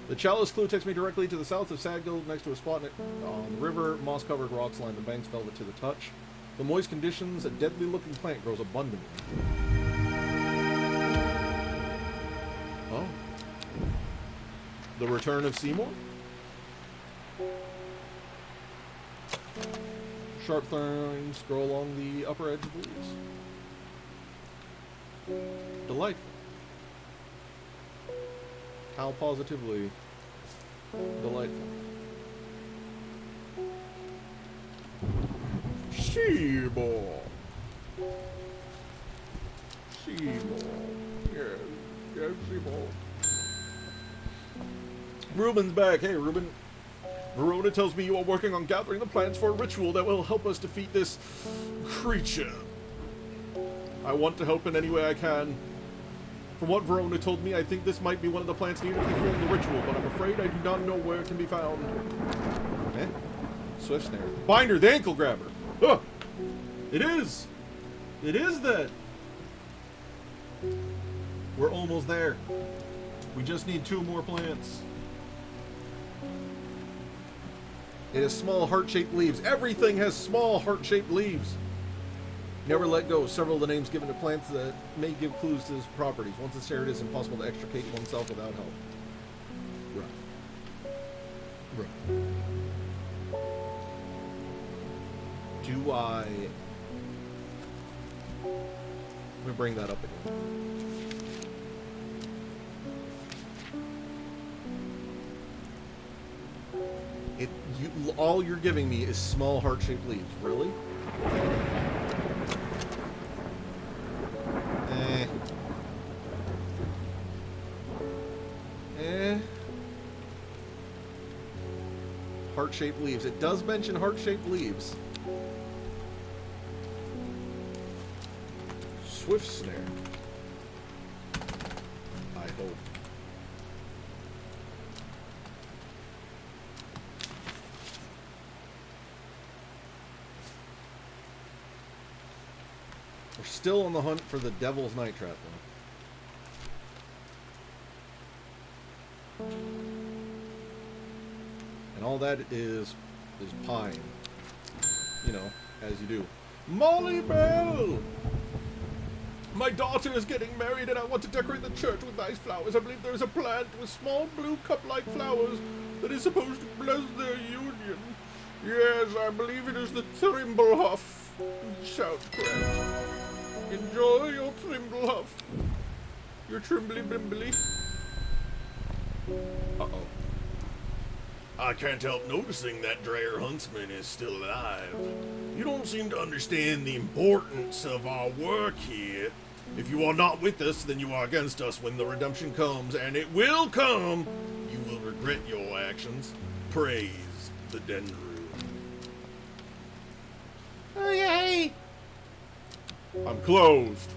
The Chalice clue takes me directly to the south of Sadgill, next to a spot on the river. Moss-covered rocks line the banks, velvet to the touch. The moist conditions, a deadly-looking plant grows abundantly. Oh. The return of Seymour? Sharp thorns grow along the upper edge of the leaves. Delightful. How positively delightful. Seymour. Seymour. Yes, Seymour. Reuben's back. Hey, Reuben. Verona tells me you are working on gathering the plans for a ritual that will help us defeat this creature. I want to help in any way I can. From what Verona told me, I think this might be one of the plants needed to perform the ritual, but I'm afraid I do not know where it can be found. Eh? Swift snare. Binder, the ankle grabber. Huh! It is! It is that! We're almost there. We just need 2 more plants. It has small heart-shaped leaves. Everything has small heart-shaped leaves. Never let go. Several of the names given to plants that may give clues to its properties. Once it's shared, it's impossible to extricate oneself without help. Do I... Let me bring that up again. All you're giving me is small heart-shaped leaves. Really? Heart-shaped leaves. It does mention heart-shaped leaves. Swift snare. I hope. We're still on the hunt for the Devil's Night Trap, though. And all that is pine. You know, as you do. Molly Bell! My daughter is getting married and I want to decorate the church with nice flowers. I believe there is a plant with small blue cup-like flowers that is supposed to bless their union. Yes, I believe it is the Thimblehuff. Shout correct. Enjoy your Thimblehuff. Your Trimbly Bimbly. Uh-oh. I can't help noticing that Dreyer Huntsman is still alive. You don't seem to understand the importance of our work here. If you are not with us, then you are against us when the redemption comes, and it will come. You will regret your actions. Praise the Dendru. Oh, yay! I'm closed.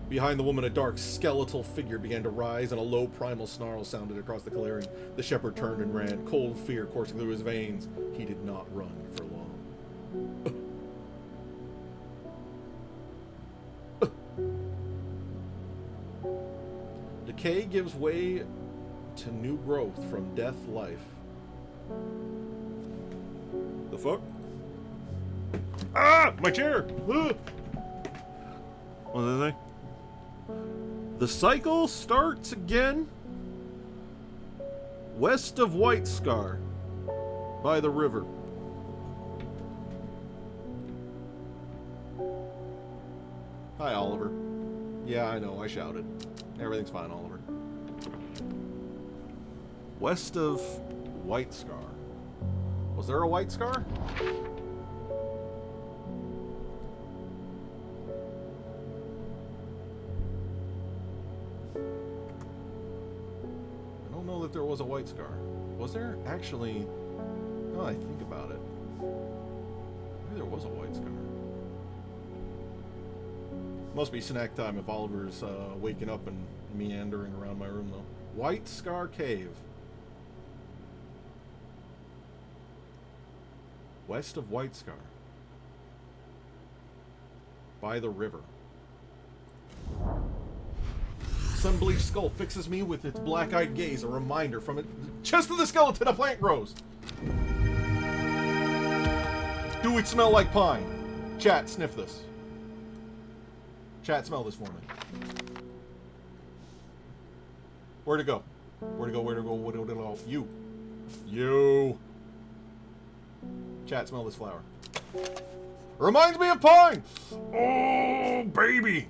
Behind the woman, a dark, skeletal figure began to rise, and a low, primal snarl sounded across the clearing. The shepherd turned and ran, cold fear coursing through his veins. He did not run for long. Decay gives way to new growth from death life. The fuck? Ah! My chair! What did I say? The cycle starts again west of White Scar by the river. Hi, Oliver. Yeah, I know, I shouted. Everything's fine, Oliver. West of White Scar. Was there a White Scar? That there was a White Scar. Was there? Actually, now I think about it, maybe there was a White Scar. Must be snack time if Oliver's waking up and meandering around my room, though. White Scar Cave. West of White Scar. By the river. Sun-bleached skull fixes me with its black-eyed gaze, a reminder from it. Chest of the skeleton, a plant grows. Do it smell like pine? Chat, sniff this. Chat, smell this for me. Where'd it go? Where'd it go? Where'd it go? Where'd it go? You. You. Chat, smell this flower. Reminds me of pine! Oh, baby!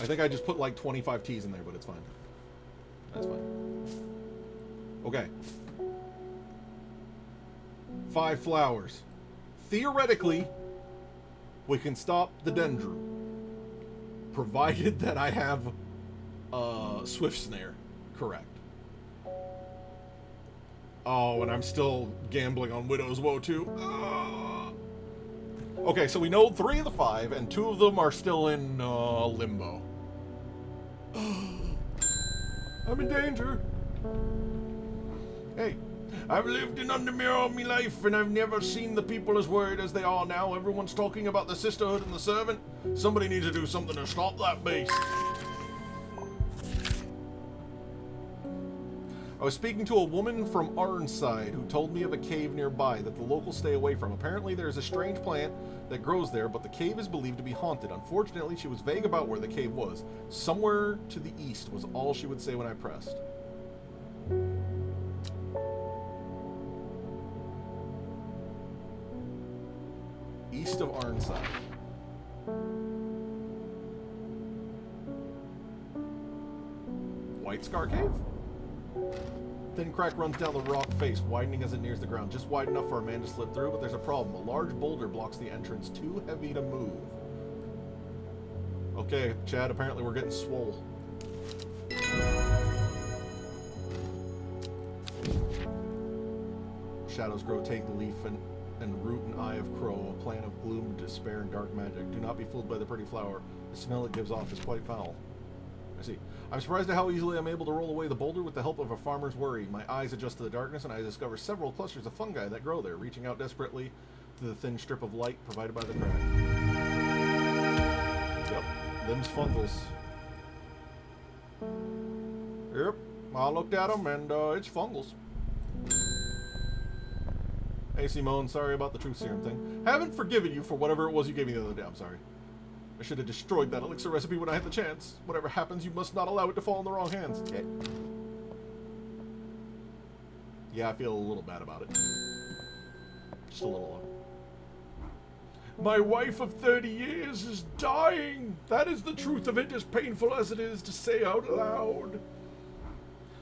I think I just put like 25 T's in there, but it's fine. That's fine. Okay. 5 flowers. Theoretically, we can stop the Dendru. Provided that I have Swift Snare correct. Oh, and I'm still gambling on Widow's Woe too. Okay, so we know 3 of the 5, and 2 of them are still in limbo. I'm in danger. Hey, I've lived in Undermere all my life, and I've never seen the people as worried as they are now. Everyone's talking about the sisterhood and the servant. Somebody needs to do something to stop that beast. I was speaking to a woman from Arnside who told me of a cave nearby that the locals stay away from. Apparently, there is a strange plant that grows there, but the cave is believed to be haunted. Unfortunately, she was vague about where the cave was. Somewhere to the east was all she would say when I pressed. East of Arnside. White Scar Cave? Thin crack runs down the rock face, widening as it nears the ground. Just wide enough for a man to slip through, but there's a problem. A large boulder blocks the entrance, too heavy to move. Okay, Chad, apparently we're getting swole. Shadows grow, take the leaf and root an eye of crow, a plant of gloom, despair, and dark magic. Do not be fooled by the pretty flower. The smell it gives off is quite foul. I see. I'm surprised at how easily I'm able to roll away the boulder with the help of a farmer's worry. My eyes adjust to the darkness, and I discover several clusters of fungi that grow there, reaching out desperately to the thin strip of light provided by the crack. Yep, them's fungals. Yep, I looked at them, and it's fungals. Hey, Simone, sorry about the truth serum thing. Haven't forgiven you for whatever it was you gave me the other day. I'm sorry. I should have destroyed that elixir recipe when I had the chance. Whatever happens, you must not allow it to fall in the wrong hands. Yeah, I feel a little bad about it. Just a little. My wife of 30 years is dying. That is the truth of it, as painful as it is to say out loud.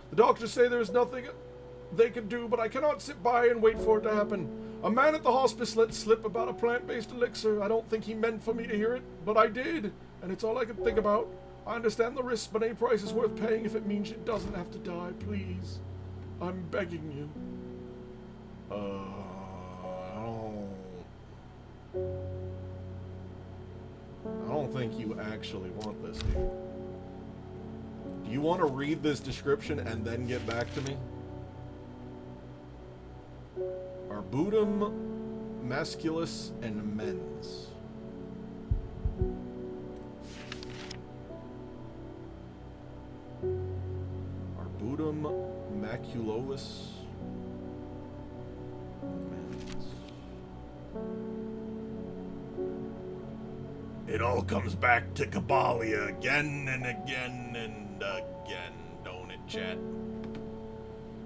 The doctors say there is nothing they can do, but I cannot sit by and wait for it to happen. A man at the hospice let slip about a plant-based elixir. I don't think he meant for me to hear it, but I did, and it's all I can think about. I understand the risks, but any price is worth paying if it means she doesn't have to die. Please. I'm begging you. I don't think you actually want this, dude. Do you want to read this description and then get back to me? Arbutum masculus and mens. Arbutum maculosus mens. It all comes back to Kabalia again and again and again, don't it, chat?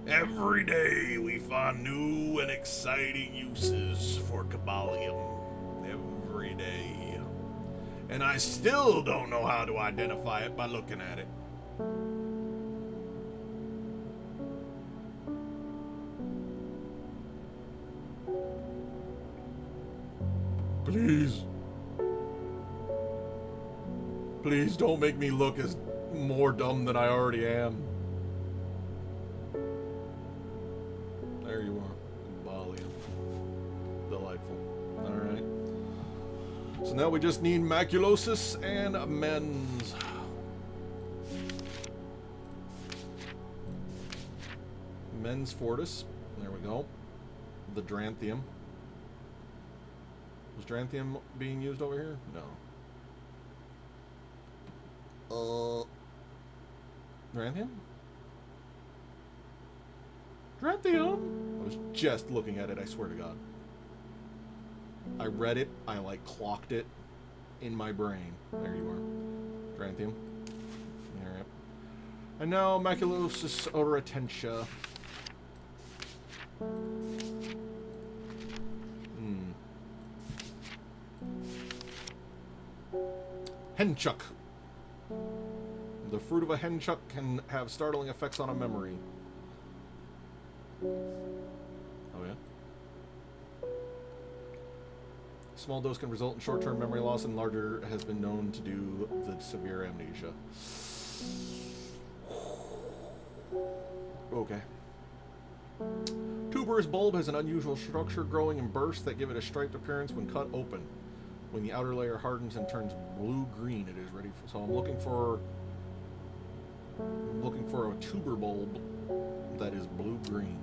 Every day we find new and exciting uses for Kabalium. Every day. And I still don't know how to identify it by looking at it. Please. Please don't make me look as more dumb than I already am. There you are. Kabalium. Delightful. Alright. So now we just need maculosus and mens. Mens fortis. There we go. The Dranthium. Was Dranthium being used over here? No. Dranthium? Dranthium? I was just looking at it, I swear to God. I read it, I like clocked it in my brain. There you are. Dranthium. Alright. And now maculosus oratentia. Henchuk. The fruit of a henchuk can have startling effects on a memory. Oh yeah? Small dose can result in short-term memory loss, and larger has been known to do the severe amnesia. Okay. Tuberous bulb has an unusual structure growing in bursts that give it a striped appearance when cut open. When the outer layer hardens and turns blue-green, it is ready for... So I'm looking for a tuber bulb that is blue-green.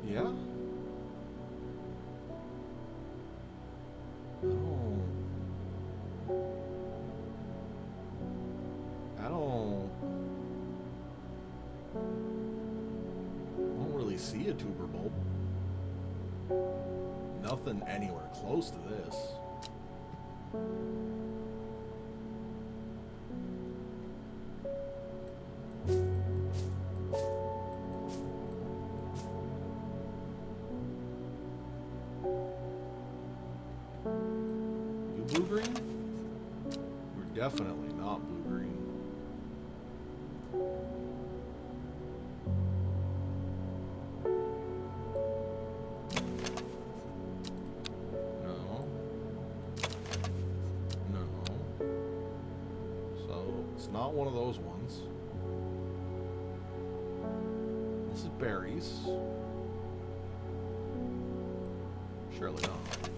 Yeah? see a tuber bulb. Nothing anywhere close to this. You blue-green? You're definitely not blue-green. No. No. So, it's not one of those ones. This is berries. Surely not.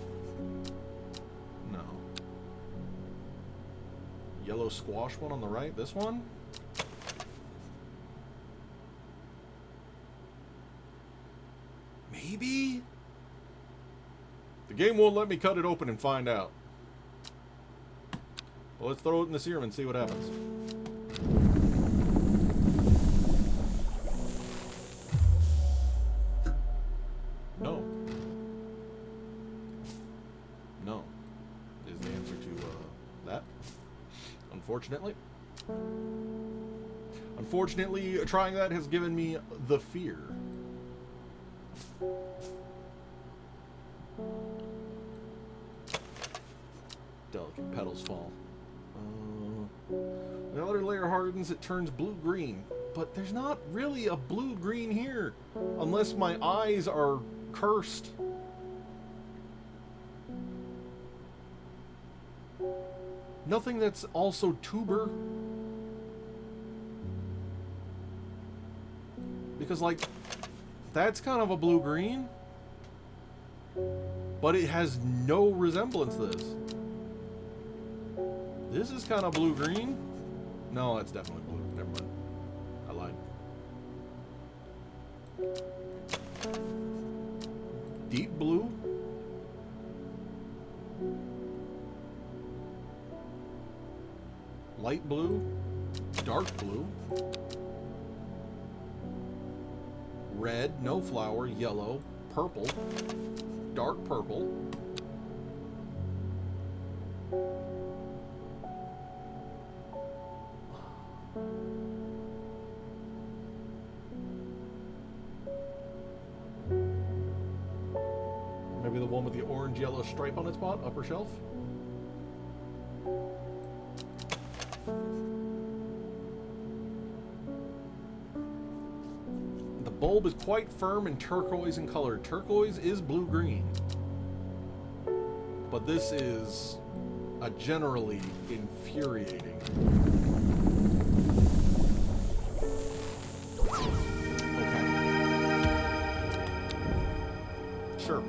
No. Yellow squash one on the right. This one? Maybe? The game won't let me cut it open and find out. Well, let's throw it in the serum and see what happens. No. No. Is the answer to that. Unfortunately. Unfortunately, trying that has given me the fear. Delicate petals fall. The outer layer hardens, it turns blue-green. But there's not really a blue-green here. Unless my eyes are cursed. Nothing that's also tuber. Because, like, that's kind of a blue-green. But it has no resemblance to this. This is kind of blue-green. No, that's definitely blue. Never mind. I lied. Deep blue. Light blue. Dark blue. Red, no flower. Yellow. Purple. Dark purple. Maybe the one with the orange-yellow stripe on its spot, upper shelf. The bulb is quite firm and turquoise in color. Turquoise is blue-green. But this is a generally infuriating. Okay. Sure.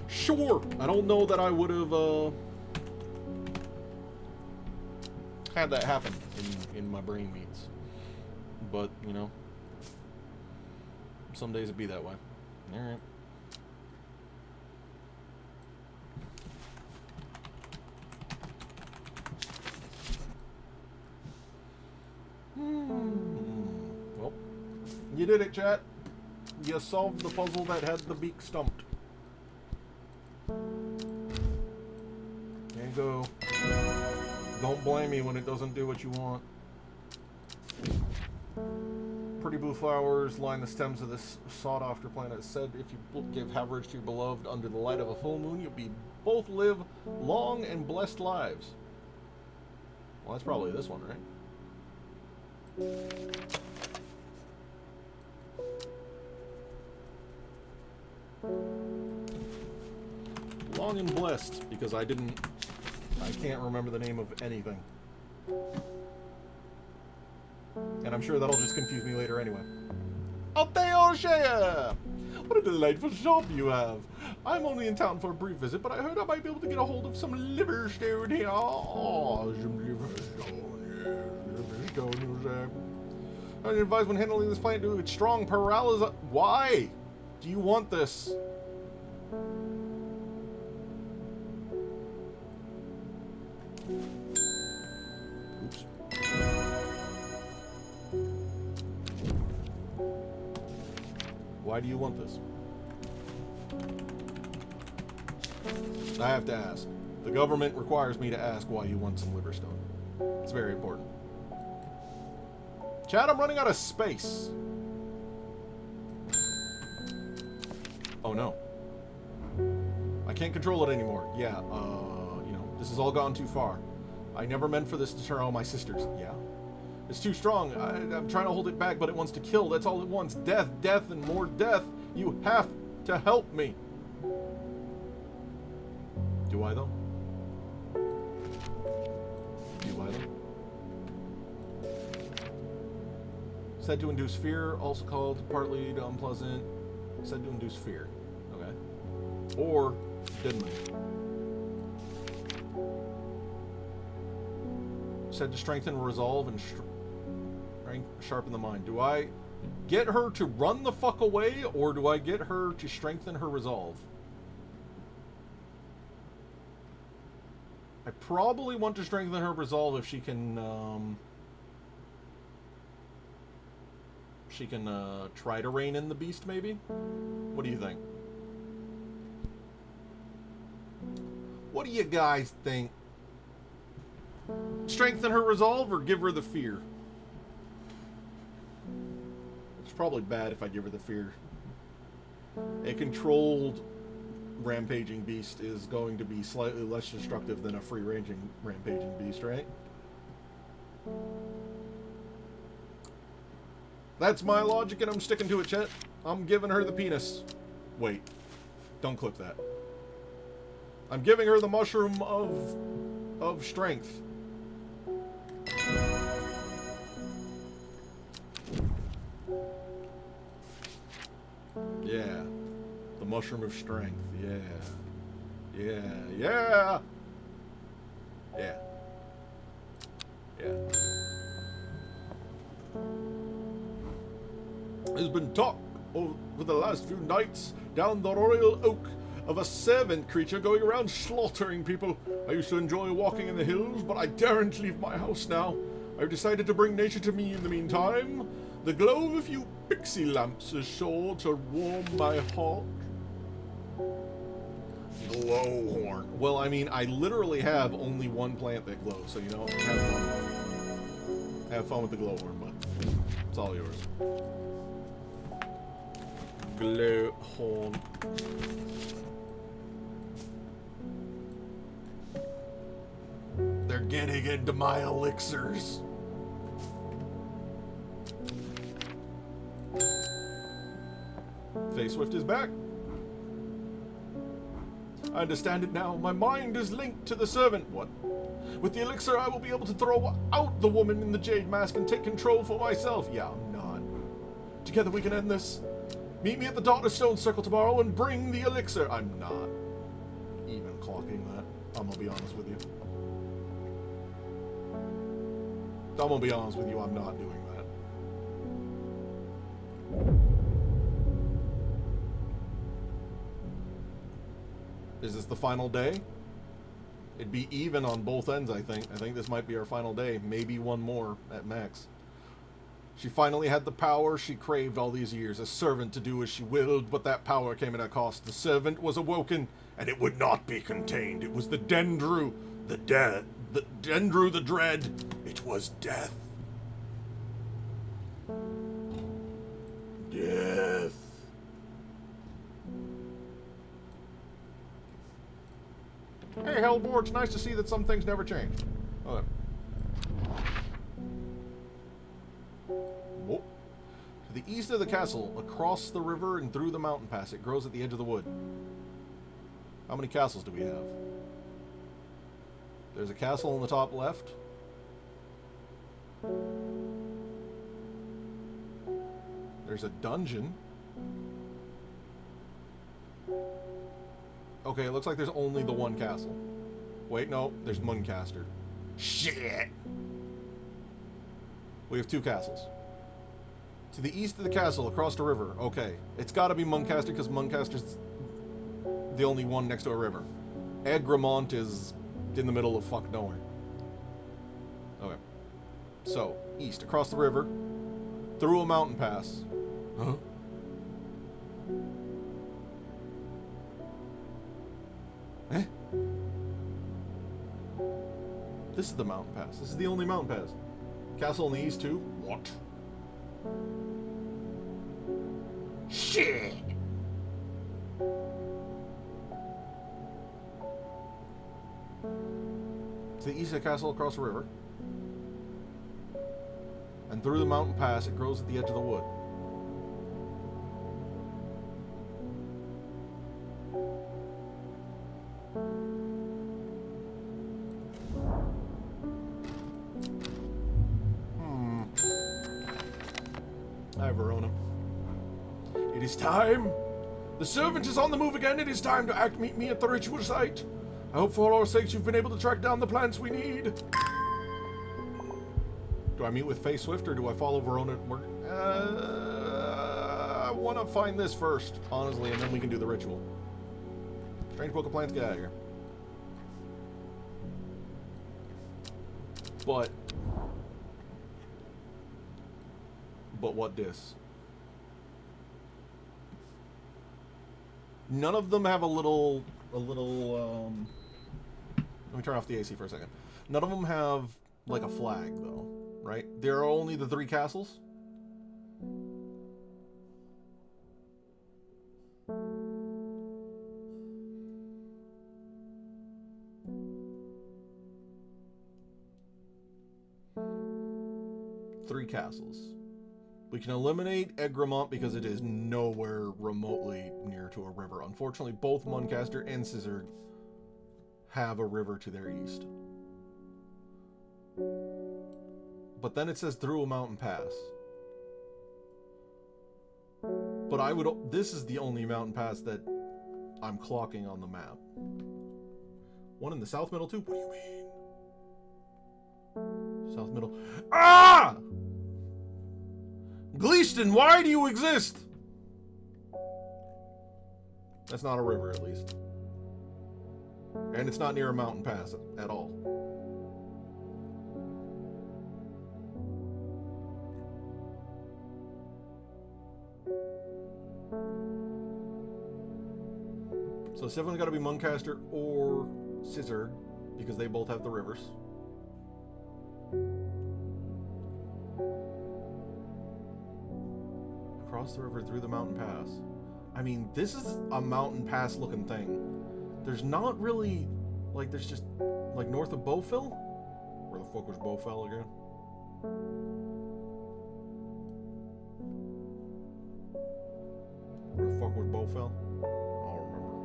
Sure! I don't know that I would have had that happen in my brain meats. But, you know, some days it be that way. Alright. Well, you did it, chat. You solved the puzzle that had the beak stumped. There you go. Don't blame me when it doesn't do what you want. Pretty blue flowers line the stems of this sought-after plant. It said if you give Haverage to your beloved under the light of a full moon, you'll be both live long and blessed lives. Well, that's probably this one, right? Long and blessed, because I can't remember the name of anything. And I'm sure that'll just confuse me later anyway. Alteoshea! What a delightful shop you have. I'm only in town for a brief visit, but I heard I might be able to get a hold of some liverstone here. Oh, some liverstone, you say. I advise when handling this plant to its strong paralysis. Why do you want this? Oops. Why do you want this? I have to ask. The government requires me to ask why you want some liverstone. It's very important. Chad, I'm running out of space. Oh no. I can't control it anymore. Yeah, you know, this has all gone too far. I never meant for this to turn on my sisters. Yeah. It's too strong. I'm trying to hold it back, but it wants to kill. That's all it wants. Death, death, and more death. You have to help me. Do I, though? Do I, though? Said to induce fear, also called partly to unpleasant. Said to induce fear. Okay. Or deadman. Said to strengthen resolve and sharpen the mind. Do I get her to run the fuck away, or do I get her to strengthen her resolve? I probably want to strengthen her resolve if she can try to rein in the beast, maybe? What do you think? What do you guys think? Strengthen her resolve or give her the fear? It's probably bad if I give her the fear. A controlled rampaging beast is going to be slightly less destructive than a free-ranging rampaging beast, right? That's my logic and I'm sticking to it, Chet. I'm giving her the penis. Wait. Don't clip that. I'm giving her the mushroom of strength. Yeah. The mushroom of strength. Yeah. Yeah. Yeah. Yeah. Yeah. There's been talk over the last few nights down the Royal Oak of a servant creature going around slaughtering people. I used to enjoy walking in the hills, but I daren't leave my house now. I've decided to bring nature to me in the meantime. The glow of a few pixie lamps is sure to warm my heart. Glowhorn. Well, I mean, I literally have only one plant that glows, so you know, have fun. Have fun with the glowhorn, but it's all yours. Glowhorn. They're getting into my elixirs. Facelift is back. I understand it now. My mind is linked to the servant. What? With the elixir, I will be able to throw out the woman in the jade mask and take control for myself. Yeah, I'm not. Together we can end this. Meet me at the Daughter Stone Circle tomorrow and bring the elixir. I'm not even clocking that. I'm gonna be honest with you. I'm gonna be honest with you, I'm not doing that. Is this the final day? It'd be even on both ends, I think. I think this might be our final day. Maybe one more at max. She finally had the power she craved all these years. A servant to do as she willed, but that power came at a cost. The servant was awoken, and it would not be contained. It was the Dendru, the Dendru the Dread. It was death. Death. Hey, Hellboar, it's nice to see that some things never change. Okay. Whoa. To the east of the castle, across the river and through the mountain pass, it grows at the edge of the wood. How many castles do we have? There's a castle on the top left. There's a dungeon. Okay, it looks like there's only the one castle. Wait, no, there's Muncaster. Shit! We have two castles. To the east of the castle, across the river. Okay, it's gotta be Muncaster because Muncaster's the only one next to a river. Egremont is in the middle of fuck nowhere. Okay. So, east, across the river, through a mountain pass. Huh? This is the mountain pass. This is the only mountain pass. Castle in the east too? What? Shit! To the east of the castle across the river. And through the mountain pass, it grows at the edge of the wood. Hi, Verona. It is time. The servant is on the move again. It is time to act. Meet me at the ritual site. I hope for all our sakes you've been able to track down the plants we need. Do I meet with Faye Swift or do I follow Verona? I want to find this first, honestly, and then we can do the ritual. Strange book of plants, get out of here. But what dis? None of them have a little, let me turn off the AC for a second. None of them have, like, a flag, though, right? There are only the 3 castles. Three castles. We can eliminate Egremont because it is nowhere remotely near to a river. Unfortunately, both Muncaster and Scissor have a river to their east. But then it says through a mountain pass. But this is the only mountain pass that I'm clocking on the map. One in the south middle too? What do you mean? South middle. Ah! Gleaston, why do you exist? That's not a river, at least. And it's not near a mountain pass at all. So it's definitely got to be Muncaster or Scissor, because they both have the rivers. Across the river through the mountain pass. I mean, this is a mountain pass looking thing. There's not really, like, there's just, like, north of Bowfell? Where the fuck was Bowfell again? Where the fuck was Bowfell? I don't remember.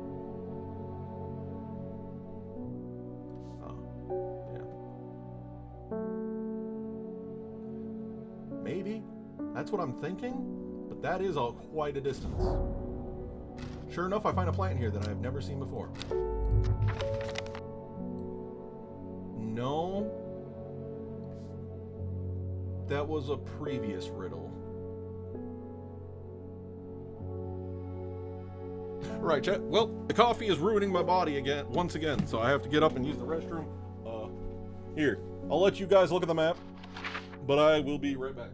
Oh, yeah. Maybe. That's what I'm thinking. But that is quite a distance. Sure enough, I find a plant here that I have never seen before. No. That was a previous riddle. Right, chat. Well, the coffee is ruining my body once again, so I have to get up and use the restroom. Here, I'll let you guys look at the map, but I will be right back.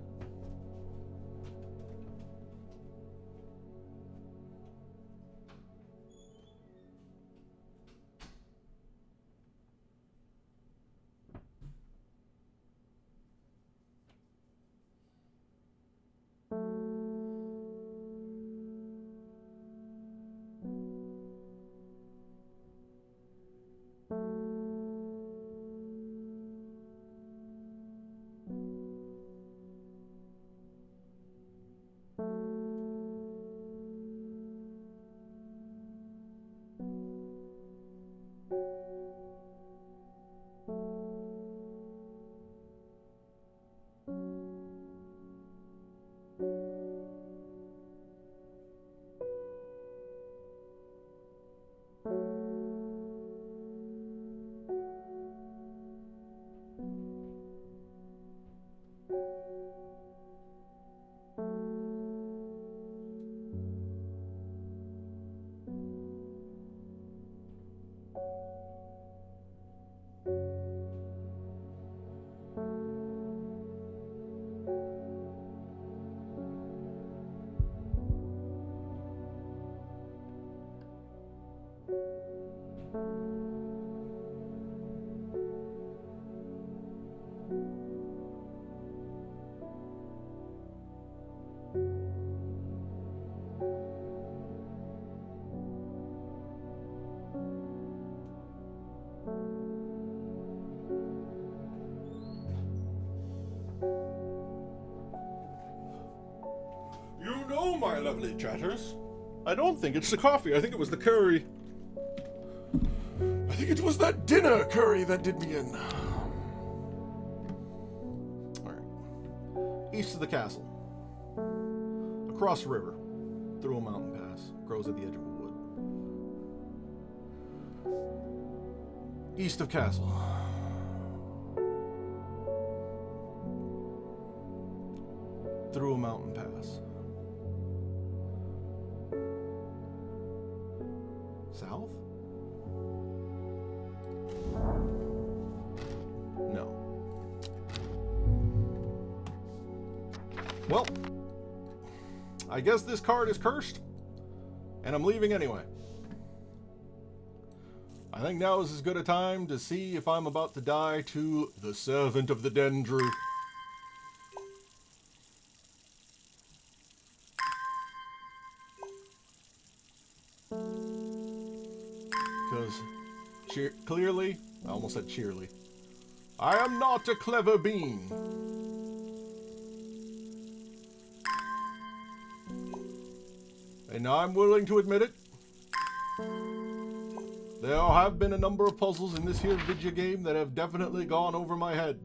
You know, my lovely chatters, I don't think it's the coffee. I think it was the curry. I think it was that dinner curry that did me in. Alright. East of the castle. Across the river. Through a mountain pass. Grows at the edge of a wood. East of castle. Through a mountain pass. South? No. Well, I guess this card is cursed, and I'm leaving anyway. I think now is as good a time to see if I'm about to die to the Servant of the Dendru. Because clearly, I almost said cheerly, I am not a clever bean. And I'm willing to admit it. There have been a number of puzzles in this here video game that have definitely gone over my head.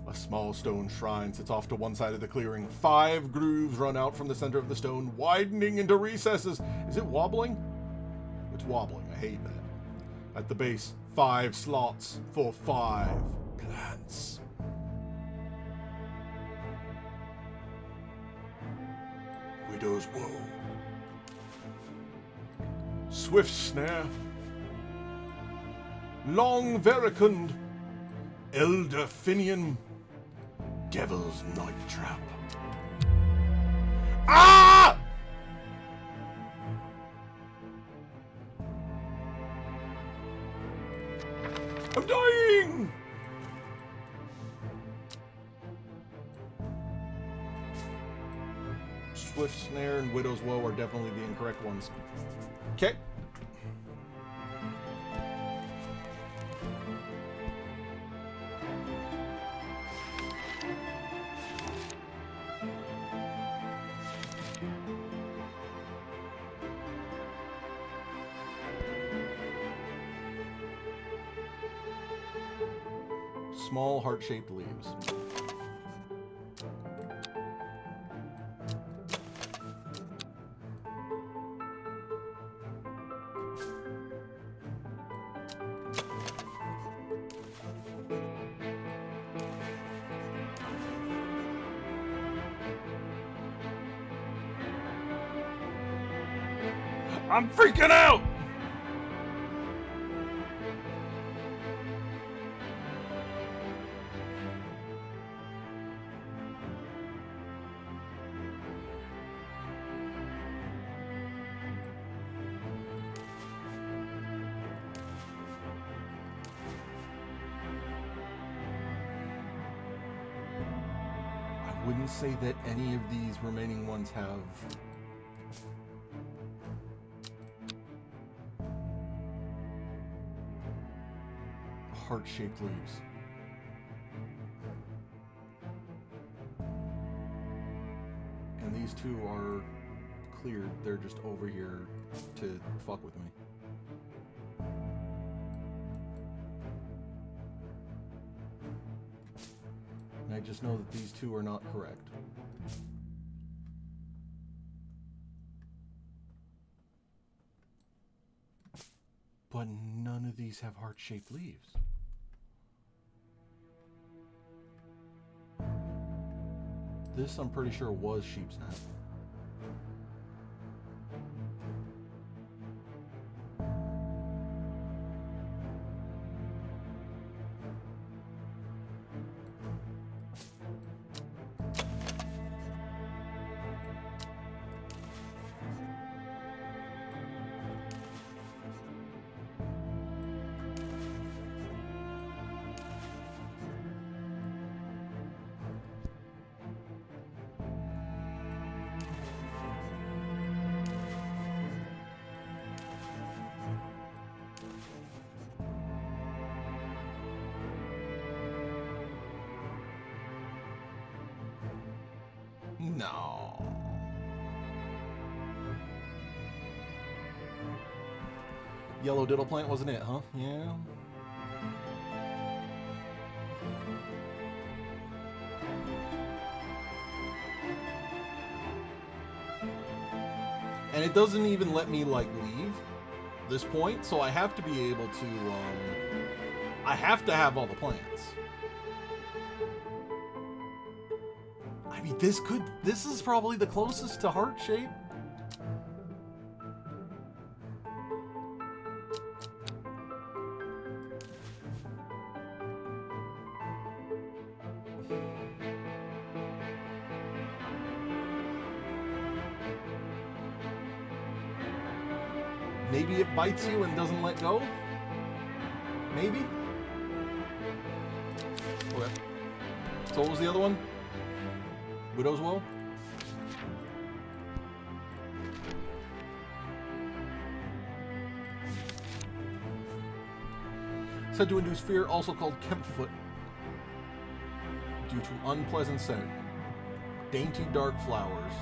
A small stone shrine sits off to one side of the clearing. 5 grooves run out from the center of the stone, widening into recesses. Is it wobbling? It's wobbling. I hate that. At the base, 5 slots for 5 plants. Widow's Woe. Swift Snare. Long Veracund. Elder Finian. Devil's Night Trap. Ah! I'm dying! Swift Snare and Widow's Woe are definitely the incorrect ones. Okay. Small heart-shaped leaves. I'm freaking out! I wouldn't say that any of these remaining ones have heart-shaped leaves. And these two are cleared. They're just over here to fuck with me. And I just know that these two are not correct. But none of these have heart-shaped leaves. This, I'm pretty sure, was sheep's nest. No. Yellow diddle plant wasn't it, huh? Yeah. And it doesn't even let me, like, leave this point, so I have to be able to, I have to have all the plants. I mean, this is probably the closest to heart shape. Maybe it bites you and doesn't let go? Maybe? Okay. So what was the other one? Widow's Woe? Said to induce fear, also called Kempfoot, due to unpleasant scent. Dainty dark flowers.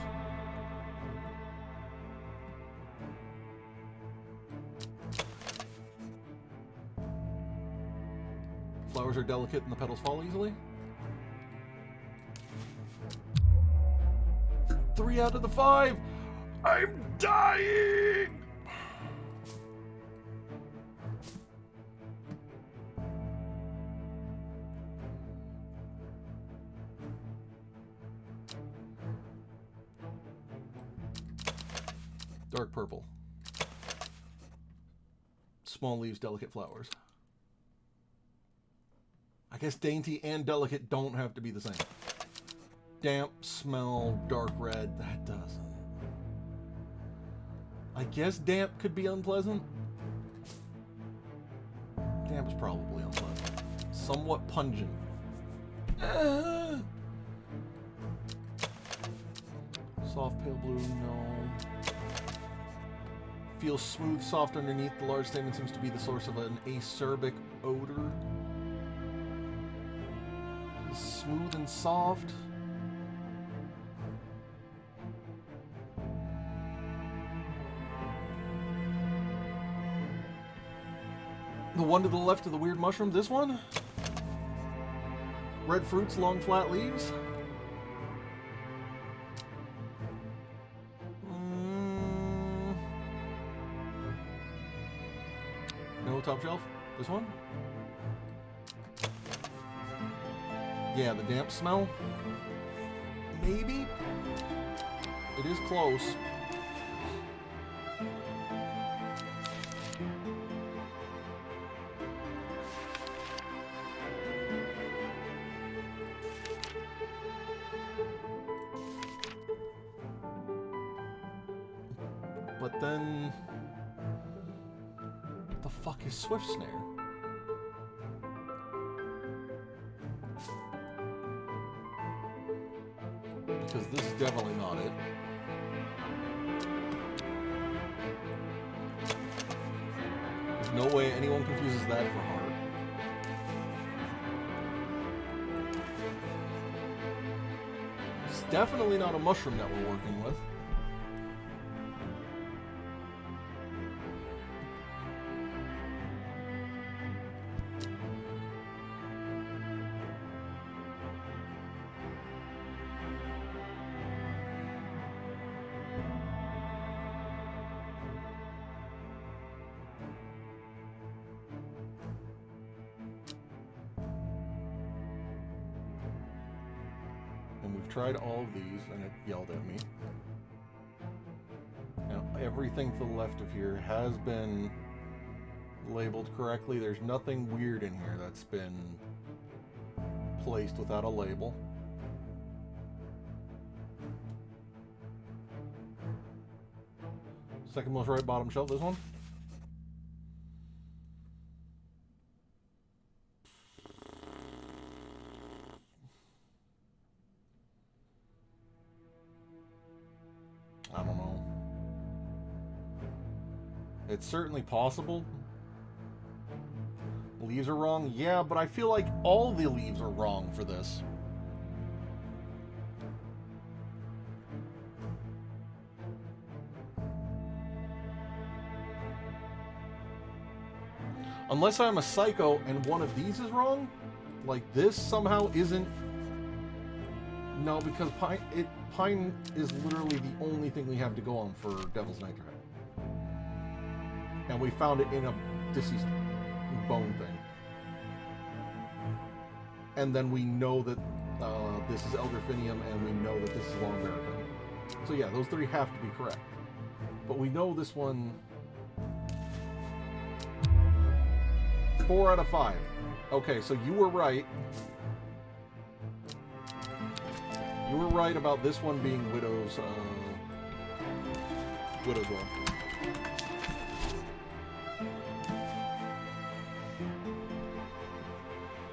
Flowers are delicate and the petals fall easily. 3 out of the 5! I'm dying! Dark purple. Small leaves, delicate flowers. I guess dainty and delicate don't have to be the same. Damp, smell, dark red. That doesn't. I guess damp could be unpleasant. Damp is probably unpleasant. Somewhat pungent. Soft pale blue, no. Feels smooth, soft underneath. The large stamen seems to be the source of an acerbic odor. Smooth and soft. The one to the left of the weird mushroom, this one? Red fruits, long flat leaves. No top shelf. This one? Yeah, the damp smell. Maybe? It is close. But then... what the fuck is Swift Snare? Because this is definitely not it. There's no way anyone confuses that for heart. It's definitely not a mushroom that we're working with. Tried all of these and it yelled at me. Now, everything to the left of here has been labeled correctly. There's nothing weird in here that's been placed without a label. Second most right bottom shelf, this one. I don't know. It's certainly possible. Leaves are wrong? Yeah, but I feel like all the leaves are wrong for this. Unless I'm a psycho and one of these is wrong, like this somehow isn't. No, because pine is literally the only thing we have to go on for Devil's Nitrohead. And we found it in a deceased bone thing. And then we know that this is Elderfinium, and we know that this is Long Barricade. So yeah, those three have to be correct. But we know this one... 4 out of 5. Okay, so you were right. You were right about this one being Widow's Well.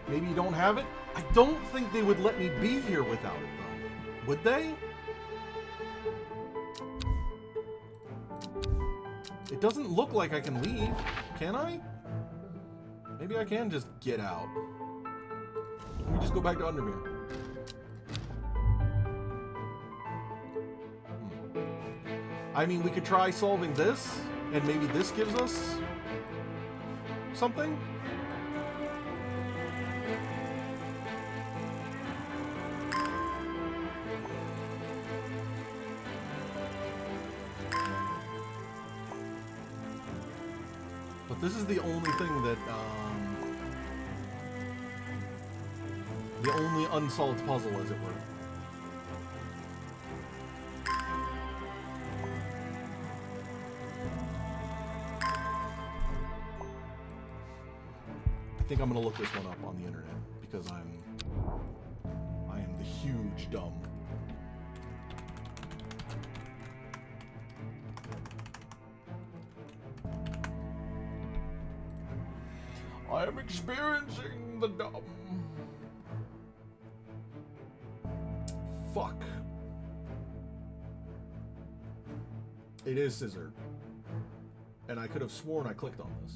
Maybe you don't have it? I don't think they would let me be here without it, though. Would they? It doesn't look like I can leave. Can I? Maybe I can just get out. Let me just go back to Undermere. I mean, we could try solving this, and maybe this gives us something? But this is the only thing that, the only unsolved puzzle, as it were. I think I'm gonna look this one up on the internet because I am the huge dumb. I am experiencing the dumb. Fuck. It is scissored. And I could have sworn I clicked on this.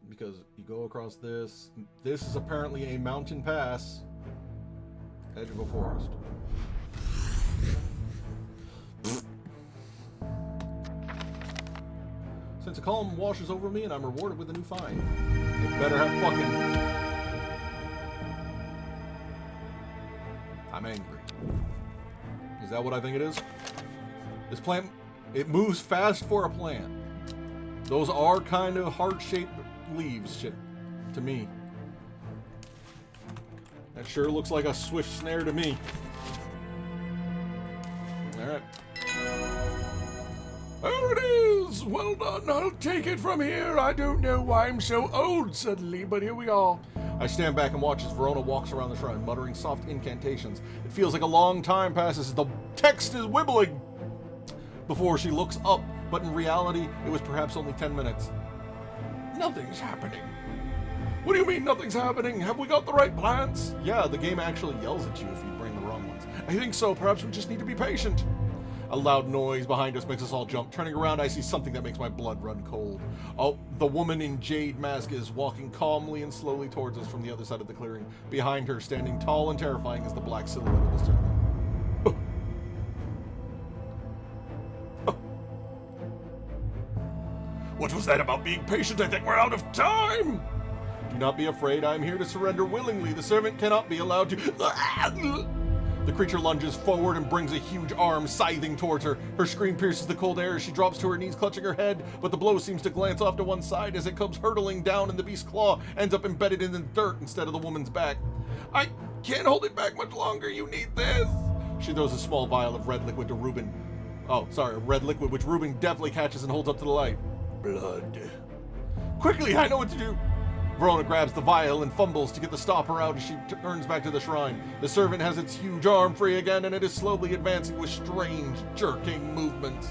Because you go across this. This is apparently a mountain pass. Edge of a forest. Since a calm washes over me and I'm rewarded with a new find. It better have fucking... I'm angry. Is that what I think it is? This plant, it moves fast for a plant. Those are kind of heart-shaped leaves, shit, to me. That sure looks like a swift snare to me. Alright. There it is! Well done, I'll take it from here. I don't know why I'm so old suddenly, but here we are. I stand back and watch as Verona walks around the shrine, muttering soft incantations. It feels like a long time passes as the text is wibbling before she looks up, but in reality, it was perhaps only 10 minutes. Nothing's happening. What do you mean nothing's happening? Have we got the right plans? Yeah, the game actually yells at you if you bring the wrong ones. I think so. Perhaps we just need to be patient. A loud noise behind us makes us all jump. Turning around, I see something that makes my blood run cold. Oh, the woman in jade mask is walking calmly and slowly towards us from the other side of the clearing. Behind her, standing tall and terrifying, is the black silhouette of the servant. What was that about being patient? I think we're out of time. Do not be afraid. I am here to surrender willingly. The servant cannot be allowed to... The creature lunges forward and brings a huge arm scything towards her. Her scream pierces the cold air as she drops to her knees, clutching her head, but the blow seems to glance off to one side as it comes hurtling down, and the beast's claw ends up embedded in the dirt instead of the woman's back. I can't hold it back much longer. You need this. She throws a small vial of red liquid to Reuben. Oh, sorry, red liquid, which Reuben deftly catches and holds up to the light. Blood. Quickly, I know what to do. Verona grabs the vial and fumbles to get the stopper out as she turns back to the shrine. The servant has its huge arm free again, and it is slowly advancing with strange, jerking movements.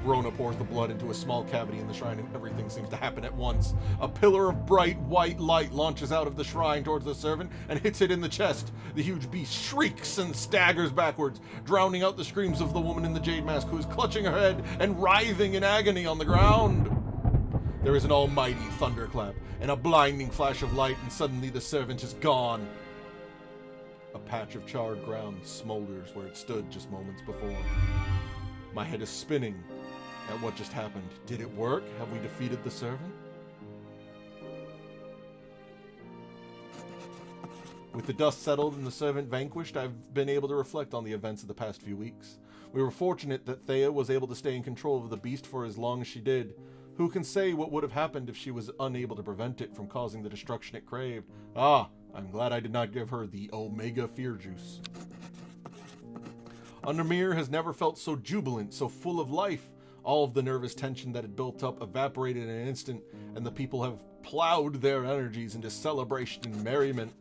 Verona pours the blood into a small cavity in the shrine, and everything seems to happen at once. A pillar of bright white light launches out of the shrine towards the servant and hits it in the chest. The huge beast shrieks and staggers backwards, drowning out the screams of the woman in the jade mask, who is clutching her head and writhing in agony on the ground. There is an almighty thunderclap and a blinding flash of light, and suddenly the servant is gone. A patch of charred ground smolders where it stood just moments before. My head is spinning at what just happened. Did it work? Have we defeated the servant? With the dust settled and the servant vanquished, I've been able to reflect on the events of the past few weeks. We were fortunate that Thea was able to stay in control of the beast for as long as she did. Who can say what would have happened if she was unable to prevent it from causing the destruction it craved? Ah, I'm glad I did not give her the Omega Fear Juice. Undermere has never felt so jubilant, so full of life. All of the nervous tension that had built up evaporated in an instant, and the people have plowed their energies into celebration and merriment.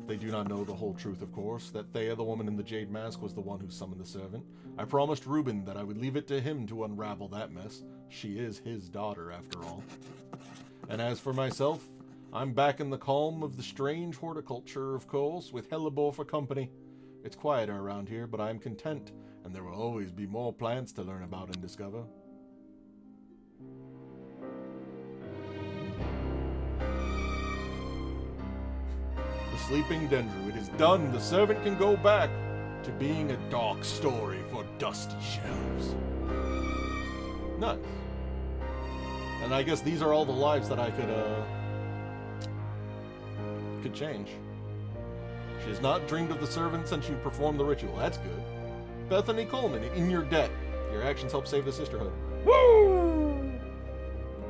They do not know the whole truth, of course, that Thea, the woman in the jade mask, was the one who summoned the servant. I promised Reuben that I would leave it to him to unravel that mess. She is his daughter, after all. And as for myself, I'm back in the calm of the strange horticulture, of course, with Hellebore for company. It's quieter around here, but I'm content, and there will always be more plants to learn about and discover. The sleeping Dendru, it is done. The servant can go back to being a dark story for dusty shelves. Nice. And I guess these are all the lives that I could change. She has not dreamed of the servant since you performed the ritual. That's good. Bethany Coleman, in your debt. Your actions help save the sisterhood. Woo!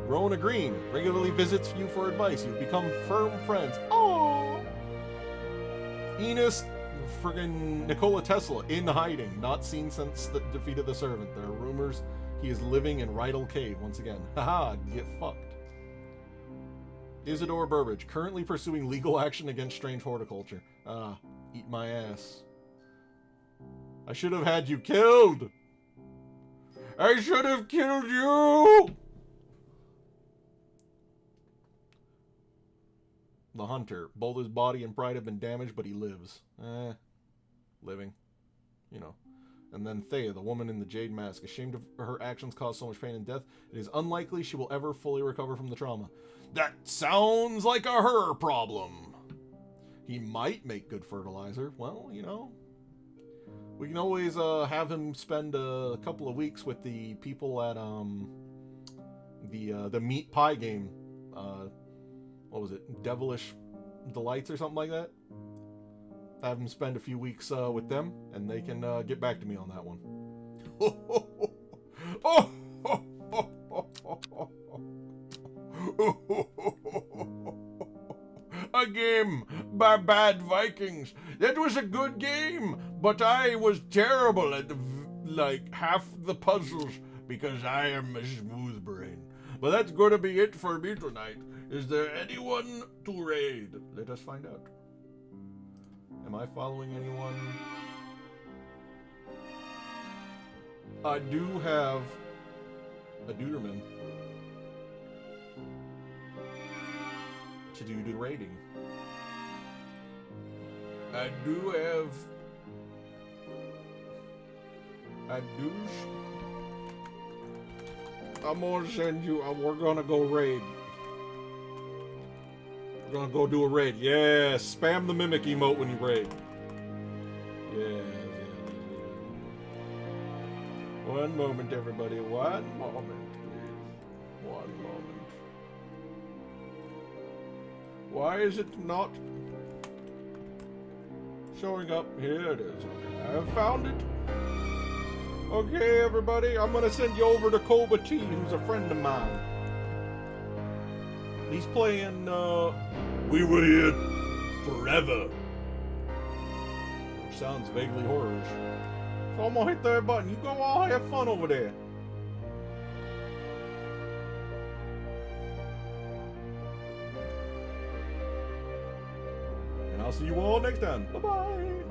Rona Green regularly visits you for advice. You've become firm friends. Aww. Enos, friggin' Nikola Tesla, in hiding. Not seen since the defeat of the servant. There are rumors he is living in Rydal Cave once again. Haha, get fucked. Isidore Burbage, currently pursuing legal action against strange horticulture. Ah, eat my ass. I should have had you killed! I should have killed you! The hunter. Both his body and pride have been damaged, but he lives. Living. You know. And then Thea, the woman in the jade mask. Ashamed of her actions caused so much pain and death, it is unlikely she will ever fully recover from the trauma. That sounds like a her problem. He might make good fertilizer. Well, you know. We can always have him spend a couple of weeks with the people at the meat pie game. What was it? Devilish Delights or something like that. Have him spend a few weeks with them, and they can get back to me on that one. A game by bad Vikings. That was a good game, but I was terrible at like half the puzzles because I am a smooth brain. But that's going to be it for me tonight. Is there anyone to raid? Let us find out. Am I following anyone? I do have a Duderman to do the raiding. I do have a douche. I'm gonna send you. We're gonna go raid. We're gonna go do a raid. Yeah, spam the mimic emote when you raid. Yeah. One moment, everybody. One moment, please. One moment. Why is it not showing up? Here it is. Okay, I found it. Okay, everybody. I'm gonna send you over to Koba T, who's a friend of mine. He's playing, We Were Here Forever. Which sounds vaguely horrorish. So I'm gonna hit that button. You go all have fun over there. And I'll see you all next time. Bye-bye.